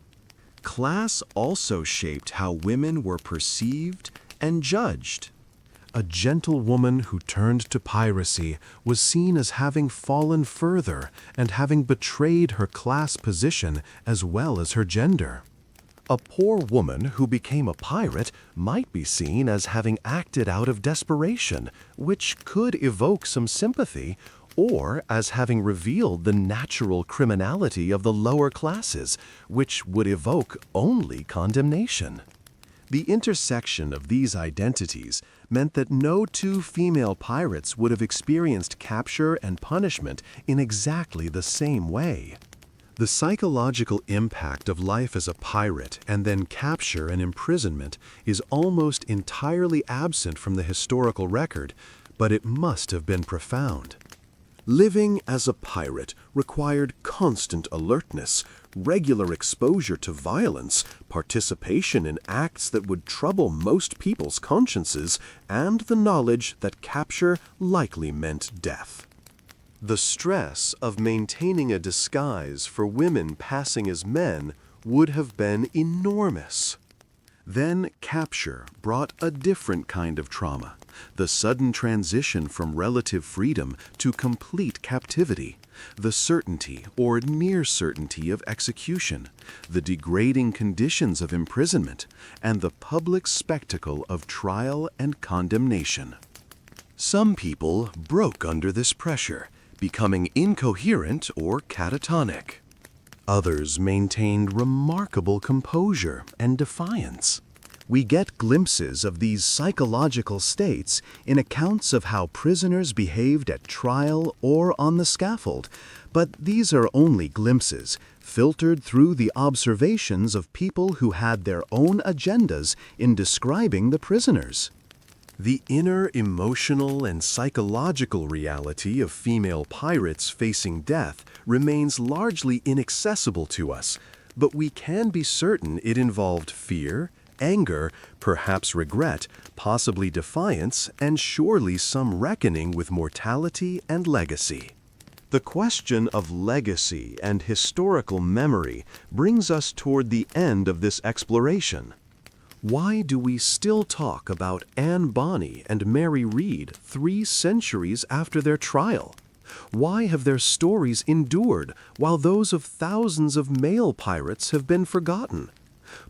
Class also shaped how women were perceived and judged. A gentlewoman who turned to piracy was seen as having fallen further and having betrayed her class position as well as her gender. A poor woman who became a pirate might be seen as having acted out of desperation, which could evoke some sympathy, or as having revealed the natural criminality of the lower classes, which would evoke only condemnation. The intersection of these identities meant that no 2 female pirates would have experienced capture and punishment in exactly the same way. The psychological impact of life as a pirate and then capture and imprisonment is almost entirely absent from the historical record, but it must have been profound. Living as a pirate required constant alertness, regular exposure to violence, participation in acts that would trouble most people's consciences, and the knowledge that capture likely meant death. The stress of maintaining a disguise for women passing as men would have been enormous. Then capture brought a different kind of trauma, The sudden transition from relative freedom to complete captivity, the certainty or near certainty of execution, the degrading conditions of imprisonment, and the public spectacle of trial and condemnation. Some people broke under this pressure, becoming incoherent or catatonic. Others maintained remarkable composure and defiance. We get glimpses of these psychological states in accounts of how prisoners behaved at trial or on the scaffold, but these are only glimpses, filtered through the observations of people who had their own agendas in describing the prisoners. The inner emotional and psychological reality of female pirates facing death remains largely inaccessible to us, but we can be certain it involved fear, anger, perhaps regret, possibly defiance, and surely some reckoning with mortality and legacy. The question of legacy and historical memory brings us toward the end of this exploration. Why do we still talk about Anne Bonny and Mary Read 3 centuries after their trial? Why have their stories endured while those of thousands of male pirates have been forgotten?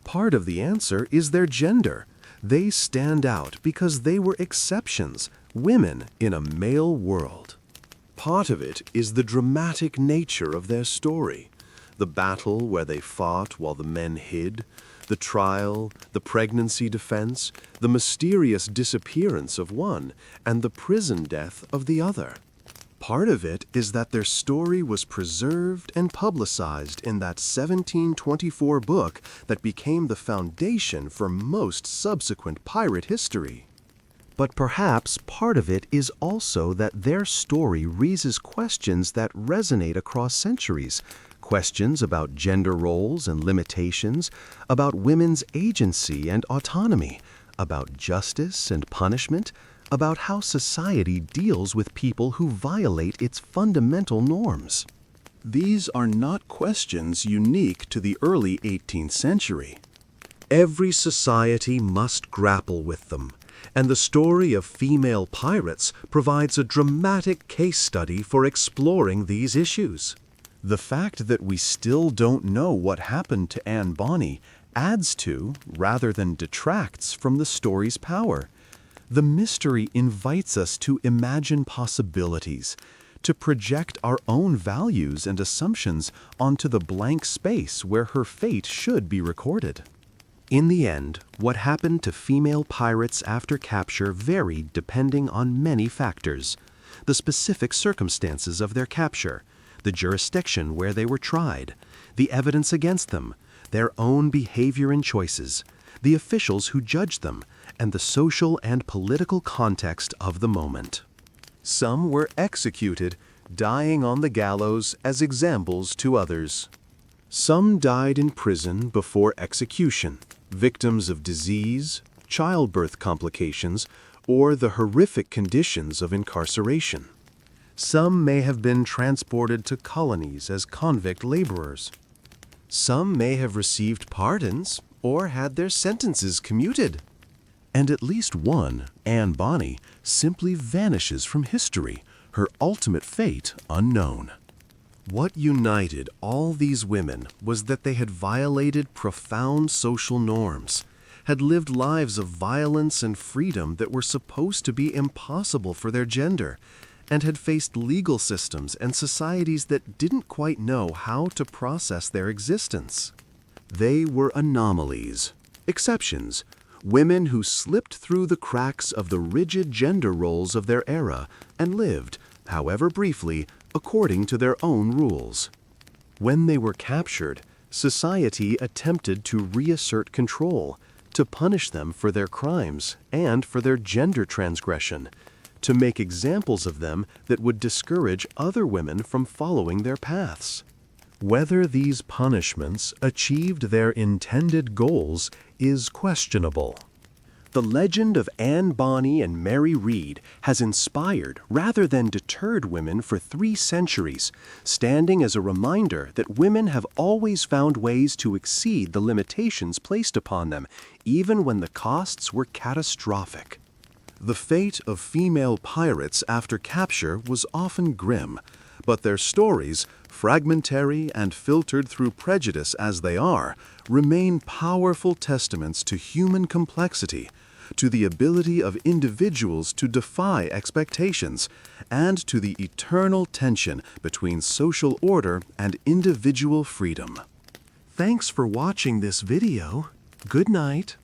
Part of the answer is their gender. They stand out because they were exceptions, women in a male world. Part of it is the dramatic nature of their story. The battle where they fought while the men hid, the trial, the pregnancy defense, the mysterious disappearance of one, and the prison death of the other. Part of it is that their story was preserved and publicized in that 1724 book that became the foundation for most subsequent pirate history. But perhaps part of it is also that their story raises questions that resonate across centuries, questions about gender roles and limitations, about women's agency and autonomy, about justice and punishment, about how society deals with people who violate its fundamental norms. These are not questions unique to the early 18th century. Every society must grapple with them, and the story of female pirates provides a dramatic case study for exploring these issues. The fact that we still don't know what happened to Anne Bonny adds to, rather than detracts from the story's power. The mystery invites us to imagine possibilities, to project our own values and assumptions onto the blank space where her fate should be recorded. In the end, what happened to female pirates after capture varied depending on many factors: the specific circumstances of their capture, the jurisdiction where they were tried, the evidence against them, their own behavior and choices, the officials who judged them, and the social and political context of the moment. Some were executed, dying on the gallows as examples to others. Some died in prison before execution, victims of disease, childbirth complications, or the horrific conditions of incarceration. Some may have been transported to colonies as convict laborers. Some may have received pardons or had their sentences commuted. And at least one, Anne Bonny, simply vanishes from history, her ultimate fate unknown. What united all these women was that they had violated profound social norms, had lived lives of violence and freedom that were supposed to be impossible for their gender, and had faced legal systems and societies that didn't quite know how to process their existence. They were anomalies, exceptions, women who slipped through the cracks of the rigid gender roles of their era and lived, however briefly, according to their own rules. When they were captured, society attempted to reassert control, to punish them for their crimes and for their gender transgression, to make examples of them that would discourage other women from following their paths. Whether these punishments achieved their intended goals is questionable. The legend of Anne Bonny and Mary Read has inspired rather than deterred women for 3 centuries, standing as a reminder that women have always found ways to exceed the limitations placed upon them, even when the costs were catastrophic. The fate of female pirates after capture was often grim, but their stories, fragmentary and filtered through prejudice as they are, remain powerful testaments to human complexity, to the ability of individuals to defy expectations, and to the eternal tension between social order and individual freedom. Thanks for watching this video. Good night.